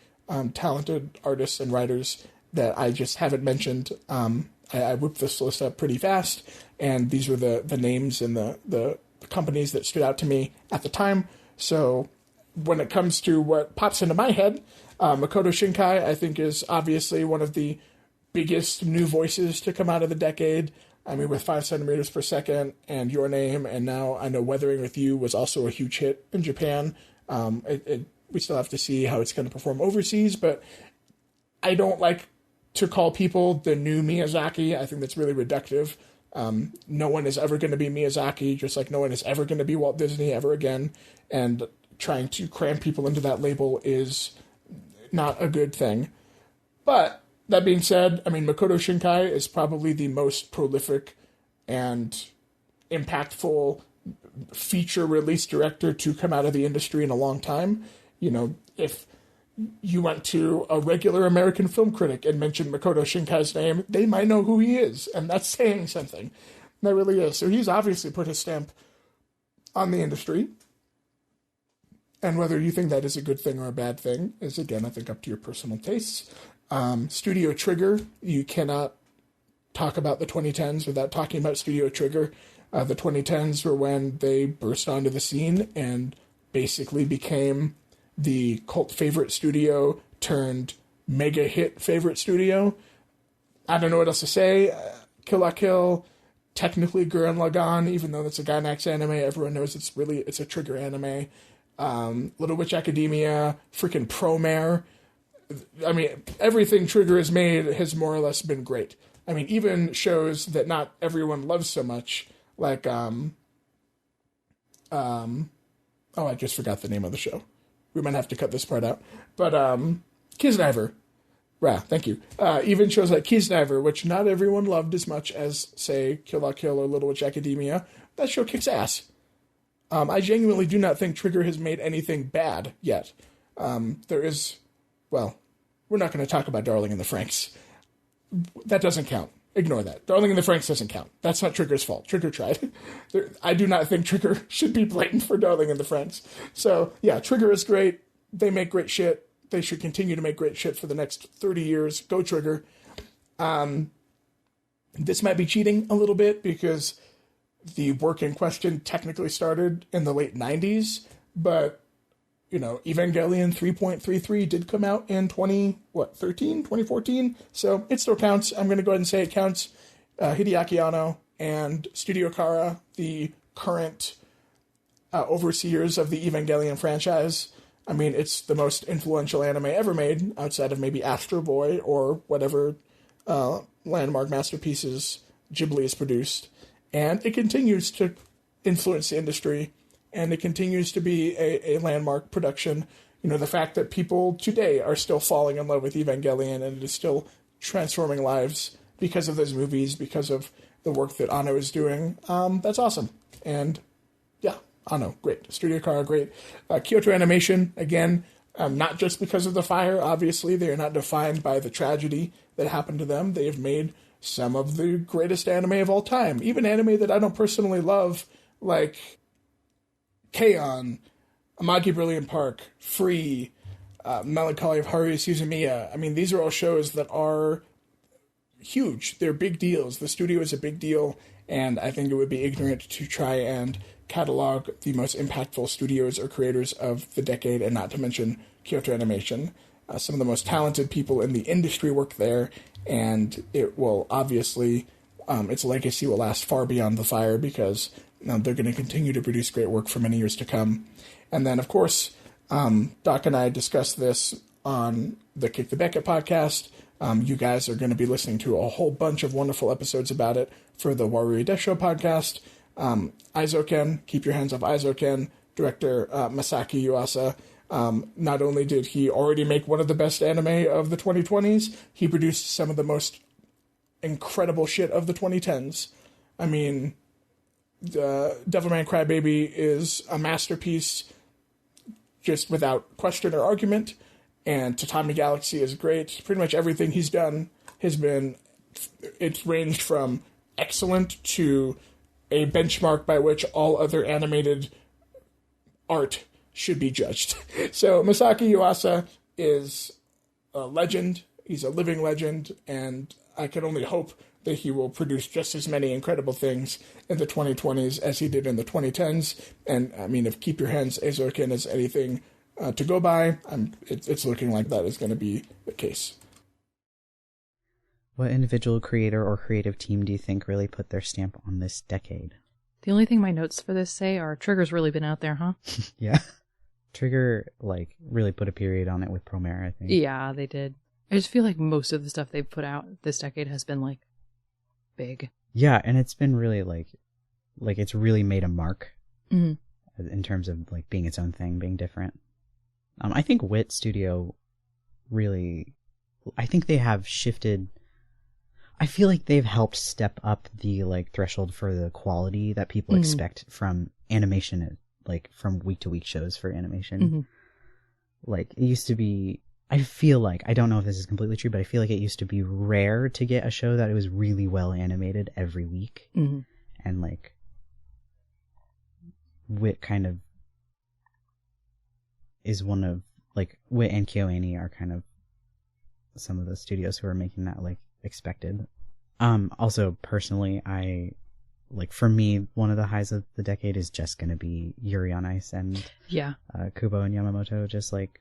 talented artists and writers that I just haven't mentioned. I whipped this list up pretty fast, and these were the names and the companies that stood out to me at the time. So when it comes to what pops into my head, Makoto Shinkai, I think, is obviously one of the biggest new voices to come out of the decade. I mean, with 5 centimeters per second and Your Name, and now I know Weathering with You was also a huge hit in Japan. We still have to see how it's going to perform overseas, but I don't like to call people the new Miyazaki. I think that's really reductive. No one is ever going to be Miyazaki, just like no one is ever going to be Walt Disney ever again. And trying to cram people into that label is not a good thing. But that being said, I mean, Makoto Shinkai is probably the most prolific and impactful feature release director to come out of the industry in a long time. If you went to a regular American film critic and mentioned Makoto Shinkai's name, they might know who he is, and that's saying something. That really is. So he's obviously put his stamp on the industry. And whether you think that is a good thing or a bad thing is, again, I think up to your personal tastes. Studio Trigger, you cannot talk about the 2010s without talking about Studio Trigger. The 2010s were when they burst onto the scene and basically became the cult favorite studio turned mega hit favorite studio. I don't know what else to say. Kill La Kill, technically Gurren Lagann, even though that's a Gainax anime, everyone knows it's a Trigger anime. Little Witch Academia, freaking Promare. I mean, everything Trigger has made has more or less been great. I mean, even shows that not everyone loves so much, like, I just forgot the name of the show. We might have to cut this part out. But, Kisniver. Thank you. Even shows like Kisniver, which not everyone loved as much as, say, Kill La Kill or Little Witch Academia, that show kicks ass. I genuinely do not think Trigger has made anything bad yet. There is, well, we're not going to talk about Darling in the Franxx. That doesn't count. Ignore that. Darling in the Franxx doesn't count. That's not Trigger's fault. Trigger tried. I do not think Trigger should be blamed for Darling in the Franxx. So, yeah, Trigger is great. They make great shit. They should continue to make great shit for the next 30 years. Go Trigger. This might be cheating a little bit because the work in question technically started in the late 90s, but, you know, Evangelion 3.33 did come out in 2014? So it still counts. I'm going to go ahead and say it counts. Hideaki Anno and Studio Kara, the current overseers of the Evangelion franchise. I mean, it's the most influential anime ever made, outside of maybe Astro Boy or whatever landmark masterpieces Ghibli has produced. And it continues to influence the industry, and it continues to be a landmark production. You know, the fact that people today are still falling in love with Evangelion, and it is still transforming lives because of those movies, because of the work that Anno is doing, that's awesome. And yeah, Anno, great. Studio Kara, great. Kyoto Animation, again, not just because of the fire, obviously. They are not defined by the tragedy that happened to them. They have made some of the greatest anime of all time. Even anime that I don't personally love, like K-On!, Amagi Brilliant Park, Free, Melancholy of Haruhi Suzumiya. I mean, these are all shows that are huge. They're big deals. The studio is a big deal, and I think it would be ignorant to try and catalog the most impactful studios or creators of the decade, and not to mention Kyoto Animation. Some of the most talented people in the industry work there, and it will obviously, its legacy will last far beyond the fire because they're going to continue to produce great work for many years to come. And then, of course, Doc and I discussed this on the Kick the Beckett podcast. You guys are going to be listening to a whole bunch of wonderful episodes about it for the Warui Deshou podcast. Aizoken, keep your hands off Aizoken, director Masaki Yuasa. Not only did he already make one of the best anime of the 2020s, he produced some of the most incredible shit of the 2010s. I mean, Devilman Crybaby is a masterpiece just without question or argument, and Tatami Galaxy is great. Pretty much everything he's done has been, it's ranged from excellent to a benchmark by which all other animated art should be judged. So Masaki Yuasa is a legend. He's a living legend, and I can only hope that he will produce just as many incredible things in the 2020s as he did in the 2010s. And, I mean, if Keep Your Hands Aizoken is anything to go by, it's looking like that is going to be the case. What individual creator or creative team do you think really put their stamp on this decade? The only thing my notes for this say are Trigger's really been out there, huh? Yeah. Trigger, really put a period on it with Promare, I think. Yeah, they did. I just feel like most of the stuff they've put out this decade has been, big. Yeah, and it's been really, it's really made a mark in terms of, being its own thing, being different. I think Wit Studio really... I think they have shifted... I feel like they've helped step up the, threshold for the quality that people expect from animation, from week-to-week shows for animation. It used to be... I feel like, I don't know if this is completely true, but I feel like it used to be rare to get a show that it was really well animated every week. And kind of is one of, like, Wit and KyoAni are kind of some of the studios who are making that, like, expected. Also, personally, for me, one of the highs of the decade is just going to be Yuri on Ice and Kubo and Yamamoto just, like,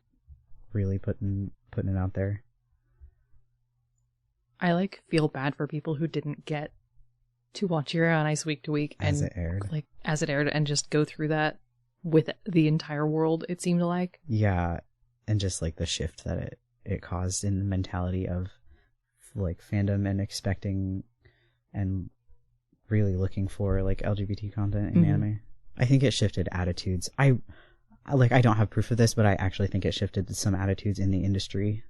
really putting it out there. I, like, feel bad for people who didn't get to watch Yuri on Ice week to week. As it aired. And just go through that with the entire world, it seemed like. Yeah, and just, like, the shift that it caused in the mentality of, like, fandom and expecting and really looking for, like, LGBT content in anime. I think it shifted attitudes. I don't have proof of this, but I actually think it shifted some attitudes in the industry,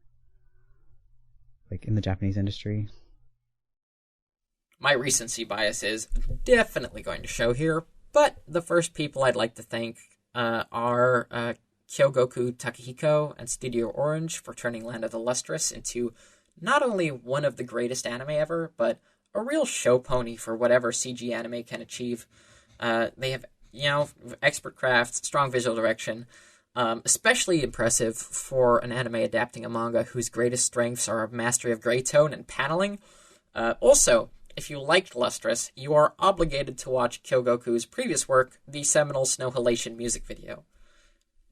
like in the Japanese industry. My recency bias is definitely going to show here, but the first people I'd like to thank are Kyogoku Takahiko and Studio Orange for turning Land of the Lustrous into not only one of the greatest anime ever, but a real show pony for whatever CG anime can achieve. They have, expert crafts, strong visual direction, especially impressive for an anime adapting a manga whose greatest strengths are mastery of gray tone and paneling. Also, if you liked Lustrous, you are obligated to watch Kyogoku's previous work, the seminal Snow Halation music video.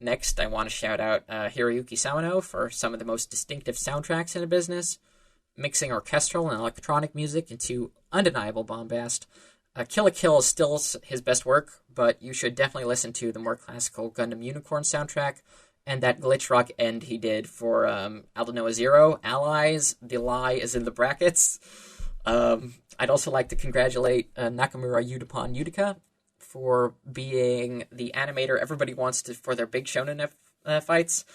Next, I want to shout out Hiroyuki Sawano for some of the most distinctive soundtracks in the business, mixing orchestral and electronic music into undeniable bombast. Kill la Kill is still his best work, but you should definitely listen to the more classical Gundam Unicorn soundtrack and that glitch rock end he did for Aldnoah Zero, Allies, the lie is in the brackets. I'd also like to congratulate Nakamura Yudapon Utica for being the animator everybody wants to for their big shonen fights,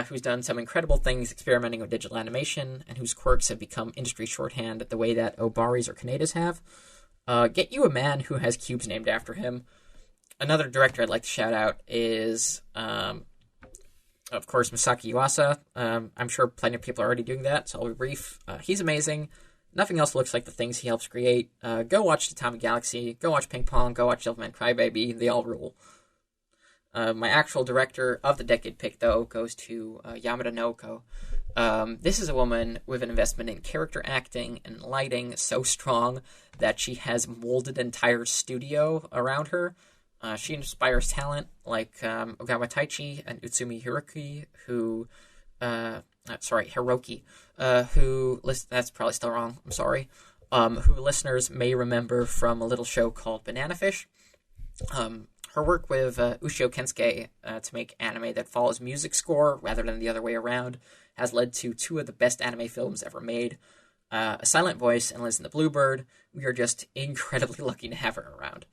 who's done some incredible things experimenting with digital animation, and whose quirks have become industry shorthand the way that Obari's or Kaneda's have. Get you a man who has cubes named after him. Another director I'd like to shout out is, of course, Masaki Yuasa. I'm sure plenty of people are already doing that, so I'll be brief. He's amazing. Nothing else looks like the things he helps create. Go watch Tatami Galaxy, go watch Ping Pong, go watch Devilman Crybaby. They all rule. My actual director of the decade pick, though, goes to Yamada Naoko. This is a woman with an investment in character acting and lighting so strong that she has molded an entire studio around her. She inspires talent like Ogawa Taichi and Utsumi Hiroki, Hiroki, that's probably still wrong, I'm sorry, who listeners may remember from a little show called Banana Fish. Her work with Ushio Kensuke to make anime that follows music score rather than the other way around has led to two of the best anime films ever made, A Silent Voice and Liz and the Bluebird. We are just incredibly lucky to have her around.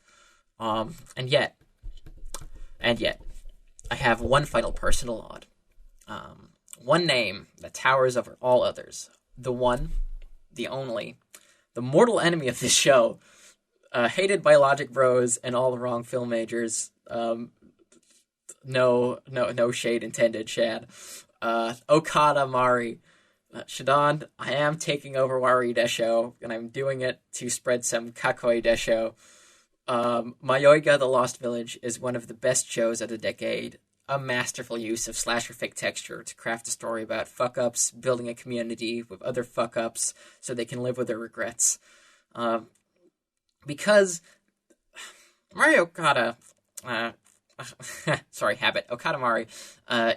And yet, I have one final personal odd. One name that towers over all others. The one, the only, the mortal enemy of this show, hated by Logic Bros and all the wrong film majors. No shade intended, Shad. Okada Mari. Shadon, I am taking over Warui Deshou, and I'm doing it to spread some Kakoi Deshou. Mayoiga the Lost Village is one of the best shows of the decade. A masterful use of slasher fic texture to craft a story about fuck-ups, building a community with other fuck-ups so they can live with their regrets. Because Mari Okada, Okada Mari,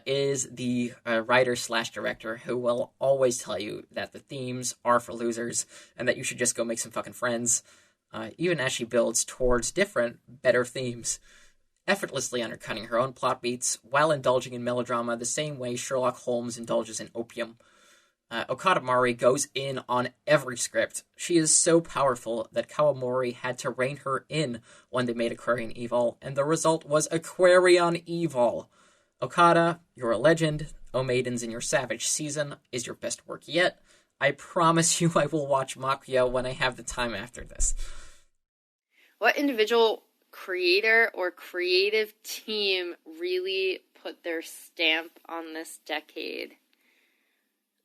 is the writer/director who will always tell you that the themes are for losers and that you should just go make some fucking friends, even as she builds towards different, better themes, effortlessly undercutting her own plot beats while indulging in melodrama the same way Sherlock Holmes indulges in opium. Okada Mari goes in on every script. She is so powerful that Kawamori had to rein her in when they made Aquarian Evil, and the result was Aquarion Evil. Okada, you're a legend. O Maidens in your Savage season is your best work yet. I promise you I will watch Makuya when I have the time after this. What individual creator or creative team really put their stamp on this decade?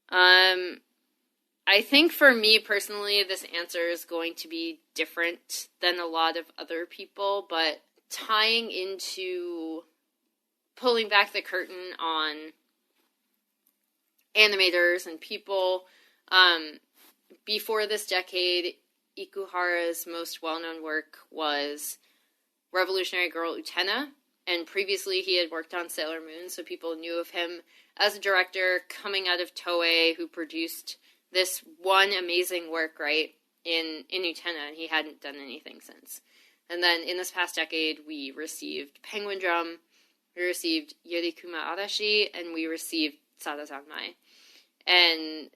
I think for me personally, this answer is going to be different than a lot of other people, but tying into pulling back the curtain on animators and people. Before this decade, Ikuhara's most well-known work was Revolutionary Girl Utena, and previously he had worked on Sailor Moon, so people knew of him as a director coming out of Toei who produced this one amazing work, right, in Utena, and he hadn't done anything since. And then in this past decade, we received Penguin Drum, we received Yorikuma Arashi, and we received Sada Zanmai. And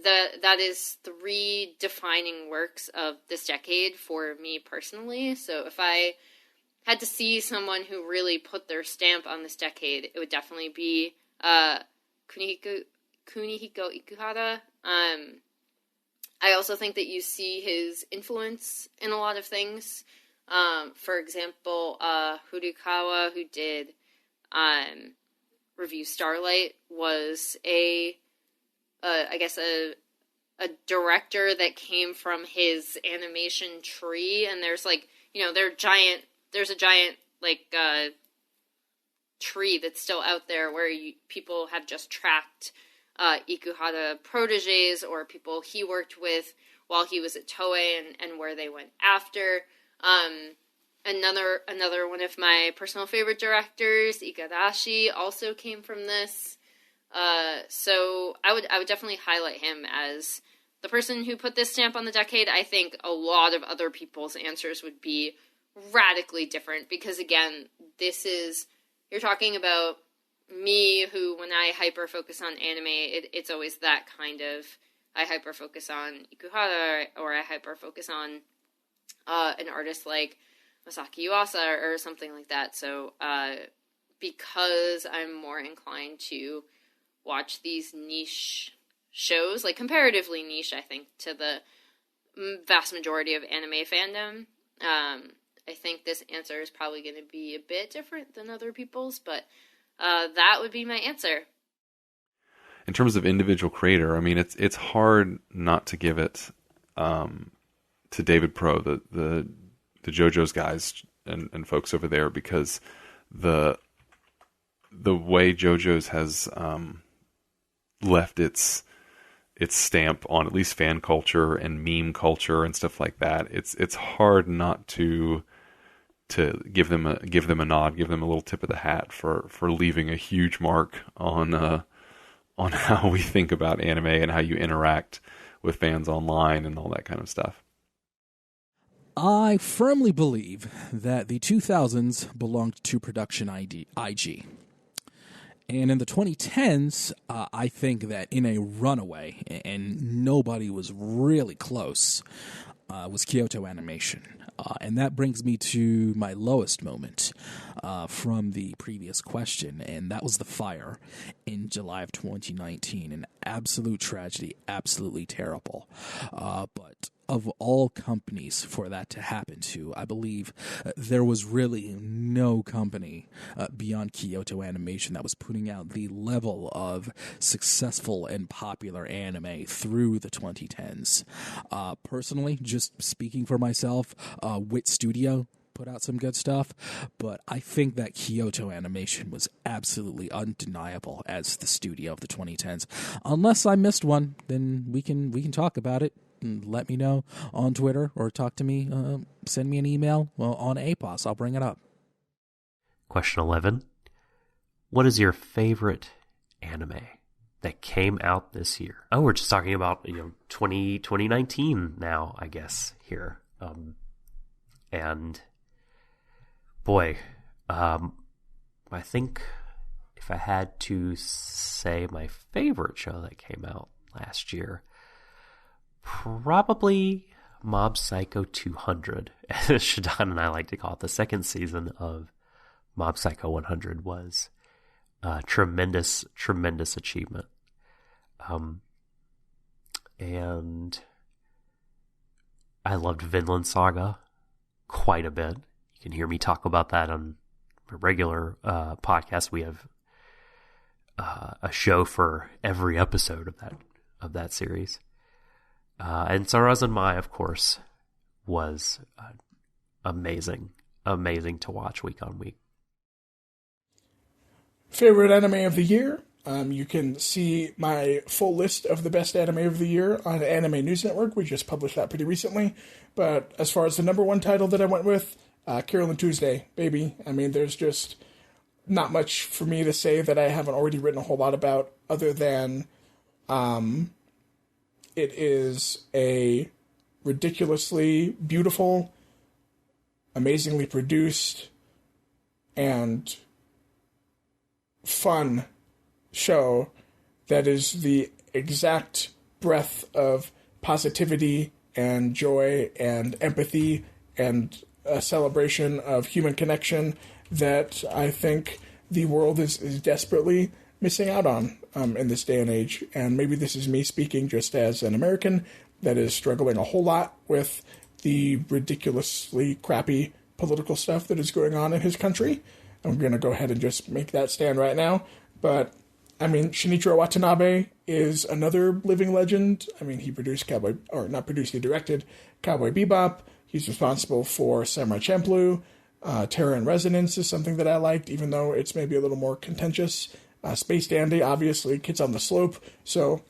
that is 3 defining works of this decade for me personally. So if I had to see someone who really put their stamp on this decade, it would definitely be Kunihiko Ikuhara. I also think that you see his influence in a lot of things. For example, Furukawa, who did Review Starlight, was a director that came from his animation tree, and there's there's a giant tree that's still out there where people have just tracked Ikuhara proteges or people he worked with while he was at Toei and where they went after. Another one of my personal favorite directors, Igarashi, also came from this. So I would definitely highlight him as the person who put this stamp on the decade. I think a lot of other people's answers would be radically different because, again, you're talking about me who, when I hyper-focus on anime, it's always that kind of, I hyper-focus on Ikuhara or I hyper-focus on an artist like Masaki Yuasa or something like that. So because I'm more inclined to watch these niche shows, like comparatively niche, I think, to the vast majority of anime fandom, I think this answer is probably going to be a bit different than other people's, but that would be my answer. In terms of individual creator, I mean, it's hard not to give it to David Pro, the JoJo's guys and folks over there, because the way JoJo's has left its stamp on at least fan culture and meme culture and stuff like that, it's hard not to give them a nod, give them a little tip of the hat for leaving a huge mark on how we think about anime and how you interact with fans online and all that kind of stuff. I firmly believe that the 2000s belonged to production IG. And in the 2010s, I think that in a runaway, and nobody was really close, was Kyoto Animation. And that brings me to my lowest moment from the previous question, and that was the fire in July of 2019. An absolute tragedy, absolutely terrible. But of all companies for that to happen to, I believe there was really no company beyond Kyoto Animation that was putting out the level of successful and popular anime through the 2010s. Personally, just speaking for myself, Wit Studio put out some good stuff, but I think that Kyoto Animation was absolutely undeniable as the studio of the 2010s. Unless I missed one, then we can talk about it. Let me know on Twitter or talk to me, send me an email on APOS. I'll bring it up. Question 11. What is your favorite anime that came out this year? Oh, we're just talking about 2019 now, I guess, here. And boy, I think if I had to say my favorite show that came out last year, probably Mob Psycho 200, as Shadon and I like to call it. The second season of Mob Psycho 100 was a tremendous achievement. And I loved Vinland Saga quite a bit. You can hear me talk about that on a regular podcast. We have a show for every episode of that series. And Sarazen Mai, of course, was amazing. amazing to watch week on week. Favorite anime of the year? You can see my full list of the best anime of the year on Anime News Network. We just published that pretty recently. But as far as the number one title that I went with, Carol and Tuesday, baby. I mean, there's just not much for me to say that I haven't already written a whole lot about, other than it is a ridiculously beautiful, amazingly produced, and fun show that is the exact breath of positivity and joy and empathy and a celebration of human connection that I think the world is desperately missing out on in this day and age. And maybe this is me speaking just as an American that is struggling a whole lot with the ridiculously crappy political stuff that is going on in his country. I'm going to go ahead and just make that stand right now. But, I mean, Shinichiro Watanabe is another living legend. I mean, he produced he directed Cowboy Bebop. He's responsible for Samurai Champloo. Terror in Resonance is something that I liked, even though it's maybe a little more contentious. Space Dandy, obviously, Kids on the Slope. So,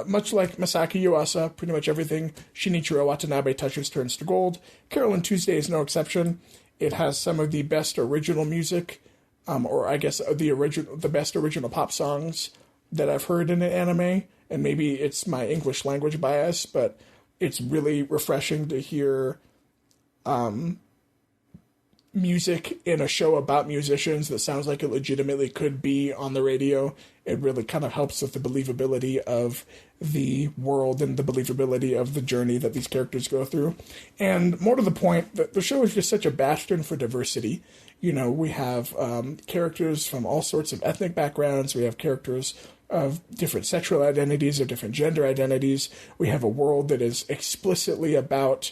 much like Masaki Yuasa, pretty much everything Shinichiro Watanabe touches turns to gold. Carol and Tuesday is no exception. It has some of the best original music, or I guess the best original pop songs that I've heard in an anime. And maybe it's my English language bias, but it's really refreshing to hear music in a show about musicians that sounds like it legitimately could be on the radio. It really kind of helps with the believability of the world and the believability of the journey that these characters go through. And more to the point, the show is just such a bastion for diversity. You know, we have characters from all sorts of ethnic backgrounds. We have characters of different sexual identities or different gender identities. We have a world that is explicitly about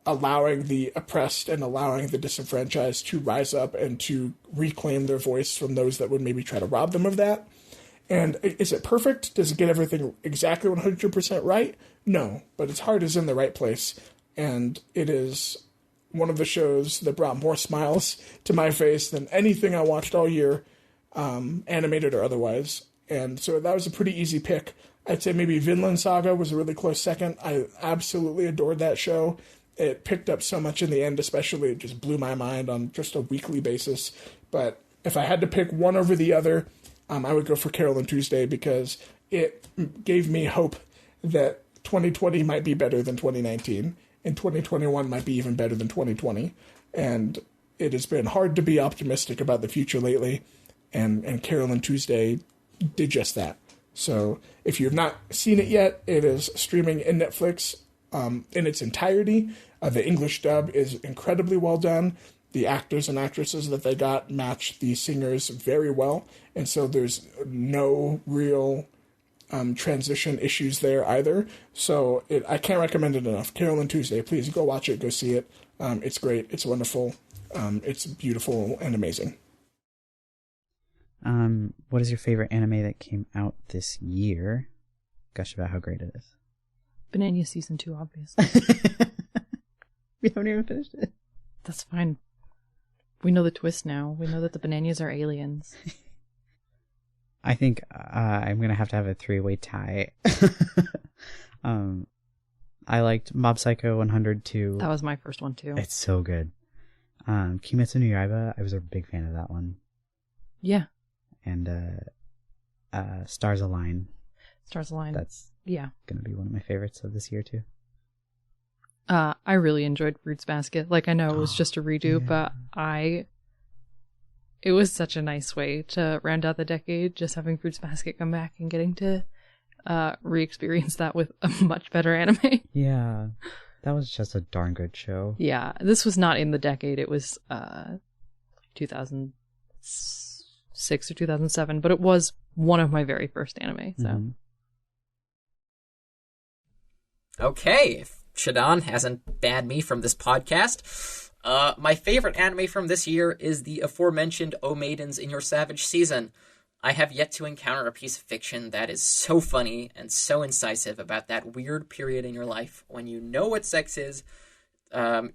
allowing the oppressed and allowing the disenfranchised to rise up and to reclaim their voice from those that would maybe try to rob them of that. And is it perfect? Does it get everything exactly 100% right? No, but its heart is in the right place. And it is one of the shows that brought more smiles to my face than anything I watched all year, animated or otherwise. And so that was a pretty easy pick. I'd say maybe Vinland Saga was a really close second. I absolutely adored that show. It picked up so much in the end, especially. It just blew my mind on just a weekly basis. But if I had to pick one over the other, I would go for Carol and Tuesday, because it gave me hope that 2020 might be better than 2019, and 2021 might be even better than 2020. And it has been hard to be optimistic about the future lately, and Carol and Tuesday did just that. So if you've not seen it yet, it is streaming in Netflix in its entirety. The English dub is incredibly well done. The actors and actresses that they got match the singers very well, and so there's no real transition issues there either. So I can't recommend it enough. Carol and Tuesday, please go watch it, go see it. It's great, it's wonderful, it's beautiful and amazing. What is your favorite anime that came out this year? Gush about how great it is. Banana Season 2, obviously. We haven't even finished it. That's fine. We know the twist now. We know that the bananas are aliens. I think I'm going to have a three-way tie. I liked Mob Psycho 102. That was my first one, too. It's so good. Kimetsu no Yaiba, I was a big fan of that one. Yeah. And Stars Align. Stars Align. That's going to be one of my favorites of this year, too. I really enjoyed Fruits Basket. Like, I know it was just a redo, but it was such a nice way to round out the decade, just having Fruits Basket come back and getting to re-experience that with a much better anime. Yeah, that was just a darn good show. Yeah, this was not in the decade. It was 2006 or 2007, but it was one of my very first anime, so. Mm-hmm. Okay, if Shadon hasn't banned me from this podcast, my favorite anime from this year is the aforementioned O Maidens in Your Savage Season. I have yet to encounter a piece of fiction that is so funny and so incisive about that weird period in your life when you know what sex is,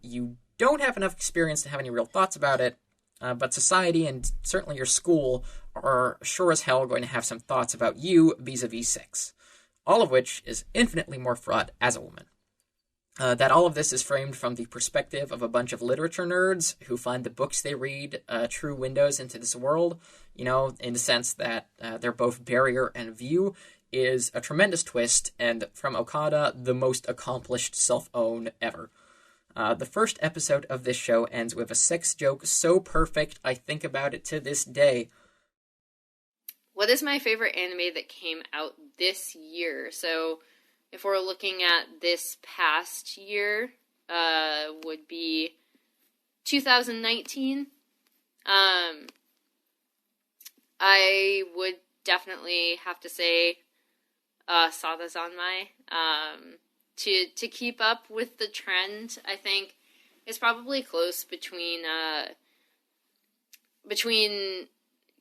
you don't have enough experience to have any real thoughts about it, but society and certainly your school are sure as hell going to have some thoughts about you vis-a-vis sex. All of which is infinitely more fraught as a woman. That all of this is framed from the perspective of a bunch of literature nerds who find the books they read true windows into this world, in the sense that they're both barrier and view, is a tremendous twist, and from Okada, the most accomplished self-own ever. The first episode of this show ends with a sex joke so perfect, I think about it to this day. What is my favorite anime that came out this year? So, if we're looking at this past year, would be 2019. I would definitely have to say Sada Zanmai. To keep up with the trend, I think it's probably close between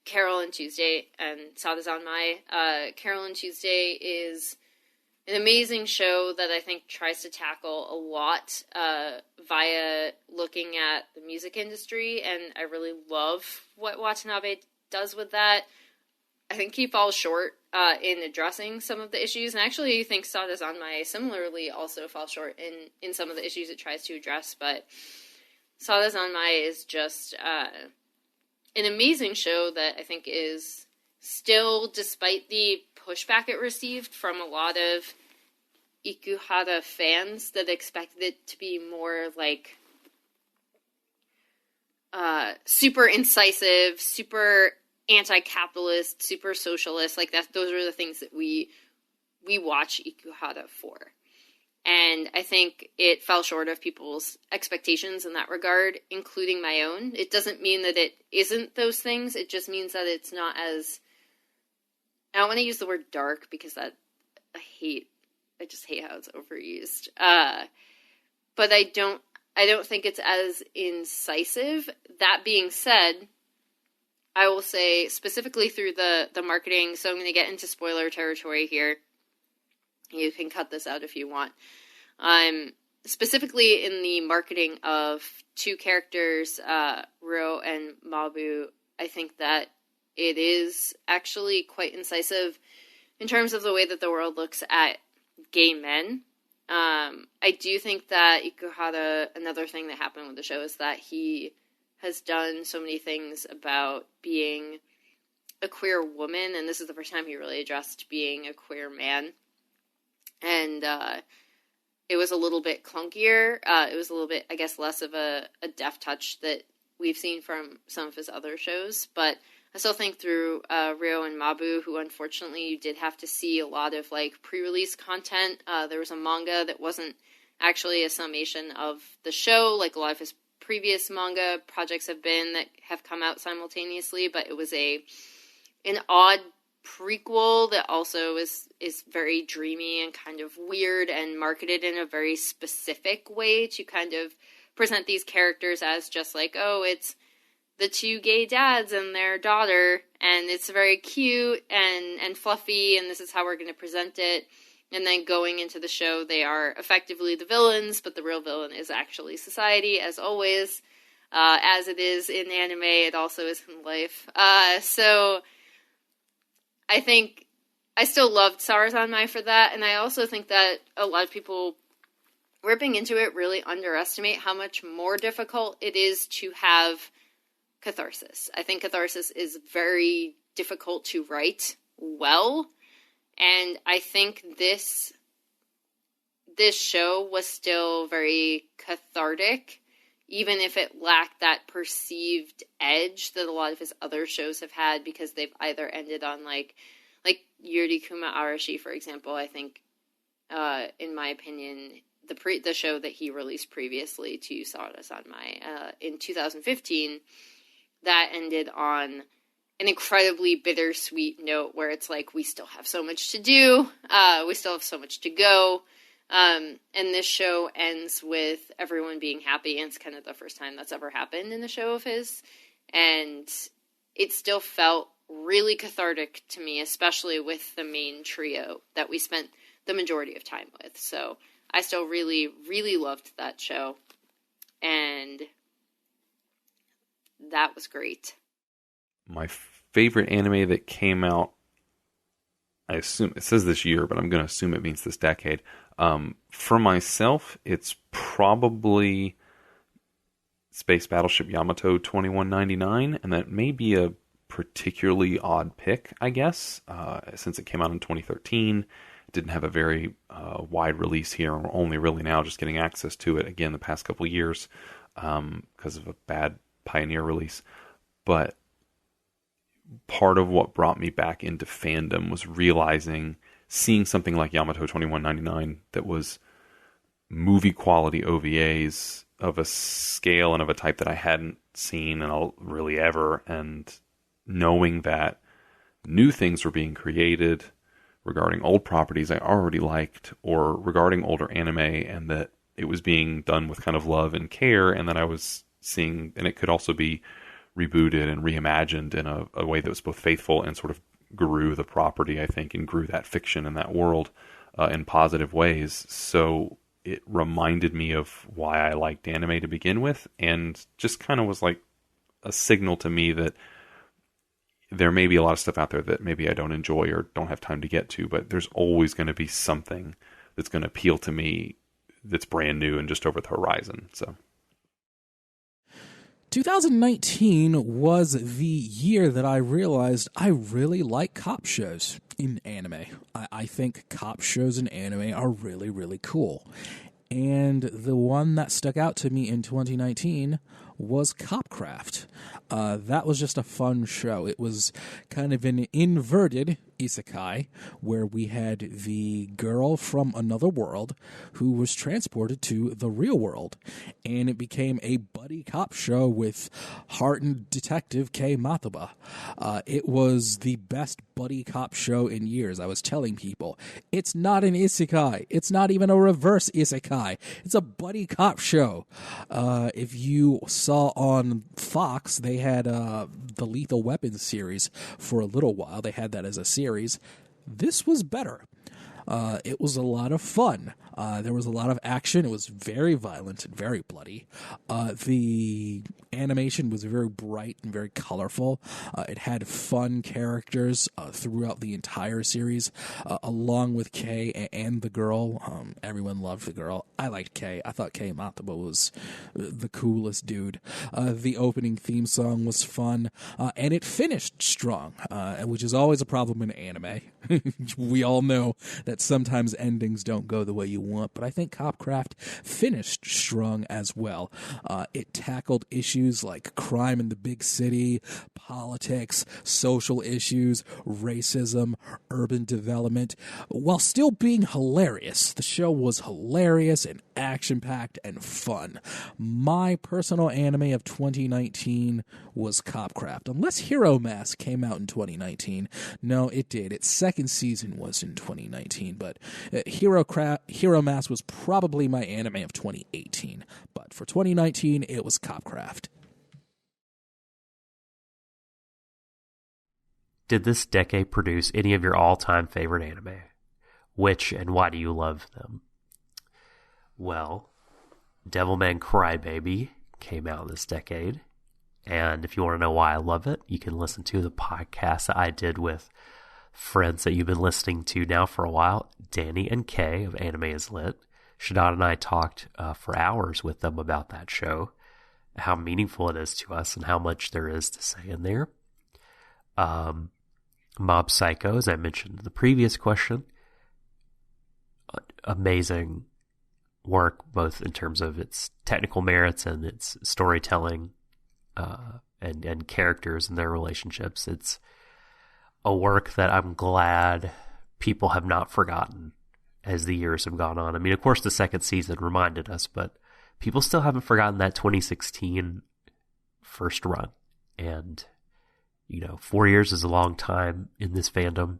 Carol and Tuesday and Sada Zanmai. Carol and Tuesday is an amazing show that I think tries to tackle a lot via looking at the music industry, and I really love what Watanabe does with that. I think he falls short in addressing some of the issues, and actually I think Sada Zanmai similarly also falls short in some of the issues it tries to address, but Sada Zanmai is just an amazing show that I think is still, despite the pushback it received from a lot of Ikuhara fans that expected it to be more like super incisive, super anti-capitalist, super socialist, like that. Those are the things that we watch Ikuhara for. And I think it fell short of people's expectations in that regard, including my own. It doesn't mean that it isn't those things. It just means that it's not as... I don't want to use the word dark because I just hate how it's overused. But I don't think it's as incisive. That being said, I will say specifically through the marketing, so I'm going to get into spoiler territory here. You can cut this out if you want. Specifically in the marketing of two characters, Ro and Mabu, I think that it is actually quite incisive in terms of the way that the world looks at gay men. I do think that Ikuhara, another thing that happened with the show is that he has done so many things about being a queer woman, and this is the first time he really addressed being a queer man. And it was a little bit clunkier. It was a little bit, I guess, less of a deft touch that we've seen from some of his other shows. But I still think through Ryo and Mabu, who unfortunately you did have to see a lot of like pre-release content. There was a manga that wasn't actually a summation of the show, like a lot of his previous manga projects have been that have come out simultaneously. But it was an odd prequel that also is very dreamy and kind of weird and marketed in a very specific way to kind of present these characters as just like, oh, it's the two gay dads and their daughter, and it's very cute and fluffy, and this is how we're going to present it. And then going into the show, they are effectively the villains, but the real villain is actually society, as always. As it is in anime, it also is in life. So I think I still loved Sada Zanmai for that, and I also think that a lot of people ripping into it really underestimate how much more difficult it is to have catharsis. I think catharsis is very difficult to write well, and I think this show was still very cathartic, even if it lacked that perceived edge that a lot of his other shows have had, because they've either ended on like Yuri Kuma Arashi, for example. I think, in my opinion, the show that he released previously to Sada Zanmai in 2015, that ended on an incredibly bittersweet note where it's like, we still have so much to do, we still have so much to go. And this show ends with everyone being happy, and it's kind of the first time that's ever happened in a show of his. And it still felt really cathartic to me, especially with the main trio that we spent the majority of time with. So I still really, really loved that show. And that was great. My favorite anime that came out, I assume it says this year, but I'm going to assume it means this decade. For myself, it's probably Space Battleship Yamato 2199, and that may be a particularly odd pick, I guess, since it came out in 2013. It didn't have a very wide release here. We're only really now just getting access to it again the past couple of years because of a bad Pioneer release. But part of what brought me back into fandom was seeing something like Yamato 2199 that was movie quality OVAs of a scale and of a type that I hadn't seen really ever, and knowing that new things were being created regarding old properties I already liked, or regarding older anime, and that it was being done with kind of love and care, and that I was seeing, and it could also be rebooted and reimagined in a way that was both faithful and sort of grew the property, I think, and grew that fiction and that world in positive ways. So it reminded me of why I liked anime to begin with, and just kind of was like a signal to me that there may be a lot of stuff out there that maybe I don't enjoy or don't have time to get to, but there's always going to be something that's going to appeal to me that's brand new and just over the horizon. So 2019 was the year that I realized I really like cop shows in anime. I think cop shows in anime are really, really cool. And the one that stuck out to me in 2019 was Copcraft. That was just a fun show. It was kind of an inverted isekai, where we had the girl from another world who was transported to the real world, and it became a buddy cop show with hardened detective Kei Mataba. It was the best buddy cop show in years. I was telling people, it's not an isekai. It's not even a reverse isekai. It's a buddy cop show. If you saw on Fox, they had the Lethal Weapon series for a little while. They had that as a series. This was better. It was a lot of fun. There was a lot of action. It was very violent and very bloody. The animation was very bright and very colorful. It had fun characters throughout the entire series, along with Kei and the girl. Everyone loved the girl. I liked Kei. I thought Kei Mataba was the coolest dude. The opening theme song was fun, and it finished strong, which is always a problem in anime. We all know that sometimes endings don't go the way you want, but I think Copcraft finished strong as well. It tackled issues like crime in the big city, politics, social issues, racism, urban development, while still being hilarious. The show was hilarious and action-packed and fun. My personal anime of 2019 was Copcraft, unless Hero Mask came out in 2019. No, it did. Its second season was in 2019, but Hero Mask was probably my anime of 2018. But for 2019, it was Copcraft. Did this decade produce any of your all-time favorite anime? Which and why do you love them? Well, Devilman Crybaby came out this decade, and if you want to know why I love it, you can listen to the podcast that I did with friends that you've been listening to now for a while, Danny and Kay of Anime is Lit. Shadad and I talked for hours with them about that show, how meaningful it is to us and how much there is to say in there. Mob Psycho, as I mentioned in the previous question, amazing work, both in terms of its technical merits and its storytelling and characters and their relationships. It's a work that I'm glad people have not forgotten as the years have gone on. I mean, of course, the second season reminded us, but people still haven't forgotten that 2016 first run. And, 4 years is a long time in this fandom.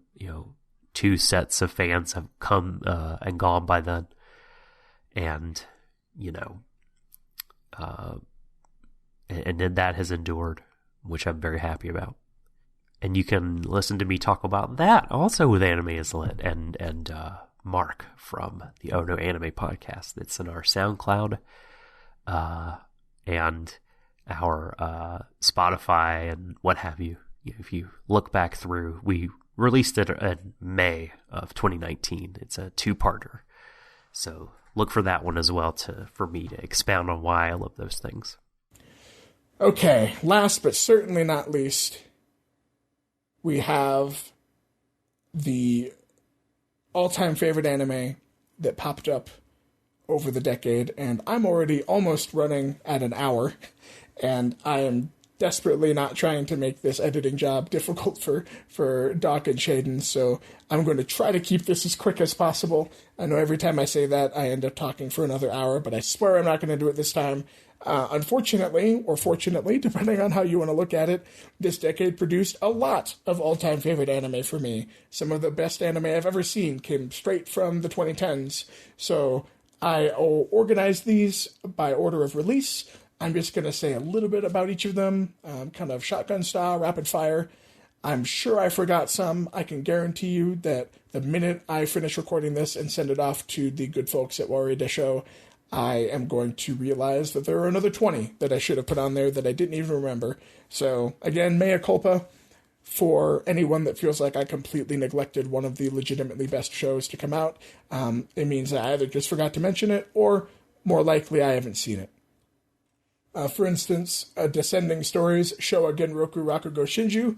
2 sets of fans have come and gone by then. And, and then that has endured, which I'm very happy about. And you can listen to me talk about that also with Anime is Lit and Mark from the Oh No Anime podcast. It's in our SoundCloud. And our Spotify and what have you, if you look back through, we released it in May of 2019. It's a 2-parter. So look for that one as well for me to expound on why I love those things. Okay, last but certainly not least, we have the all-time favorite anime that popped up over the decade, and I'm already almost running at an hour, and I am desperately not trying to make this editing job difficult for Doc and Shaden, so I'm going to try to keep this as quick as possible. I know every time I say that, I end up talking for another hour, but I swear I'm not going to do it this time. Unfortunately, or fortunately, depending on how you want to look at it, this decade produced a lot of all-time favorite anime for me. Some of the best anime I've ever seen came straight from the 2010s, so I organized these by order of release. I'm just going to say a little bit about each of them, kind of shotgun style, rapid fire. I'm sure I forgot some. I can guarantee you that the minute I finish recording this and send it off to the good folks at Warui Deshou, I am going to realize that there are another 20 that I should have put on there that I didn't even remember. So, again, mea culpa for anyone that feels like I completely neglected one of the legitimately best shows to come out. It means that I either just forgot to mention it, or more likely I haven't seen it. For instance, Descending Stories Showa Genroku Rakugo Shinju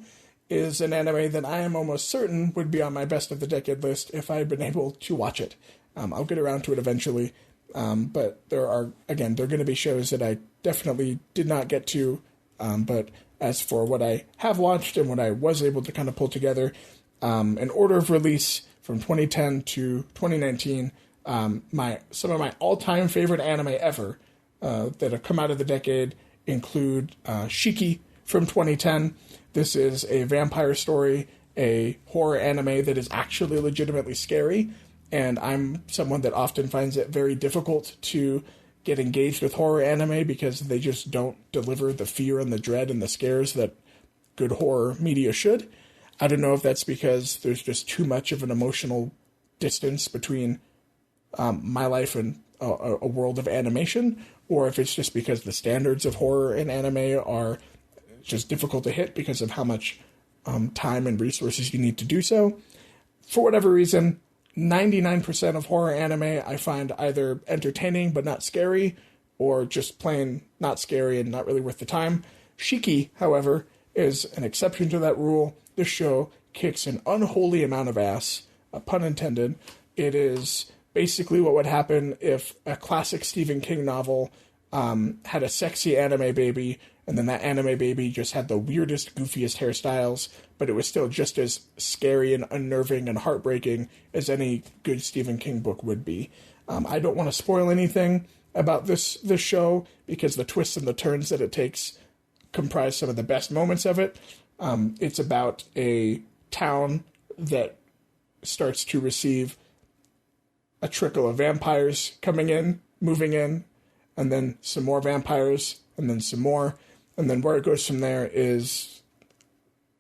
is an anime that I am almost certain would be on my best of the decade list if I had been able to watch it. I'll get around to it eventually, but there are going to be shows that I definitely did not get to, but as for what I have watched and what I was able to kind of pull together, in order of release from 2010 to 2019, some of my all-time favorite anime ever that have come out of the decade include Shiki from 2010. This is a vampire story, a horror anime that is actually legitimately scary, and I'm someone that often finds it very difficult to get engaged with horror anime because they just don't deliver the fear and the dread and the scares that good horror media should. I don't know if that's because there's just too much of an emotional distance between my life and a world of animation, or if it's just because the standards of horror in anime are just difficult to hit because of how much time and resources you need to do so. For whatever reason, 99% of horror anime I find either entertaining but not scary, or just plain not scary and not really worth the time. Shiki, however, is an exception to that rule. This show kicks an unholy amount of ass, pun intended. It is basically what would happen if a classic Stephen King novel had a sexy anime baby, and then that anime baby just had the weirdest, goofiest hairstyles, but it was still just as scary and unnerving and heartbreaking as any good Stephen King book would be. I don't want to spoil anything about this show, because the twists and the turns that it takes comprise some of the best moments of it. It's about a town that starts to receive a trickle of vampires coming in, moving in, and then some more vampires, and then some more. And then where it goes from there is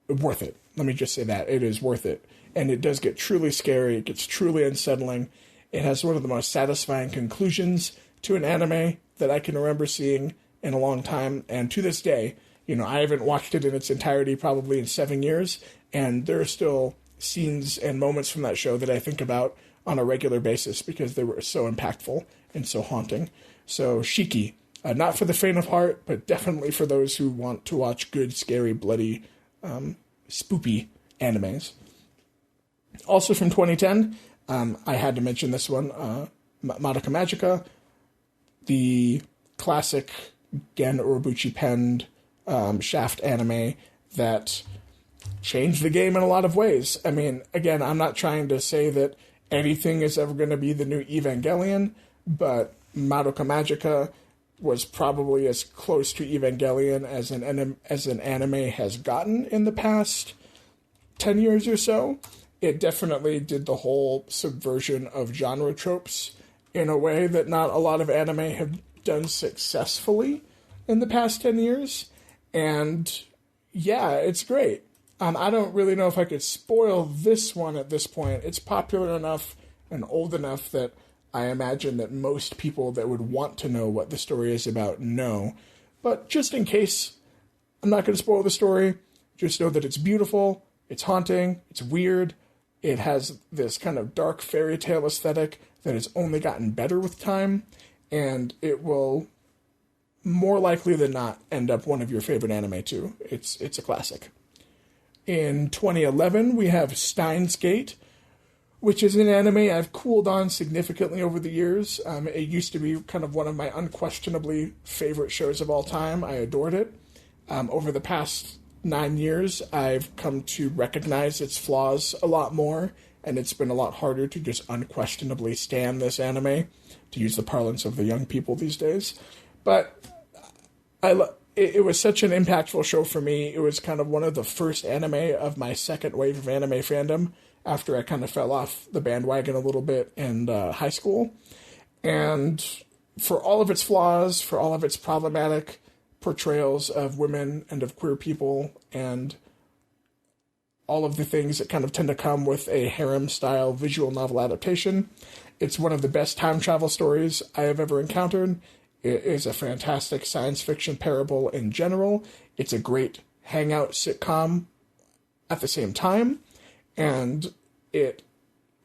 worth it. Let me just say that. It is worth it. And it does get truly scary. It gets truly unsettling. It has one of the most satisfying conclusions to an anime that I can remember seeing in a long time. And to this day, I haven't watched it in its entirety probably in 7 years. And there are still scenes and moments from that show that I think about on a regular basis because they were so impactful and so haunting. So Shiki, not for the faint of heart, but definitely for those who want to watch good, scary, bloody, spoopy animes. Also from 2010, I had to mention this one, Madoka Magica, the classic Gen Urobuchi penned Shaft anime that changed the game in a lot of ways. I mean, again, I'm not trying to say that anything is ever going to be the new Evangelion, but Madoka Magica was probably as close to Evangelion as an anime has gotten in the past 10 years or so. It definitely did the whole subversion of genre tropes in a way that not a lot of anime have done successfully in the past 10 years. And yeah, it's great. I don't really know if I could spoil this one at this point. It's popular enough and old enough that I imagine that most people that would want to know what the story is about know. But just in case, I'm not going to spoil the story. Just know that it's beautiful, it's haunting, it's weird. It has this kind of dark fairy tale aesthetic that has only gotten better with time, and it will more likely than not end up one of your favorite anime too. It's a classic. In 2011, we have Steins Gate, which is an anime I've cooled on significantly over the years. It used to be kind of one of my unquestionably favorite shows of all time. I adored it. Over the past 9 years, I've come to recognize its flaws a lot more, and it's been a lot harder to just unquestionably stan this anime, to use the parlance of the young people these days. But it was such an impactful show for me. It was kind of one of the first anime of my second wave of anime fandom, after I kind of fell off the bandwagon a little bit in high school. And for all of its flaws, for all of its problematic portrayals of women and of queer people, and all of the things that kind of tend to come with a harem-style visual novel adaptation, it's one of the best time travel stories I have ever encountered. It is a fantastic science fiction parable in general. It's a great hangout sitcom at the same time, and it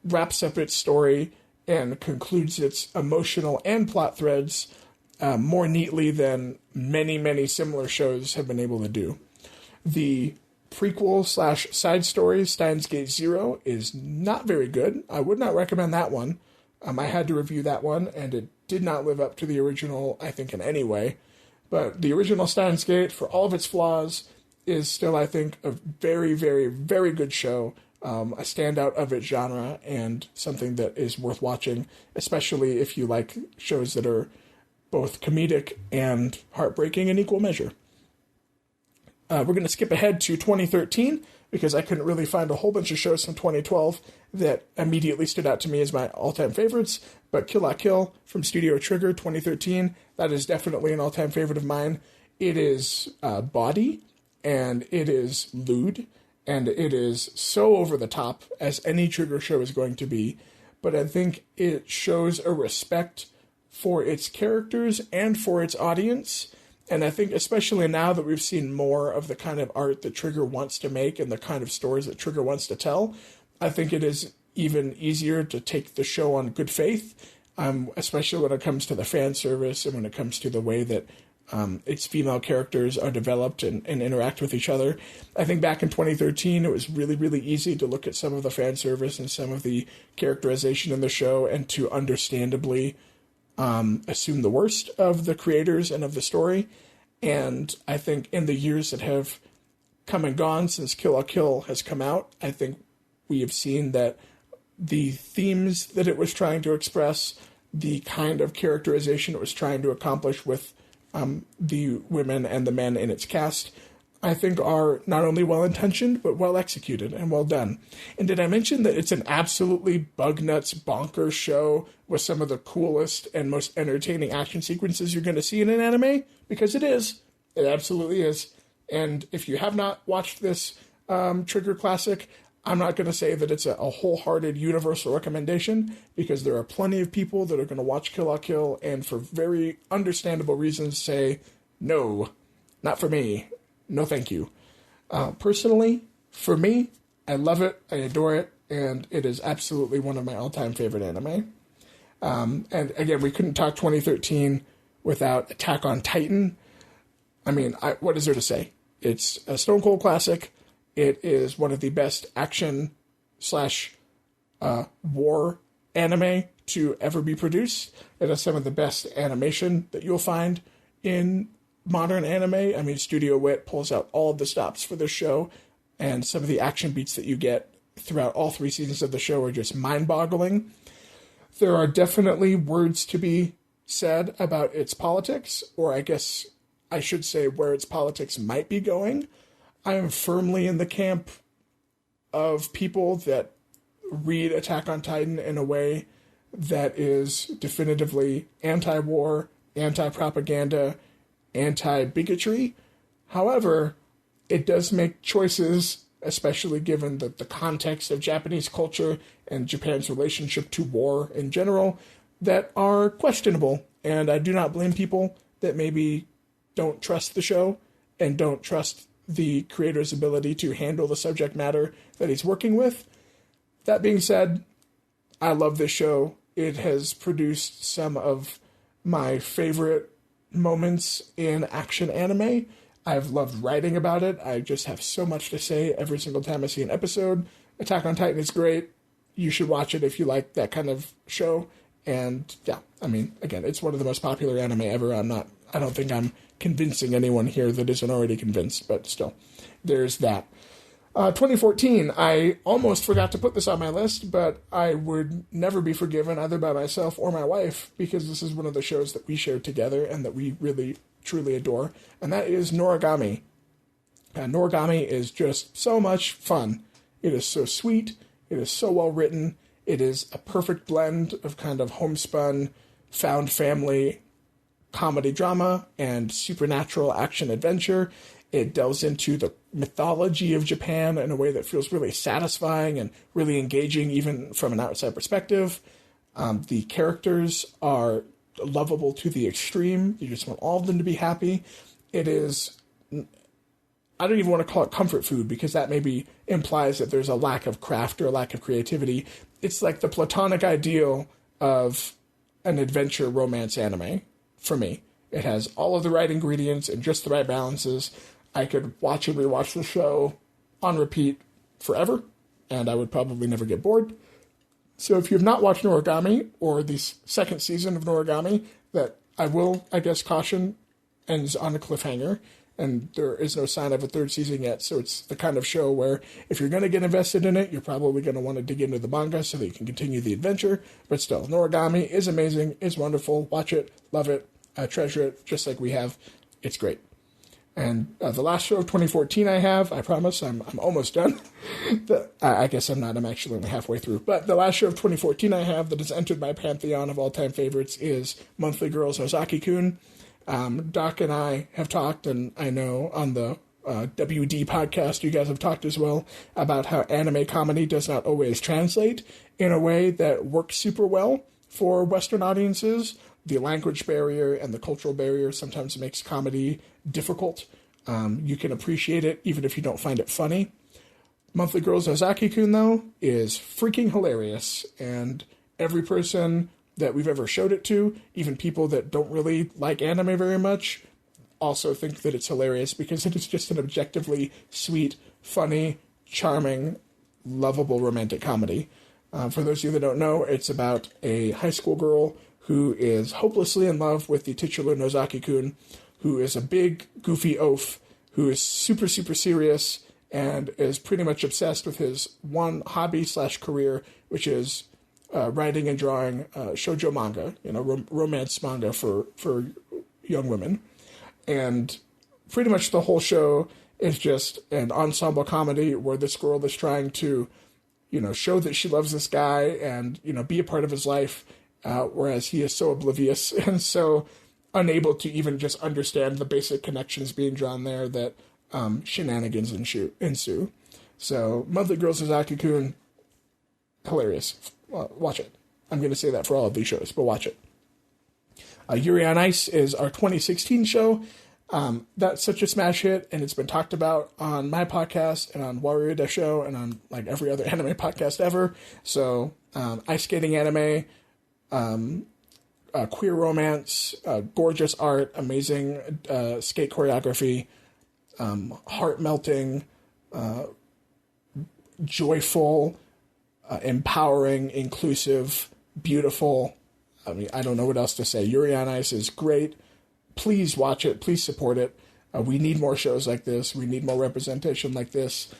wraps up its story and concludes its emotional and plot threads more neatly than many, many similar shows have been able to do. The prequel/side story, Steins Gate Zero, is not very good. I would not recommend that one. I had to review that one, and it did not live up to the original, I think, in any way. But the original Steins Gate, for all of its flaws, is still, I think, a very, very, very good show. A standout of its genre, and something that is worth watching, especially if you like shows that are both comedic and heartbreaking in equal measure. We're going to skip ahead to 2013, because I couldn't really find a whole bunch of shows from 2012 that immediately stood out to me as my all-time favorites, but Kill la Kill from Studio Trigger 2013, that is definitely an all-time favorite of mine. It is bawdy, and it is lewd, and it is so over the top, as any Trigger show is going to be, but I think it shows a respect for its characters and for its audience. And I think especially now that we've seen more of the kind of art that Trigger wants to make and the kind of stories that Trigger wants to tell, I think it is even easier to take the show on good faith, especially when it comes to the fan service and when it comes to the way that its female characters are developed and interact with each other. I think back in 2013, it was really, really easy to look at some of the fan service and some of the characterization in the show and to understandably assume the worst of the creators and of the story. And I think in the years that have come and gone since Kill la Kill has come out, I think we have seen that the themes that it was trying to express, the kind of characterization it was trying to accomplish with the women and the men in its cast, I think are not only well-intentioned, but well-executed and well done. And did I mention that it's an absolutely bug-nuts, bonkers show with some of the coolest and most entertaining action sequences you're going to see in an anime? Because it is. It absolutely is. And if you have not watched this Trigger classic, I'm not going to say that it's a wholehearted universal recommendation, because there are plenty of people that are going to watch Kill la Kill and for very understandable reasons say, no, not for me. No, thank you. Personally, for me, I love it, I adore it, and it is absolutely one of my all-time favorite anime. And again, we couldn't talk 2013 without Attack on Titan. I mean, what is there to say? It's a Stone Cold classic. It is one of the best action/war anime to ever be produced. It has some of the best animation that you'll find in modern anime. I mean, Studio Wit pulls out all of the stops for this show, and some of the action beats that you get throughout all 3 seasons of the show are just mind-boggling. There are definitely words to be said about its politics, or I guess I should say where its politics might be going. I am firmly in the camp of people that read Attack on Titan in a way that is definitively anti-war, anti-propaganda, anti-bigotry. However, it does make choices, especially given the context of Japanese culture and Japan's relationship to war in general, that are questionable. And I do not blame people that maybe don't trust the show and don't trust the creator's ability to handle the subject matter that he's working with. That being said, I love this show. It has produced some of my favorite moments in action anime. I've loved writing about it. I just have so much to say every single time I see an episode. Attack on Titan is great. You should watch it if you like that kind of show. And yeah, I mean, again, it's one of the most popular anime ever. I don't think I'm convincing anyone here that isn't already convinced, but still, there's that. 2014, I almost forgot to put this on my list, but I would never be forgiven either by myself or my wife, because this is one of the shows that we share together and that we really, truly adore, and that is Noragami. Noragami is just so much fun. It is so sweet. It is so well written. It is a perfect blend of kind of homespun, found family, comedy drama, and supernatural action adventure. It delves into the mythology of Japan in a way that feels really satisfying and really engaging, even from an outside perspective. The characters are lovable to the extreme. You just want all of them to be happy. It is, I don't even want to call it comfort food, because that maybe implies that there's a lack of craft or a lack of creativity. It's like the platonic ideal of an adventure romance anime for me. It has all of the right ingredients and just the right balances. I could watch and rewatch the show on repeat forever, and I would probably never get bored. So if you have not watched Noragami, or the second season of Noragami, that I will, I guess, caution, ends on a cliffhanger, and there is no sign of a third season yet, so it's the kind of show where if you're going to get invested in it, you're probably going to want to dig into the manga so that you can continue the adventure. But still, Noragami is amazing, is wonderful, watch it, love it, treasure it, just like we have. It's great. And the last show of 2014 I have, I promise, I'm almost done. I guess I'm not, I'm actually only halfway through. But the last show of 2014 I have that has entered my pantheon of all-time favorites is Monthly Girls Ozaki-kun. Doc and I have talked, and I know on the WD podcast you guys have talked as well, about how anime comedy does not always translate in a way that works super well for Western audiences. The language barrier and the cultural barrier sometimes makes comedy difficult. You can appreciate it even if you don't find it funny. Monthly Girls Ozaki-kun, though, is freaking hilarious, and every person that we've ever showed it to, even people that don't really like anime very much, also think that it's hilarious because it is just an objectively sweet, funny, charming, lovable romantic comedy. For those of you that don't know, it's about a high school girl who is hopelessly in love with the titular Nozaki-kun, who is a big, goofy oaf, who is super, super serious, and is pretty much obsessed with his one hobby/career, which is writing and drawing shoujo manga, romance manga for young women. And pretty much the whole show is just an ensemble comedy where this girl is trying to, show that she loves this guy and, be a part of his life, whereas he is so oblivious and so unable to even just understand the basic connections being drawn there that shenanigans ensue. So, Monthly Girls Ozaki-kun, hilarious. Watch it. I'm going to say that for all of these shows, but watch it. Yuri on Ice is our 2016 show. That's such a smash hit, and it's been talked about on my podcast and on Warui Deshou and on like every other anime podcast ever. So, ice skating anime, queer romance, gorgeous art, amazing skate choreography, heart-melting, joyful, empowering, inclusive, beautiful. I mean, I don't know what else to say. Yuri on Ice is great. Please watch it. Please support it. We need more shows like this. We need more representation like this.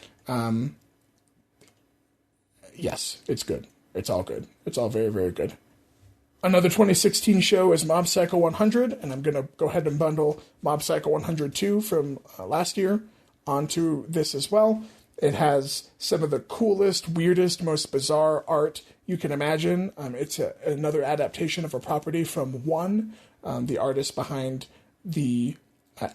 Yes, it's good. It's all good. It's all very, very good. Another 2016 show is Mob Psycho 100, and I'm going to go ahead and bundle Mob Psycho 102 from last year onto this as well. It has some of the coolest, weirdest, most bizarre art you can imagine. It's another adaptation of a property from One, the artist behind the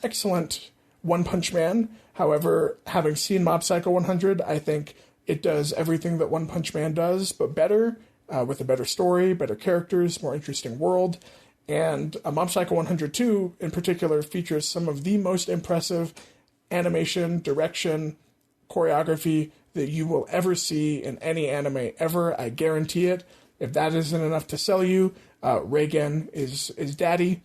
excellent One Punch Man. However, having seen Mob Psycho 100, I think it does everything that One Punch Man does, but better, with a better story, better characters, more interesting world. And Mob Psycho 102 in particular features some of the most impressive animation, direction, choreography that you will ever see in any anime ever. I guarantee it. If that isn't enough to sell you, Regan is daddy.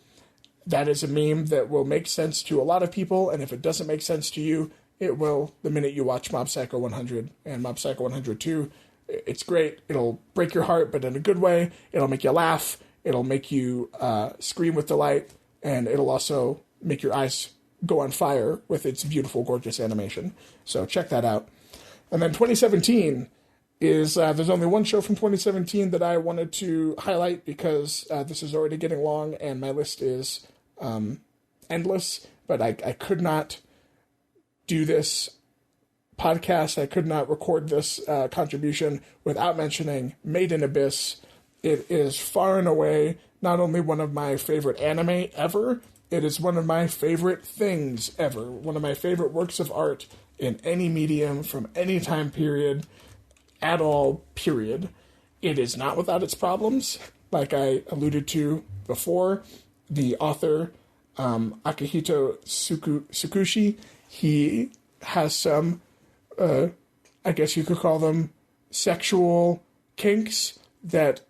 That is a meme that will make sense to a lot of people, and if it doesn't make sense to you, it will the minute you watch Mob Psycho 100 and Mob Psycho 102. It's great. It'll break your heart, but in a good way. It'll make you laugh. It'll make you scream with delight, and it'll also make your eyes go on fire with its beautiful, gorgeous animation. So check that out. And then 2017 is, there's only one show from 2017 that I wanted to highlight because this is already getting long and my list is endless, but I could not do this podcast, I could not record this contribution without mentioning Made in Abyss. It is far and away not only one of my favorite anime ever, it is one of my favorite things ever, one of my favorite works of art in any medium from any time period at all, period. It is not without its problems, like I alluded to before. The author, Akihito Tsukushi, he has some, I guess you could call them sexual kinks that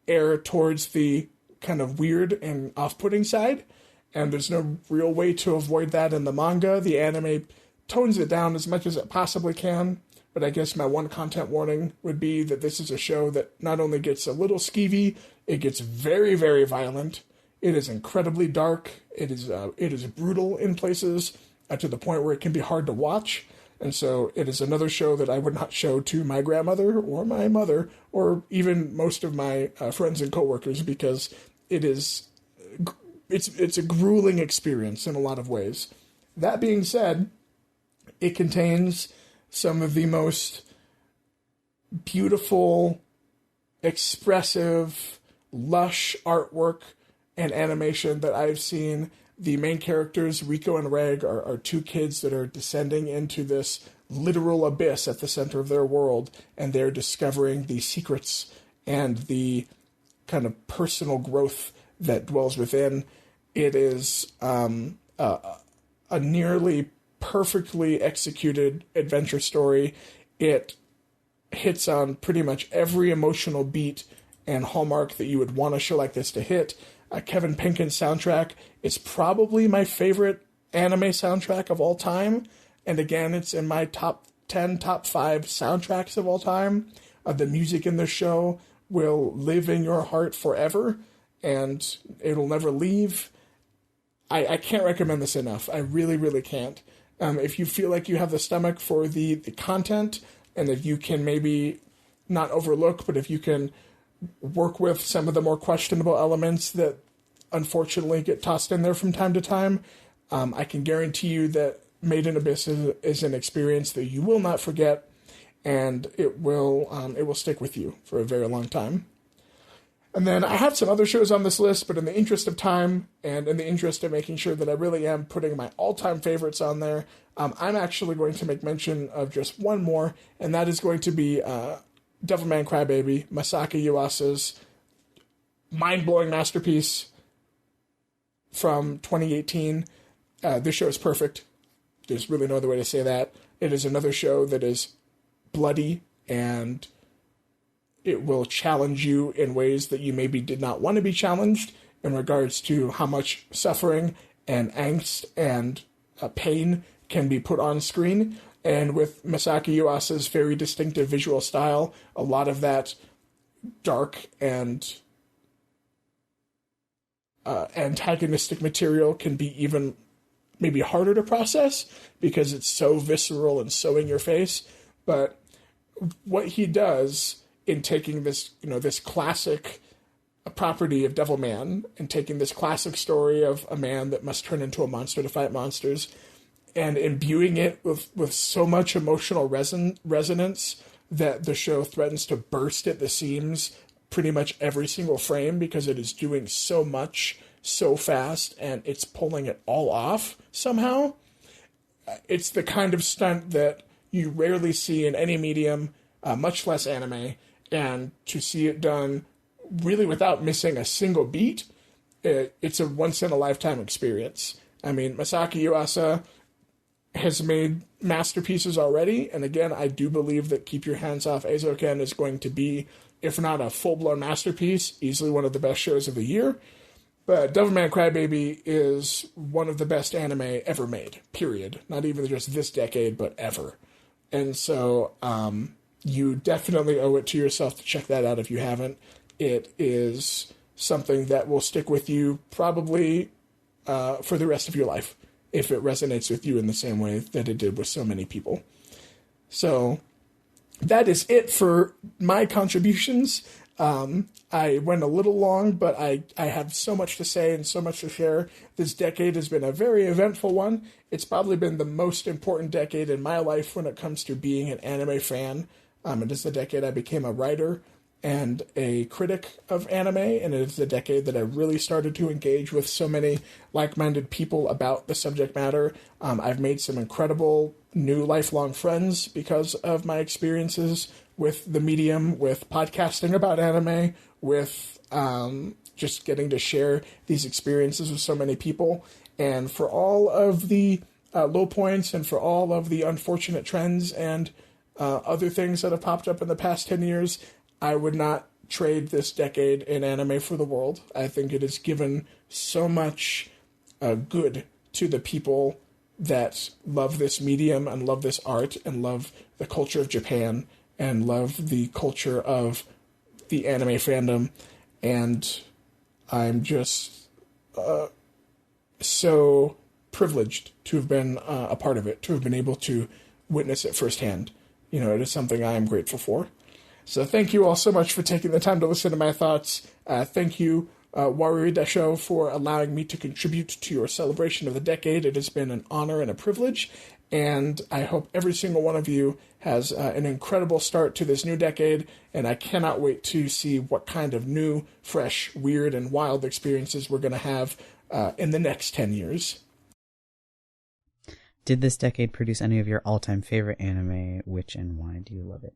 err towards the kind of weird and off-putting side, and there's no real way to avoid that in the manga. The anime tones it down as much as it possibly can, but I guess my one content warning would be that this is a show that not only gets a little skeevy, it gets very, very violent. It is incredibly dark. It is brutal in places to the point where it can be hard to watch. And so it is another show that I would not show to my grandmother or my mother or even most of my friends and coworkers because it's a grueling experience in a lot of ways. That being said, it contains some of the most beautiful, expressive, lush artwork and animation that I've seen. The main characters, Rico and Reg, are two kids that are descending into this literal abyss at the center of their world, and they're discovering the secrets and the kind of personal growth that dwells within. It is a nearly perfectly executed adventure story. It hits on pretty much every emotional beat and hallmark that you would want a show like this to hit. Kevin Penkin's soundtrack is probably my favorite anime soundtrack of all time. And again, it's in my top 10, top 5 soundtracks of all time. The music in this show will live in your heart forever, and it'll never leave. I can't recommend this enough. I really, really can't. If you feel like you have the stomach for the content, and if you can maybe not overlook, but if you can work with some of the more questionable elements that unfortunately get tossed in there from time to time, I can guarantee you that Made in Abyss is an experience that you will not forget, and it will stick with you for a very long time. And then I have some other shows on this list, but in the interest of time and in the interest of making sure that I really am putting my all-time favorites on there, I'm actually going to make mention of just one more, and that is going to be Devilman Crybaby, Masaki Yuasa's mind-blowing masterpiece from 2018. This show is perfect. There's really no other way to say that. It is another show that is bloody, and it will challenge you in ways that you maybe did not want to be challenged in regards to how much suffering and angst and pain can be put on screen. And with Masaki Yuasa's very distinctive visual style, a lot of that dark and antagonistic material can be even maybe harder to process because it's so visceral and so in your face. But what he does in taking this, this classic property of Devilman and taking this classic story of a man that must turn into a monster to fight monsters and imbuing it with so much emotional resonance that the show threatens to burst at the seams pretty much every single frame because it is doing so much so fast and it's pulling it all off somehow. It's the kind of stunt that you rarely see in any medium, much less anime, and to see it done really without missing a single beat it's a once-in-a-lifetime experience. I mean, Masaki Yuasa has made masterpieces already, and again, I do believe that Keep Your Hands Off Eizouken is going to be, if not a full-blown masterpiece, easily one of the best shows of the year. But Devilman Crybaby is one of the best anime ever made, period. Not even just this decade, but ever. And so you definitely owe it to yourself to check that out if you haven't. It is something that will stick with you probably for the rest of your life, if it resonates with you in the same way that it did with so many people. So that is it for my contributions. I went a little long, but I have so much to say and so much to share. This decade has been a very eventful one. It's probably been the most important decade in my life when it comes to being an anime fan. It is the decade I became a writer and a critic of anime, and it is the decade that I really started to engage with so many like-minded people about the subject matter. I've made some incredible new lifelong friends because of my experiences with the medium, with podcasting about anime, with just getting to share these experiences with so many people. And for all of the low points and for all of the unfortunate trends and other things that have popped up in the past 10 years, I would not trade this decade in anime for the world. I think it has given so much good to the people that love this medium and love this art and love the culture of Japan and love the culture of the anime fandom. And I'm just so privileged to have been a part of it, to have been able to witness it firsthand. You know, it is something I am grateful for. So thank you all so much for taking the time to listen to my thoughts. Thank you, Warui Deshou, for allowing me to contribute to your celebration of the decade. It has been an honor and a privilege, and I hope every single one of you has an incredible start to this new decade, and I cannot wait to see what kind of new, fresh, weird, and wild experiences we're going to have in the next 10 years. Did this decade produce any of your all-time favorite anime? Which and why do you love it?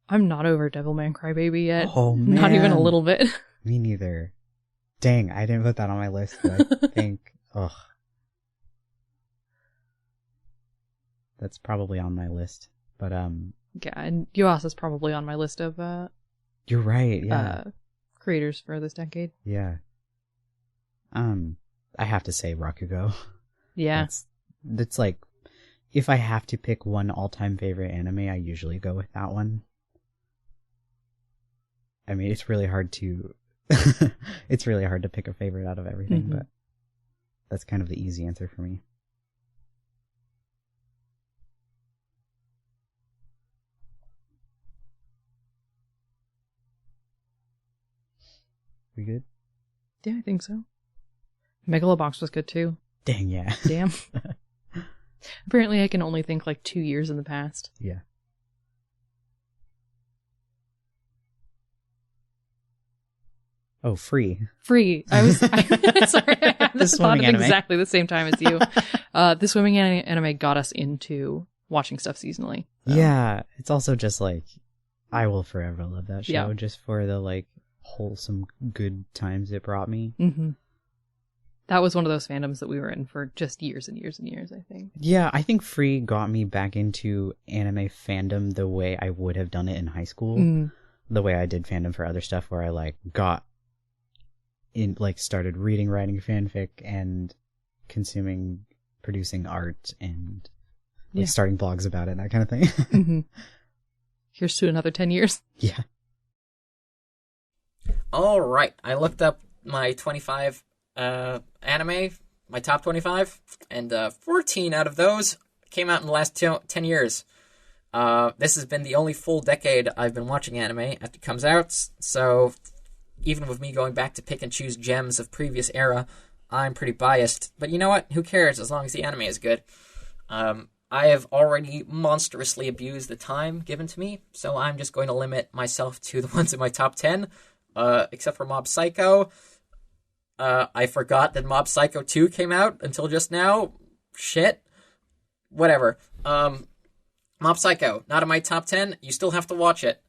I'm not over Devilman Crybaby yet. Oh, man. Not even a little bit. Me neither. Dang, I didn't put that on my list, but I think, that's probably on my list. But, yeah, and Yuasa's probably on my list of, you're right, yeah. Creators for this decade. Yeah. I have to say Rakugo. Yeah. That's like, if I have to pick one all-time favorite anime, I usually go with that one. I mean, it's really hard to pick a favorite out of everything, but that's kind of the easy answer for me. We good? Yeah, I think so. Megalobox was good too. Dang, yeah. Damn. Apparently I can only think like 2 years in the past. Yeah. Oh, Free. I was sorry. I had this thought at anime. Exactly the same time as you. The swimming anime got us into watching stuff seasonally. So. Yeah, it's also just like, I will forever love that show, Yeah. just for the like wholesome good times it brought me. Mm-hmm. That was one of those fandoms that we were in for just years and years and years, I think. Yeah, I think Free got me back into anime fandom the way I would have done it in high school. The way I did fandom for other stuff, where I like got in, like started reading, writing fanfic, and producing art, and like starting blogs about it, that kind of thing. Here's to another 10 years. Yeah. All right, I looked up my 25 anime, my top 25, and 14 out of those came out in the last 10 years. This has been the only full decade I've been watching anime after it comes out, so even with me going back to pick and choose gems of previous era, I'm pretty biased. But you know what? Who cares as long as the anime is good? I have already monstrously abused the time given to me, so I'm just going to limit myself to the ones in my top 10, except for Mob Psycho. I forgot that Mob Psycho 2 came out until just now. Shit. Whatever. Mob Psycho, not in my top 10. You still have to watch it.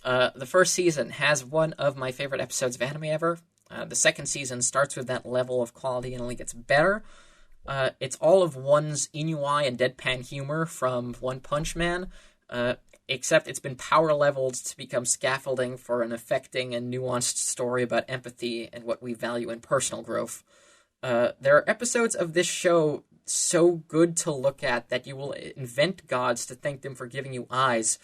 The first season has one of my favorite episodes of anime ever. The second season starts with that level of quality and only gets better. It's all of one's inui and deadpan humor from One Punch Man, except it's been power leveled to become scaffolding for an affecting and nuanced story about empathy and what we value in personal growth. There are episodes of this show so good to look at that you will invent gods to thank them for giving you eyes.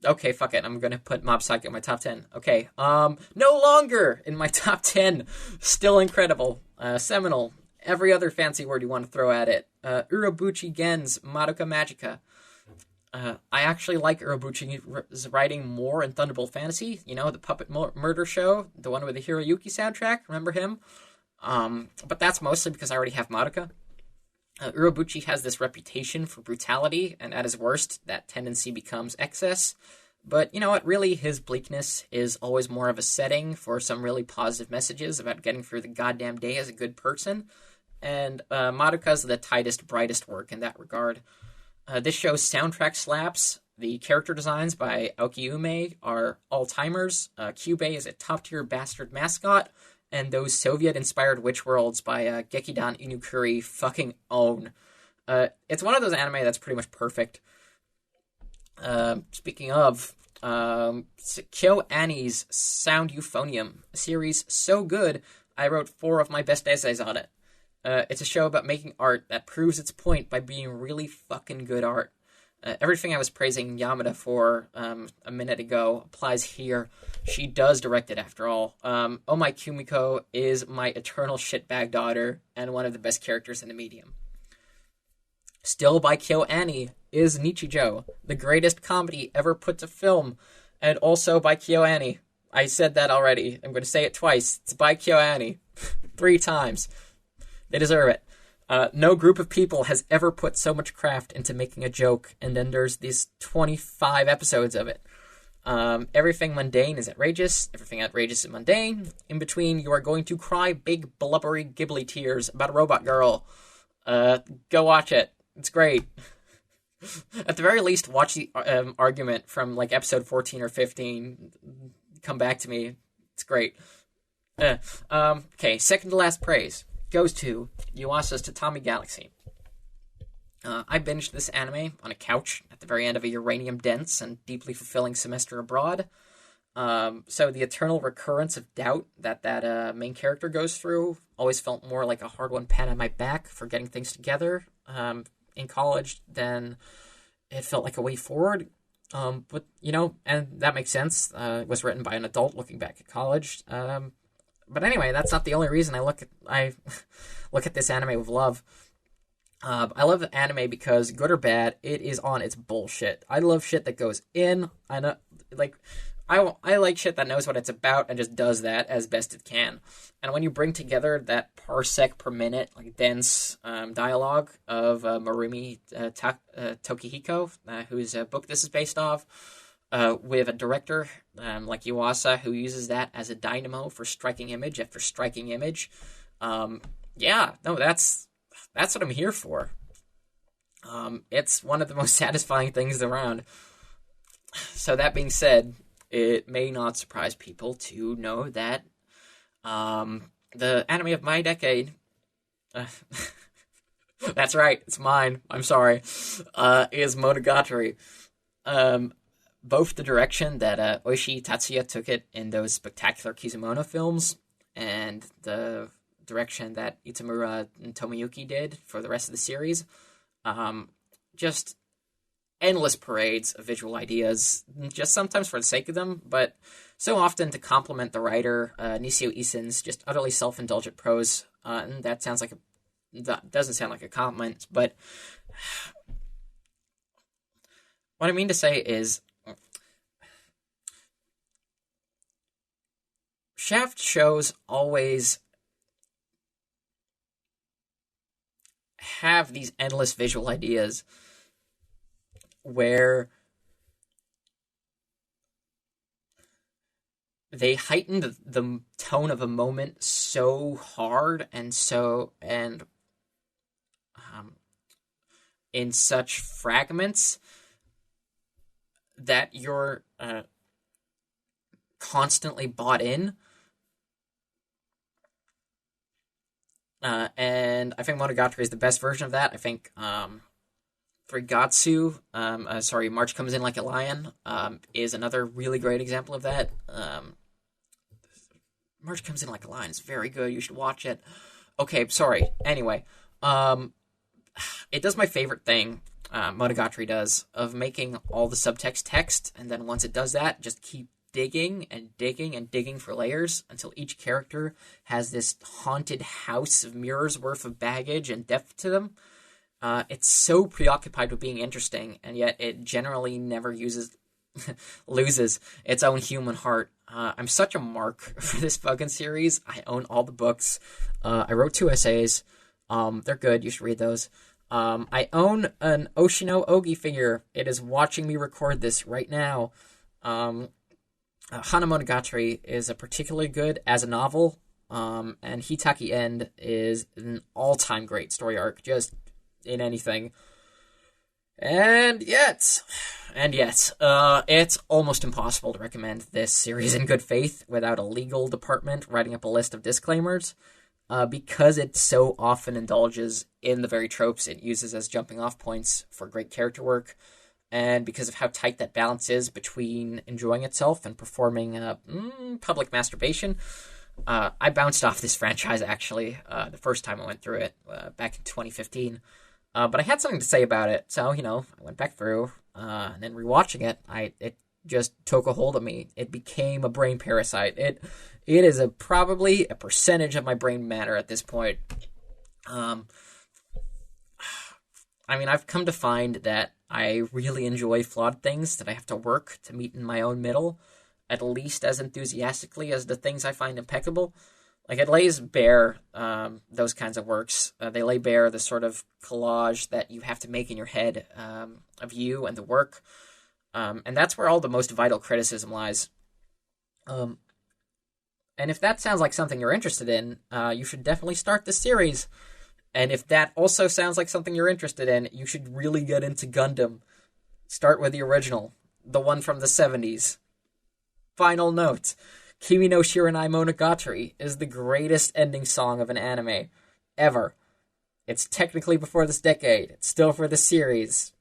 Okay, fuck it. I'm gonna put Mob Psycho in my top 10. Okay, no longer in my top 10. Still incredible. Seminal. Every other fancy word you want to throw at it. Urobuchi Gen's Madoka Magica. I actually like Urobuchi's writing more in Thunderbolt Fantasy. You know, the puppet murder show, the one with the Hiroyuki soundtrack. Remember him? But that's mostly because I already have Madoka. Urobuchi has this reputation for brutality, and at his worst, that tendency becomes excess. But you know what? Really, his bleakness is always more of a setting for some really positive messages about getting through the goddamn day as a good person. And Madoka's the tightest, brightest work in that regard. This show's soundtrack slaps. The character designs by Aoki Ume are all-timers. Kyubey is a top-tier bastard mascot. And those Soviet-inspired witch worlds by Gekidan Inukuri fucking own. It's one of those anime that's pretty much perfect. Speaking of, Kyo Annie's Sound Euphonium, a series so good, I wrote 4 of my best essays on it. It's a show about making art that proves its point by being really fucking good art. Everything I was praising Yamada for a minute ago applies here. She does direct it, after all. Oh My Kumiko is my eternal shitbag daughter and one of the best characters in the medium. Still by Kyo Annie is Nichijou, the greatest comedy ever put to film, and also by Kyo Annie. I said that already. I'm going to say it twice. It's by Kyo Annie. 3 times. They deserve it. No group of people has ever put so much craft into making a joke, and then there's these 25 episodes of it. Everything mundane is outrageous, everything outrageous is mundane. In between, you are going to cry big, blubbery, gibbly tears about a robot girl. Go watch it. It's great. At the very least, watch the argument from, like, episode 14 or 15. Come back to me. It's great. Okay, second to last praise goes to Yuasa's Tatami Galaxy. I binged this anime on a couch at the very end of a uranium-dense and deeply fulfilling semester abroad. So the eternal recurrence of doubt that main character goes through always felt more like a hard-won pat on my back for getting things together in college than it felt like a way forward. But, you know, and that makes sense. It was written by an adult looking back at college. But anyway, that's not the only reason I look at this anime with love. I love anime because, good or bad, it is on its bullshit. I love shit that goes in. I like shit that knows what it's about and just does that as best it can. And when you bring together that parsec per minute, like, dense dialogue of Marumi Tokihiko, whose book this is based off, with a director like Yuasa, who uses that as a dynamo for striking image after striking image. That's what I'm here for. It's one of the most satisfying things around. So that being said, it may not surprise people to know that the anime of my decade, that's right, it's mine, I'm sorry, is Monogatari. Both the direction that Oishi Tatsuya took it in those spectacular Kizumono films, and the direction that Itamura and Tomoyuki did for the rest of the series. Just endless parades of visual ideas, just sometimes for the sake of them, but so often to complement the writer, Nisio Isen's just utterly self-indulgent prose. And that doesn't sound like a compliment, but what I mean to say is, Shaft shows always have these endless visual ideas where they heighten the tone of a moment so hard and in such fragments that you're constantly bought in. And I think Monogatari is the best version of that. I think Frigatsu, March Comes In Like a Lion, is another really great example of that. March Comes In Like a Lion is very good. You should watch it. Okay, sorry. Anyway, it does my favorite thing, Monogatari does, of making all the subtext text, and then once it does that, just keep digging and digging and digging for layers until each character has this haunted house of mirrors worth of baggage and depth to them. It's so preoccupied with being interesting, and yet it generally never loses its own human heart. I'm such a mark for this fucking series. I own all the books. I wrote 2 essays. They're good. You should read those. I own an Oshino Ogi figure. It is watching me record this right now. Hana Monogatari is a particularly good as a novel, and Hitaki End is an all-time great story arc, just in anything. And yet, it's almost impossible to recommend this series in good faith without a legal department writing up a list of disclaimers, because it so often indulges in the very tropes it uses as jumping-off points for great character work, and because of how tight that balance is between enjoying itself and performing public masturbation. I bounced off this franchise, actually, the first time I went through it, back in 2015. But I had something to say about it, so, I went back through, and then rewatching it, it just took a hold of me. It became a brain parasite. It is probably a percentage of my brain matter at this point. I've come to find that I really enjoy flawed things that I have to work to meet in my own middle, at least as enthusiastically as the things I find impeccable. Like, it lays bare those kinds of works. They lay bare the sort of collage that you have to make in your head of you and the work. And that's where all the most vital criticism lies. And if that sounds like something you're interested in, you should definitely start the series. And if that also sounds like something you're interested in, you should really get into Gundam. Start with the original, the one from the 70s. Final note. Kimi no Shiranai Monogatari is the greatest ending song of an anime ever. It's technically before this decade. It's still for the series.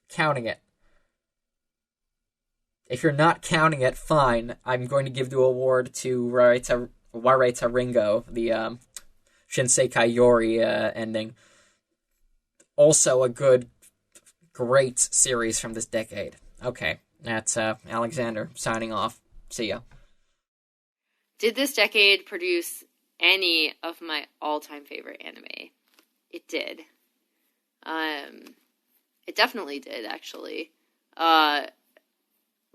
Counting it. If you're not counting it, fine. I'm going to give the award to Wareta Ringo, the Shinseikai Yori ending. Also a great series from this decade. Okay, that's Alexander signing off. See ya. Did this decade produce any of my all-time favorite anime? It did. It definitely did, actually.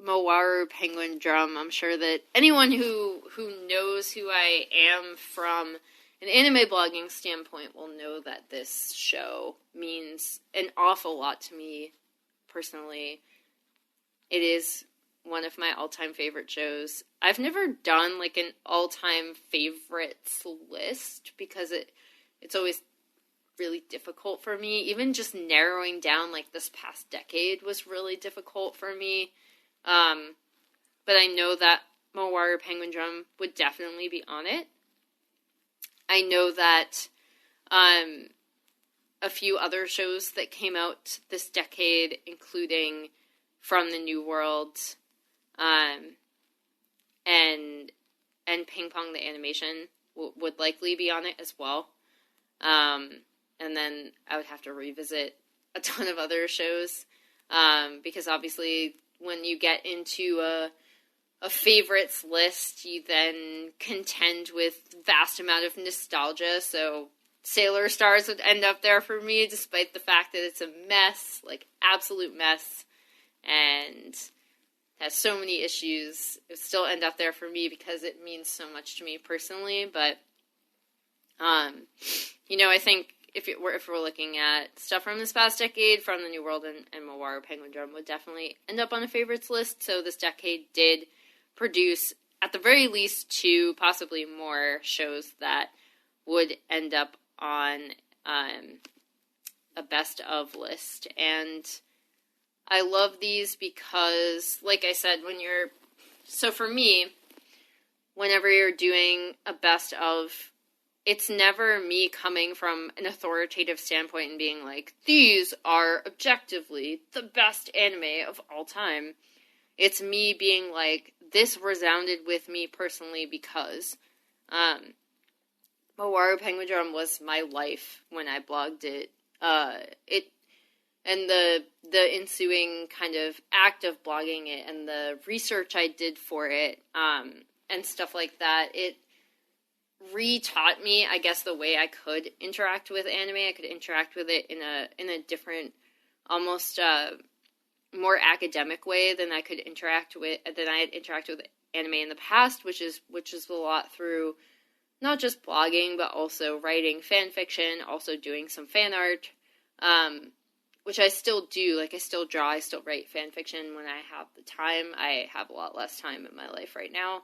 Mowaru Penguin Drum. I'm sure that anyone who knows who I am from an anime blogging standpoint will know that this show means an awful lot to me personally. It is one of my all-time favorite shows. I've never done like an all-time favorites list because it's always really difficult for me. Even just narrowing down like this past decade was really difficult for me. But I know that Mowaru Penguin Drum would definitely be on it. I know that a few other shows that came out this decade, including From the New World, and Ping Pong the Animation would likely be on it as well. And then I would have to revisit a ton of other shows, because obviously when you get into a favorites list, you then contend with vast amount of nostalgia, so Sailor Stars would end up there for me, despite the fact that it's a mess, like absolute mess, and has so many issues. It would still end up there for me because it means so much to me personally, but, I think if we're looking at stuff from this past decade, From the New World and Mowaru Penguin Drum would definitely end up on a favorites list, so this decade did produce, at the very least, 2, possibly more shows that would end up on a best of list. And I love these because, like I said, so for me, whenever you're doing a best of, it's never me coming from an authoritative standpoint and being like, these are objectively the best anime of all time. It's me being like, this resounded with me personally because Mawaru Penguin Drum was my life when I blogged it. And the ensuing kind of act of blogging it and the research I did for it, and stuff like that, it re-taught me, I guess, the way I could interact with anime. I could interact with it in a different, almost more academic way than I had interacted with anime in the past, which is a lot through not just blogging, but also writing fan fiction, also doing some fan art, which I still do. Like, I still draw, I still write fan fiction when I have the time. I have a lot less time in my life right now.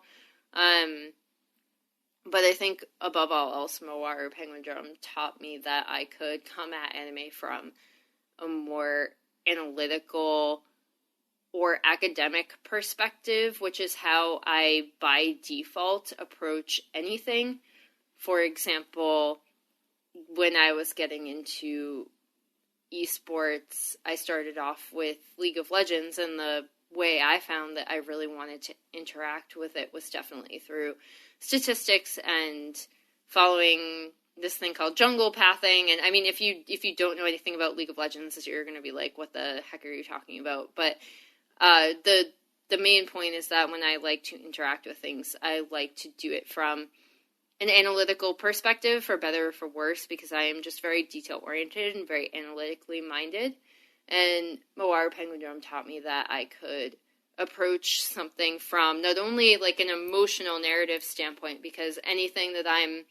But I think, above all else, Mawaru Penguin Drum taught me that I could come at anime from a more analytical or academic perspective, which is how I, by default, approach anything. For example, when I was getting into esports, I started off with League of Legends, and the way I found that I really wanted to interact with it was definitely through statistics and following this thing called jungle pathing. And I mean, if you don't know anything about League of Legends, you're going to be like, what the heck are you talking about? But the main point is that when I like to interact with things, I like to do it from an analytical perspective, for better or for worse, because I am just very detail-oriented and very analytically minded. And Mawaru Penguin Drum taught me that I could approach something from not only like an emotional narrative standpoint, because anything that I'm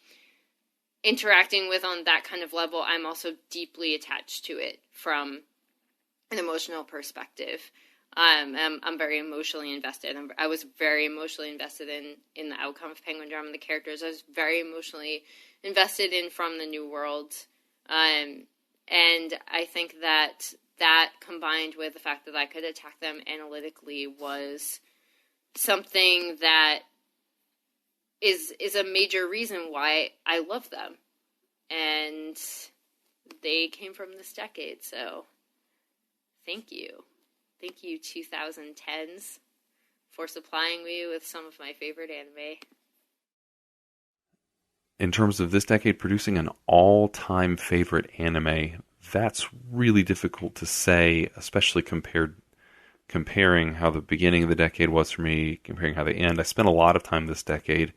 interacting with on that kind of level, I'm also deeply attached to it from an emotional perspective. I'm very emotionally invested. I was very emotionally invested in the outcome of Penguin Drum and the characters. I was very emotionally invested in From the New World. And I think that combined with the fact that I could attack them analytically was something that is a major reason why I love them. And they came from this decade, so thank you. Thank you, 2010s, for supplying me with some of my favorite anime. In terms of this decade producing an all-time favorite anime, that's really difficult to say, especially comparing how the beginning of the decade was for me, comparing how the end. I spent a lot of time this decade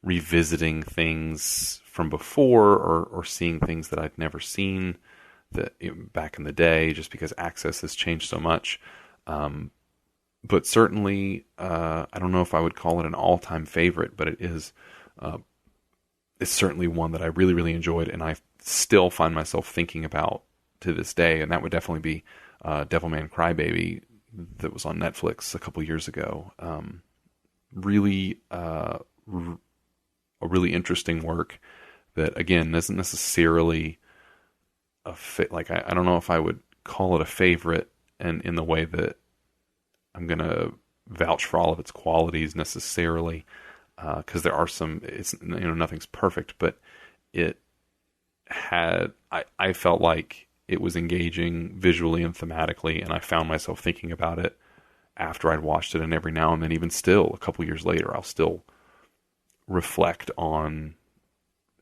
revisiting things from before or seeing things that I'd never seen back in the day, just because access has changed so much. But certainly, I don't know if I would call it an all-time favorite, but it is. It's certainly one that I really, really enjoyed, and I still find myself thinking about to this day. And that would definitely be Devilman Crybaby, that was on Netflix a couple years ago. Really, a really interesting work that, again, isn't necessarily I don't know if I would call it a favorite, and in the way that I'm going to vouch for all of its qualities necessarily, because there are some, nothing's perfect, but it had, I felt like it was engaging visually and thematically, and I found myself thinking about it after I'd watched it, and every now and then, even still, a couple years later, I'll still reflect on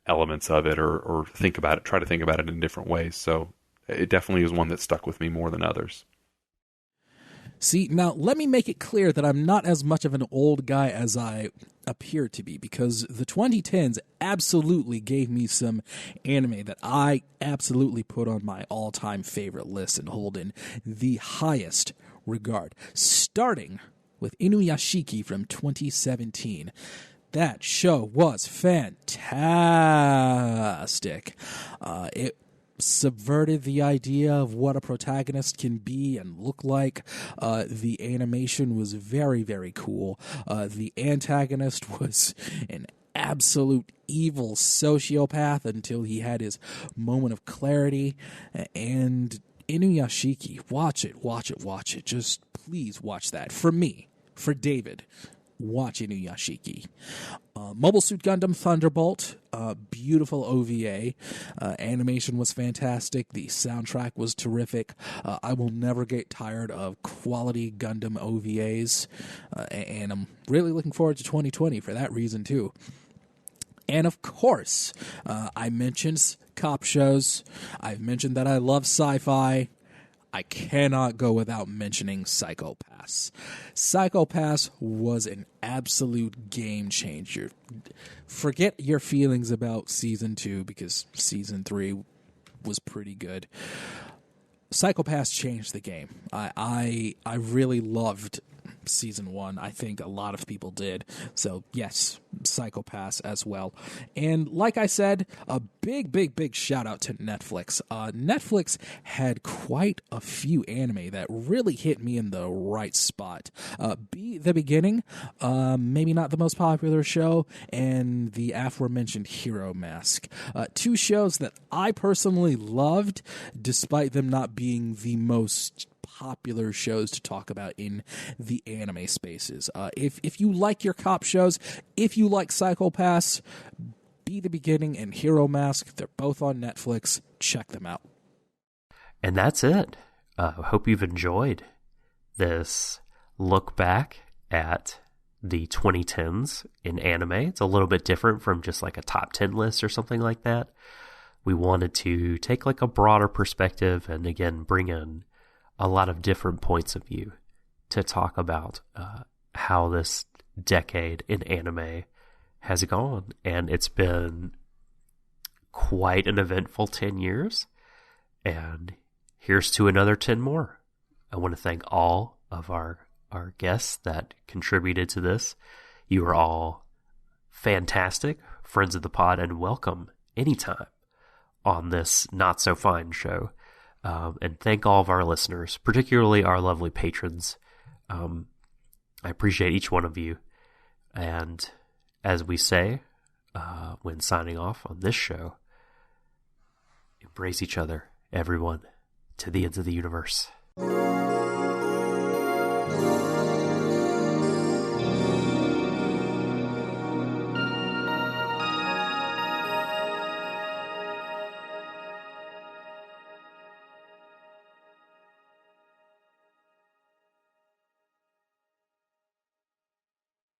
elements of it or think about it, try to think about it in different ways. So it definitely is one that stuck with me more than others. See, now let me make it clear that I'm not as much of an old guy as I appear to be, because the 2010s absolutely gave me some anime that I absolutely put on my all-time favorite list and hold in the highest regard, starting with Inuyashiki from 2017. That show was fantastic. It subverted the idea of what a protagonist can be and look like. The animation was very, very cool. The antagonist was an absolute evil sociopath until he had his moment of clarity. And Inuyashiki, watch it. Just please watch that. For me, for David, watch Inuyashiki. Mobile Suit Gundam Thunderbolt, beautiful OVA. Animation was fantastic. The soundtrack was terrific. I will never get tired of quality Gundam OVAs, and I'm really looking forward to 2020 for that reason too. And of course, I mentioned cop shows. I've mentioned that I love sci-fi. I cannot go without mentioning Psycho Pass. Psycho Pass was an absolute game changer. Forget your feelings about Season 2, because Season 3 was pretty good. Psycho Pass changed the game. I really loved Season 1. I think a lot of people did. So, yes, Psycho Pass as well. And like I said, a big shout out to Netflix. Netflix had quite a few anime that really hit me in the right spot. Be the Beginning, maybe not the most popular show, and the aforementioned Hero Mask. Two shows that I personally loved, despite them not being the most popular shows to talk about in the anime spaces. If you like your cop shows, if you like Psycho Pass, Be the Beginning and Hero Mask, they're both on Netflix. Check them out. And that's it. Hope you've enjoyed this look back at the 2010s in anime. It's a little bit different from just like a top 10 list or something like that. We wanted to take like a broader perspective and again bring in a lot of different points of view to talk about how this decade in anime has gone. And it's been quite an eventful 10 years. And here's to another 10 more. I want to thank all of our guests that contributed to this. You are all fantastic, friends of the pod, and welcome anytime on this not so fine show. And thank all of our listeners, particularly our lovely patrons. I appreciate each one of you. And as we say, when signing off on this show, embrace each other, everyone, to the ends of the universe.